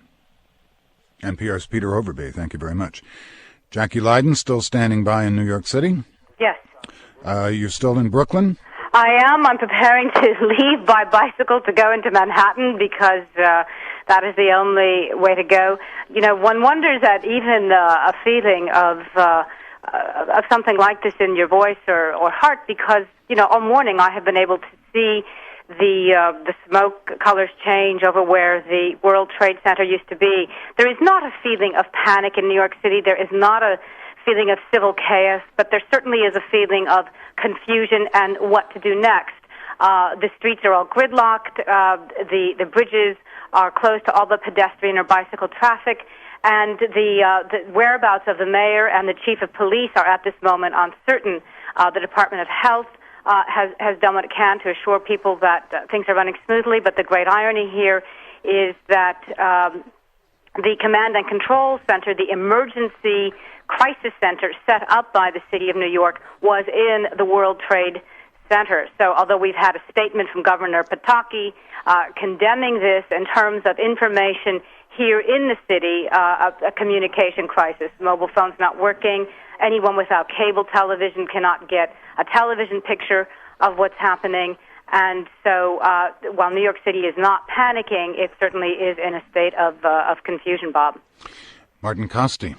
NPR's Peter Overby, thank you very much. Jackie Leiden still standing by in New York City? Yes. You're still in Brooklyn? I am. I'm preparing to leave by bicycle to go into Manhattan because that is the only way to go. One wonders at even a feeling of something like this in your voice or heart because, all morning I have been able to see the smoke colors change over where the World Trade Center used to be. There is not a feeling of panic in New York City. There is not a feeling of civil chaos, but there certainly is a feeling of confusion and what to do next. The streets are all gridlocked. The bridges are closed to all the pedestrian or bicycle traffic, and the whereabouts of the mayor and the chief of police are at this moment uncertain. The Department of Health has done what it can to assure people that things are running smoothly, but the great irony here is that the Command and Control Center, the emergency crisis center set up by the city of New York, was in the World Trade Center. So although we've had a statement from Governor Pataki condemning this in terms of information here in the city a communication crisis. Mobile phones not working. Anyone without cable television cannot get a television picture of what's happening. And so while New York City is not panicking, it certainly is in a state of confusion, Bob. Martin Costi.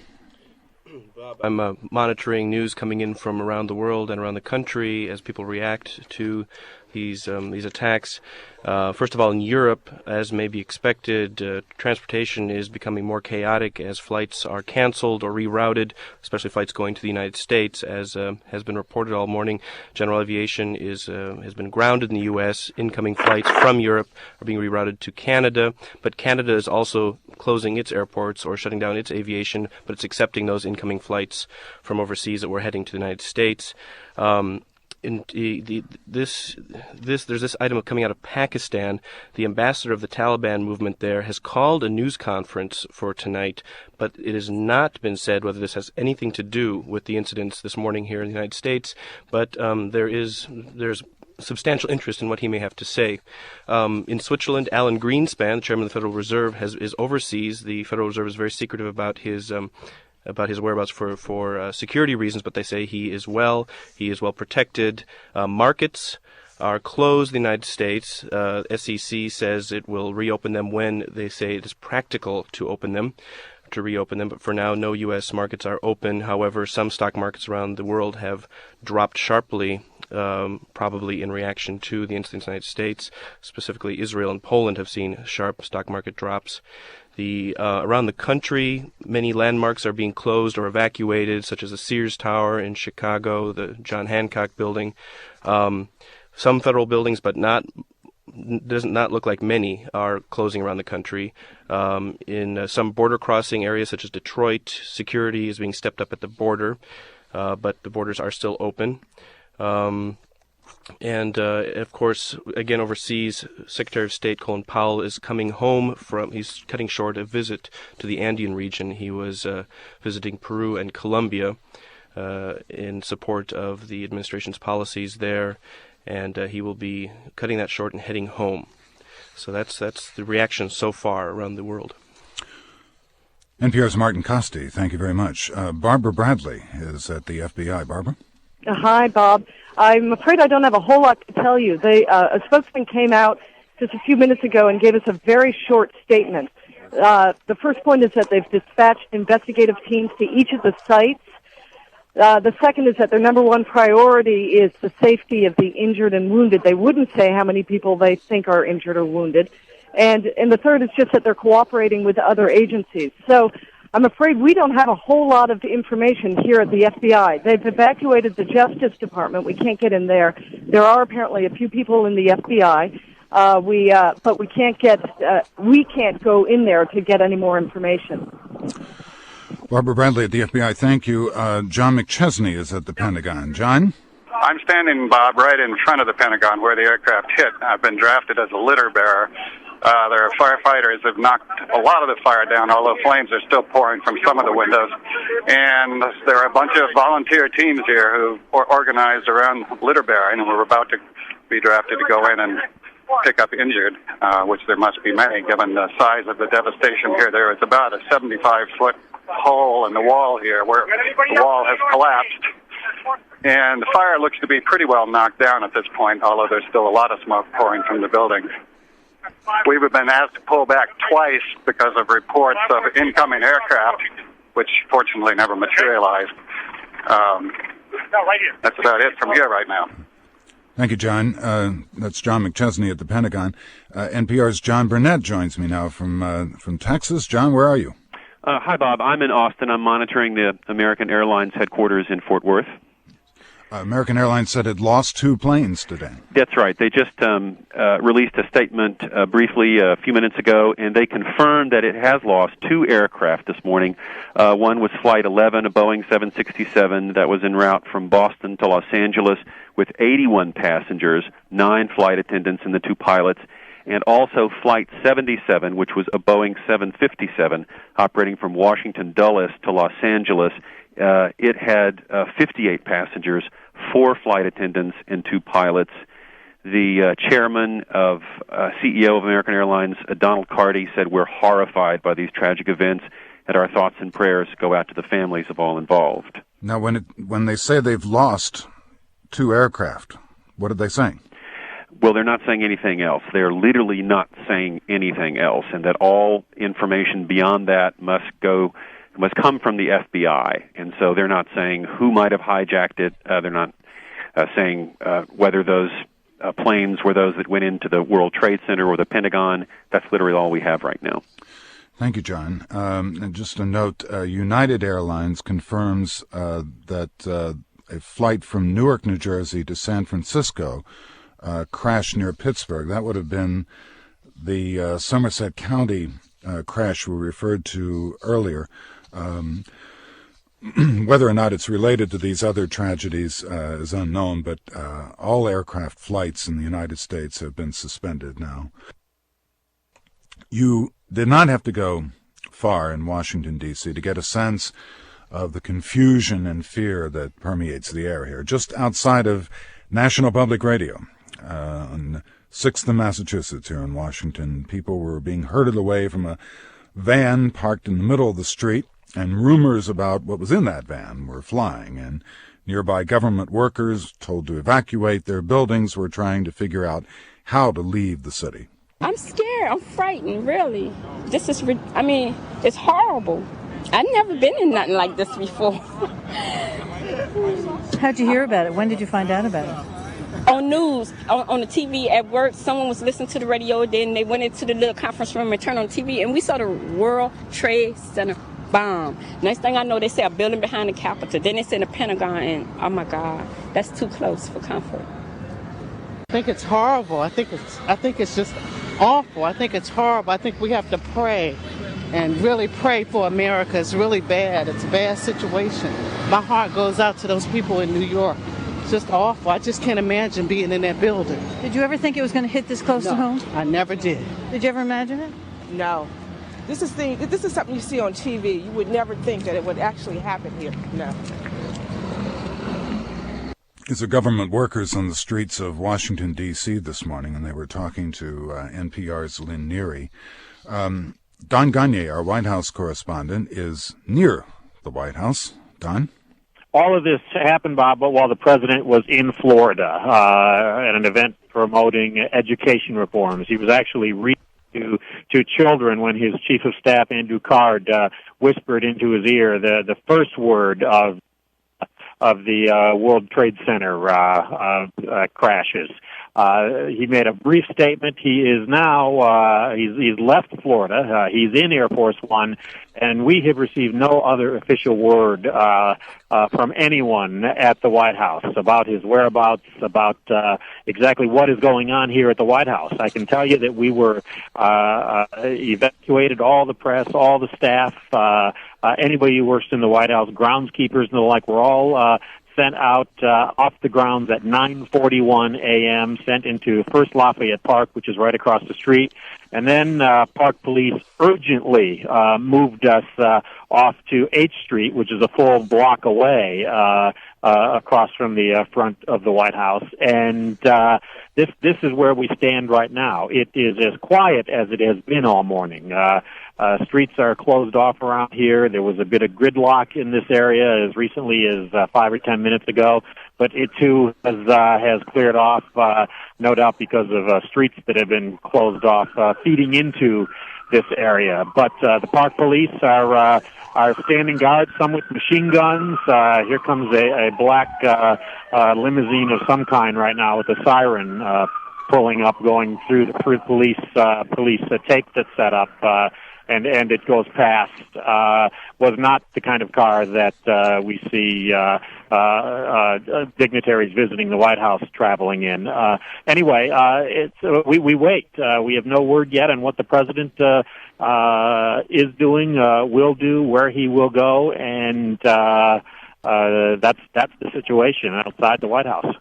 Bob, I'm monitoring news coming in from around the world and around the country as people react to these attacks. First of all, in Europe, as may be expected, transportation is becoming more chaotic as flights are canceled or rerouted, especially flights going to the United States, as has been reported all morning. General aviation has been grounded in the U.S. Incoming flights from Europe are being rerouted to Canada, but Canada is also closing its airports or shutting down its aviation, but it's accepting those incoming flights from overseas that were heading to the United States. There's this item coming out of Pakistan. The ambassador of the Taliban movement there has called a news conference for tonight, but it has not been said whether this has anything to do with the incidents this morning here in the United States. But there's substantial interest in what he may have to say. In Switzerland, Alan Greenspan, the chairman of the Federal Reserve, is overseas. The Federal Reserve is very secretive about his whereabouts for security reasons, but they say he is well protected. Markets are closed in the United States. SEC says it will reopen them when they say it is practical to reopen them, but for now no U.S. markets are open. However, some stock markets around the world have dropped sharply, probably in reaction to the incidents in the United States. Specifically, Israel and Poland have seen sharp stock market drops. Around the country, many landmarks are being closed or evacuated, such as the Sears Tower in Chicago, the John Hancock Building. Some federal buildings, but does not look like many, are closing around the country. In some border crossing areas, such as Detroit, security is being stepped up at the border, but the borders are still open. And, of course, again, overseas, Secretary of State Colin Powell is coming home he's cutting short a visit to the Andean region. He was visiting Peru and Colombia in support of the administration's policies there, and he will be cutting that short and heading home. So that's the reaction so far around the world. NPR's Martin Costi, thank you very much. Barbara Bradley is at the FBI. Barbara? Hi, Bob. I'm afraid I don't have a whole lot to tell you. A spokesman came out just a few minutes ago and gave us a very short statement. The first point is that they've dispatched investigative teams to each of the sites. The second is that their number one priority is the safety of the injured and wounded. They wouldn't say how many people they think are injured or wounded. And the third is just that they're cooperating with other agencies. So I'm afraid we don't have a whole lot of information here at the FBI. They've evacuated the Justice Department. We can't get in there. There are apparently a few people in the FBI, but we can't go in there to get any more information. Barbara Bradley at the FBI, thank you. John McChesney is at the Pentagon. John? I'm standing, Bob, right in front of the Pentagon where the aircraft hit. I've been drafted as a litter bearer. Their firefighters have knocked a lot of the fire down, although flames are still pouring from some of the windows. And there are a bunch of volunteer teams here who are organized around litter bearing, and we're about to be drafted to go in and pick up injured, which there must be many, given the size of the devastation here. There is about a 75-foot hole in the wall here where the wall has collapsed. And the fire looks to be pretty well knocked down at this point, although there's still a lot of smoke pouring from the building. We've been asked to pull back twice because of reports of incoming aircraft, which fortunately never materialized. That's about it from here right now. Thank you, John. That's John McChesney at the Pentagon. NPR's John Burnett joins me now from Texas. John, where are you? Hi, Bob. I'm in Austin. I'm monitoring the American Airlines headquarters in Fort Worth. American Airlines said it lost 2 planes today. That's right. They just released a statement briefly a few minutes ago, and they confirmed that it has lost 2 aircraft this morning. One was Flight 11, a Boeing 767 that was en route from Boston to Los Angeles with 81 passengers, 9 flight attendants and the 2 pilots, and also Flight 77, which was a Boeing 757 operating from Washington Dulles to Los Angeles. It had 58 passengers, 4 flight attendants, and 2 pilots. The chairman of CEO of American Airlines, Donald Carty, said, "We're horrified by these tragic events, and our thoughts and prayers go out to the families of all involved." Now, when they say they've lost 2 aircraft, what are they saying? Well, they're not saying anything else. They're literally not saying anything else, and that all information beyond that must come from the FBI. And so they're not saying who might have hijacked it. They're not saying whether those planes were those that went into the World Trade Center or the Pentagon. That's literally all we have right now. Thank you, John. And just a note, United Airlines confirms that a flight from Newark, New Jersey to San Francisco crashed near Pittsburgh. That would have been the Somerset County crash we referred to earlier. Whether or not it's related to these other tragedies is unknown, but all aircraft flights in the United States have been suspended now. You did not have to go far in Washington, D.C. to get a sense of the confusion and fear that permeates the air here. Just outside of National Public Radio, on 6th and Massachusetts here in Washington, people were being herded away from a van parked in the middle of the street, and rumors about what was in that van were flying, and nearby government workers told to evacuate their buildings were trying to figure out how to leave the city. I'm scared. I'm frightened, really. It's horrible. I've never been in nothing like this before. How'd you hear about it? When did you find out about it? On news, on the TV at work. Someone was listening to the radio, then they went into the little conference room and turned on TV, and we saw the World Trade Center bomb. Next thing I know, they say a building behind the Capitol. Then they say the Pentagon, and oh my God, that's too close for comfort. I think it's horrible. I think it's just awful. I think it's horrible. I think we have to pray and really pray for America. It's really bad. It's a bad situation. My heart goes out to those people in New York. It's just awful. I just can't imagine being in that building. Did you ever think it was going to hit this close to home? I never did. Did you ever imagine it? No. This is something you see on TV. You would never think that it would actually happen here. No. These are government workers on the streets of Washington, D.C. this morning, and they were talking to NPR's Lynn Neary. Don Gagne, our White House correspondent, is near the White House. Don? All of this happened, Bob, while the president was in Florida at an event promoting education reforms. He was actually reading to children when his chief of staff, Andrew Card, whispered into his ear the first word of the World Trade Center crashes. He made a brief statement. He is now, he's left Florida. He's in Air Force One, and we have received no other official word from anyone at the White House about his whereabouts, about exactly what is going on here at the White House. I can tell you that we were evacuated, all the press, all the staff, anybody who works in the White House, groundskeepers and the like, were all sent out off the grounds at 9:41 a.m., sent into First Lafayette Park, which is right across the street. And then Park Police urgently moved us off to H Street, which is a full block away across from the front of the White House. And this is where we stand right now. It is as quiet as it has been all morning. Streets are closed off around here. There was a bit of gridlock in this area as recently as 5 or 10 minutes ago, but it too has cleared off, no doubt because of streets that have been closed off, feeding into this area. But the Park Police are standing guard, some with machine guns. Here comes a black limousine of some kind right now with a siren pulling up, going through the police tape that's set up. And it goes past, was not the kind of car that we see dignitaries visiting the White House traveling in. Anyway, we wait. We have no word yet on what the president is doing, will do, where he will go, and that's the situation outside the White House.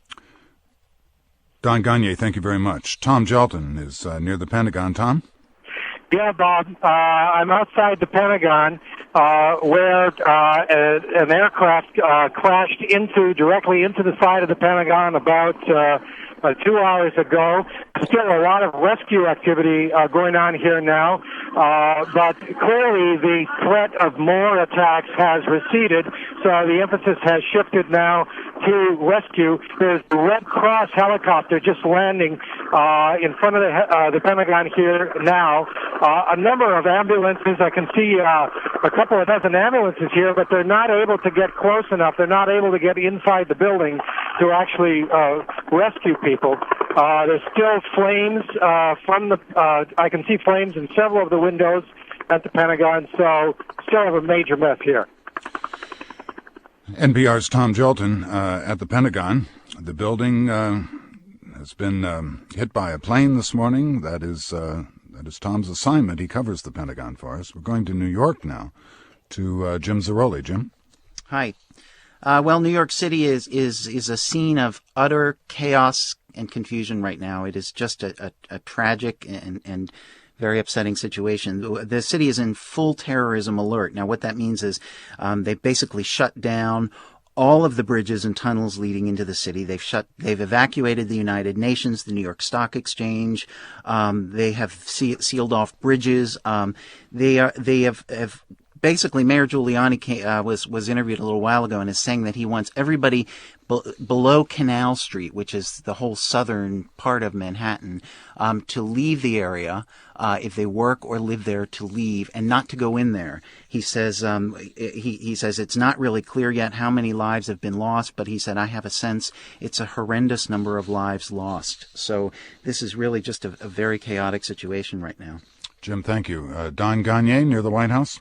Don Gagne, thank you very much. Tom Gelton is near the Pentagon. Tom? Yeah, Bob. I'm outside the Pentagon, where an aircraft crashed directly into the side of the Pentagon about 2 hours ago. Still a lot of rescue activity going on here now, but clearly the threat of more attacks has receded, so the emphasis has shifted now to rescue. There's the Red Cross helicopter just landing in front of the Pentagon here now. A number of ambulances. I can see a couple of dozen ambulances here, but they're not able to get close enough. They're not able to get inside the building to actually rescue people. There's still flames from the. I can see flames in several of the windows at the Pentagon, so still have a major mess here. NPR's Tom Jolton at the Pentagon. The building has been hit by a plane this morning. That is Tom's assignment. He covers the Pentagon for us. We're going to New York now to Jim Zaroli. Jim? Hi. Well, New York City is a scene of utter chaos and confusion right now. It is just a tragic and very upsetting situation. The city is in full terrorism alert. Now, what that means is they've basically shut down all of the bridges and tunnels leading into the city. They've evacuated the United Nations, the New York Stock Exchange. They have sealed off bridges. They have basically, Mayor Giuliani was interviewed a little while ago and is saying that he wants everybody below Canal Street, which is the whole southern part of Manhattan, to leave the area if they work or live there, to leave and not to go in there. He says he says it's not really clear yet how many lives have been lost, but he said, I have a sense it's a horrendous number of lives lost. So this is really just a very chaotic situation right now. Jim, thank you. Don Gagne near the White House.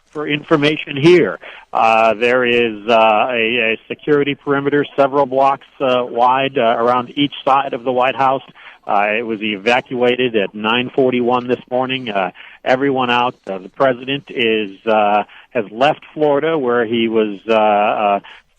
For information here, there is a security perimeter several blocks wide around each side of the White House. It was evacuated at 9:41 this morning. Everyone out. The president has left Florida, where he was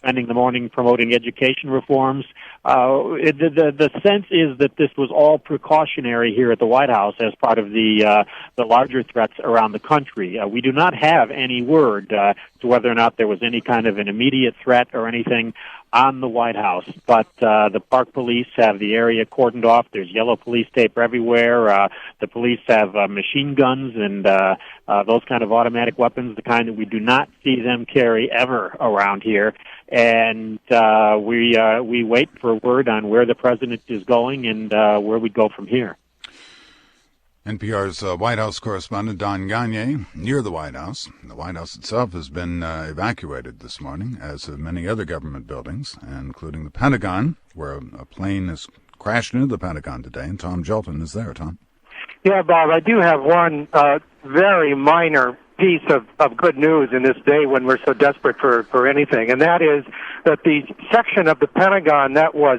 spending the morning promoting education reforms. The sense is that this was all precautionary here at the White House as part of the larger threats around the country. We do not have any word to whether or not there was any kind of an immediate threat or anything on the White House, but the Park Police have the area cordoned off. There's yellow police tape everywhere. The police have machine guns and those kind of automatic weapons, the kind that we do not see them carry ever around here. And we wait for word on where the president is going and where we go from here. NPR's White House correspondent Don Gagne near the White House. The White House itself has been evacuated this morning, as have many other government buildings, including the Pentagon, where a plane has crashed into the Pentagon today, and Tom Jolton is there. Tom? Yeah, Bob, I do have one very minor piece of good news in this day when we're so desperate for anything, and that is that the section of the Pentagon that was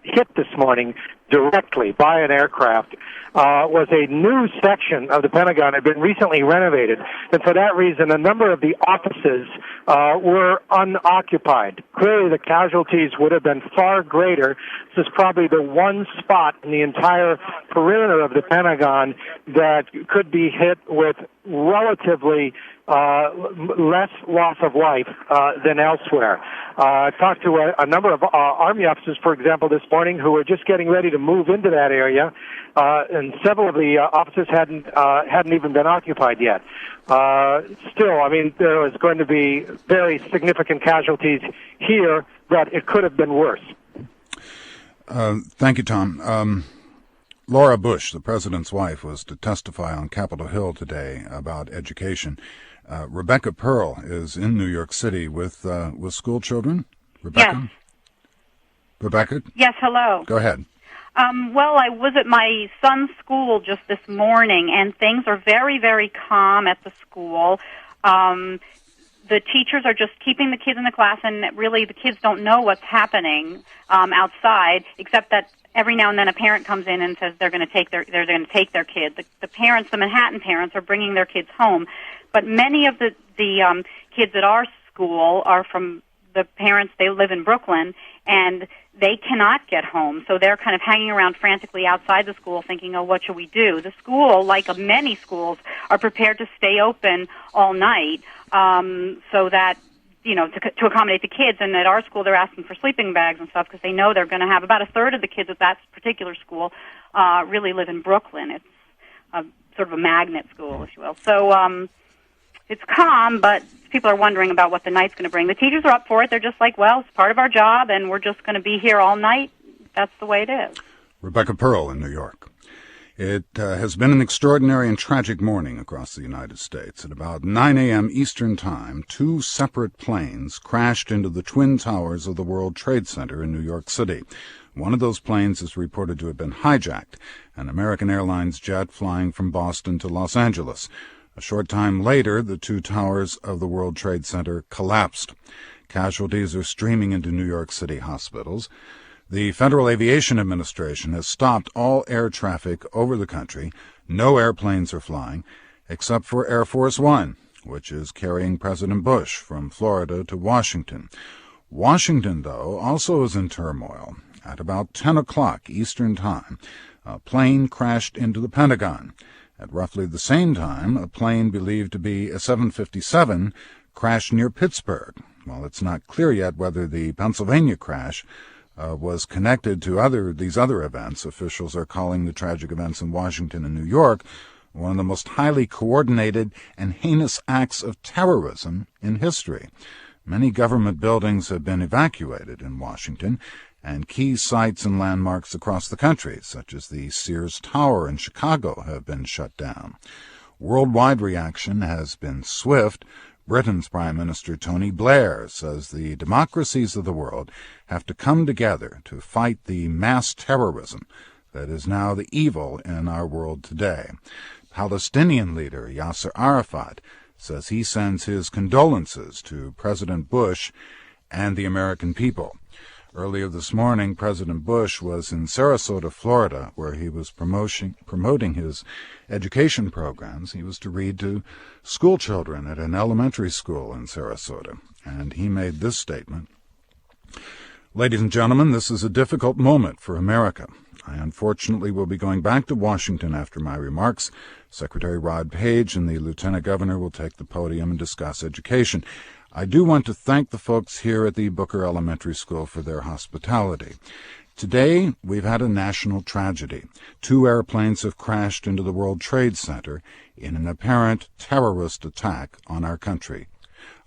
hit this morning directly by an aircraft was a new section of the Pentagon. It had been recently renovated, and for that reason, a number of the offices were unoccupied. Clearly, the casualties would have been far greater. This is probably the one spot in the entire perimeter of the Pentagon that could be hit with relatively less loss of life than elsewhere. I talked to a number of Army officers, for example, this morning, who were just getting ready to move into that area, and several of the offices hadn't even been occupied yet. Still, I mean, there was going to be very significant casualties here, but it could have been worse. Thank you, Tom. Laura Bush, the president's wife, was to testify on Capitol Hill today about education. Rebecca Pearl is in New York City with school children. Rebecca? Yes. Rebecca? Yes, hello. Go ahead. Well, I was at my son's school just this morning, and things are very, very calm at the school. The teachers are just keeping the kids in the class, and really the kids don't know what's happening outside, except that every now and then a parent comes in and says they're going to take their kid. The parents, the Manhattan parents, are bringing their kids home, but many of the kids at our school are from the parents. They live in Brooklyn, and they cannot get home, so they're kind of hanging around frantically outside the school thinking, oh, what should we do? The school, like many schools, are prepared to stay open all night so that to accommodate the kids. And at our school, they're asking for sleeping bags and stuff because they know they're going to have about a third of the kids at that particular school really live in Brooklyn. It's sort of a magnet school, if you will. So it's calm, but people are wondering about what the night's going to bring. The teachers are up for it. They're just like, well, it's part of our job, and we're just going to be here all night. That's the way it is. Rebecca Pearl in New York. It has been an extraordinary and tragic morning across the United States. At about 9 a.m. Eastern Time, 2 separate planes crashed into the Twin Towers of the World Trade Center in New York City. One of those planes is reported to have been hijacked, an American Airlines jet flying from Boston to Los Angeles. A short time later, the 2 towers of the World Trade Center collapsed. Casualties are streaming into New York City hospitals. The Federal Aviation Administration has stopped all air traffic over the country. No airplanes are flying, except for Air Force One, which is carrying President Bush from Florida to Washington. Washington, though, also is in turmoil. At about 10 o'clock Eastern Time, a plane crashed into the Pentagon. At roughly the same time, a plane believed to be a 757 crashed near Pittsburgh. While it's not clear yet whether the Pennsylvania crash was connected to these other events, officials are calling the tragic events in Washington and New York one of the most highly coordinated and heinous acts of terrorism in history. Many government buildings have been evacuated in Washington, and key sites and landmarks across the country, such as the Sears Tower in Chicago, have been shut down. Worldwide reaction has been swift. Britain's Prime Minister Tony Blair says the democracies of the world have to come together to fight the mass terrorism that is now the evil in our world today. Palestinian leader Yasser Arafat says he sends his condolences to President Bush and the American people. Earlier this morning, President Bush was in Sarasota, Florida, where he was promoting his education programs. He was to read to school children at an elementary school in Sarasota, and he made this statement. Ladies and gentlemen, this is a difficult moment for America. I unfortunately will be going back to Washington after my remarks. Secretary Rod Page and the Lieutenant Governor will take the podium and discuss education. I do want to thank the folks here at the Booker Elementary School for their hospitality. Today, we've had a national tragedy. 2 airplanes have crashed into the World Trade Center in an apparent terrorist attack on our country.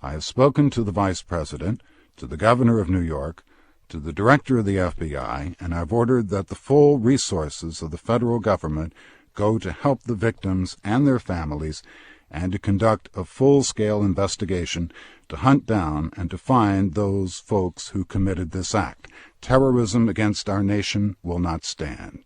I have spoken to the Vice President, to the Governor of New York, to the Director of the FBI, and I've ordered that the full resources of the federal government go to help the victims and their families and to conduct a full-scale investigation to hunt down and to find those folks who committed this act. Terrorism against our nation will not stand.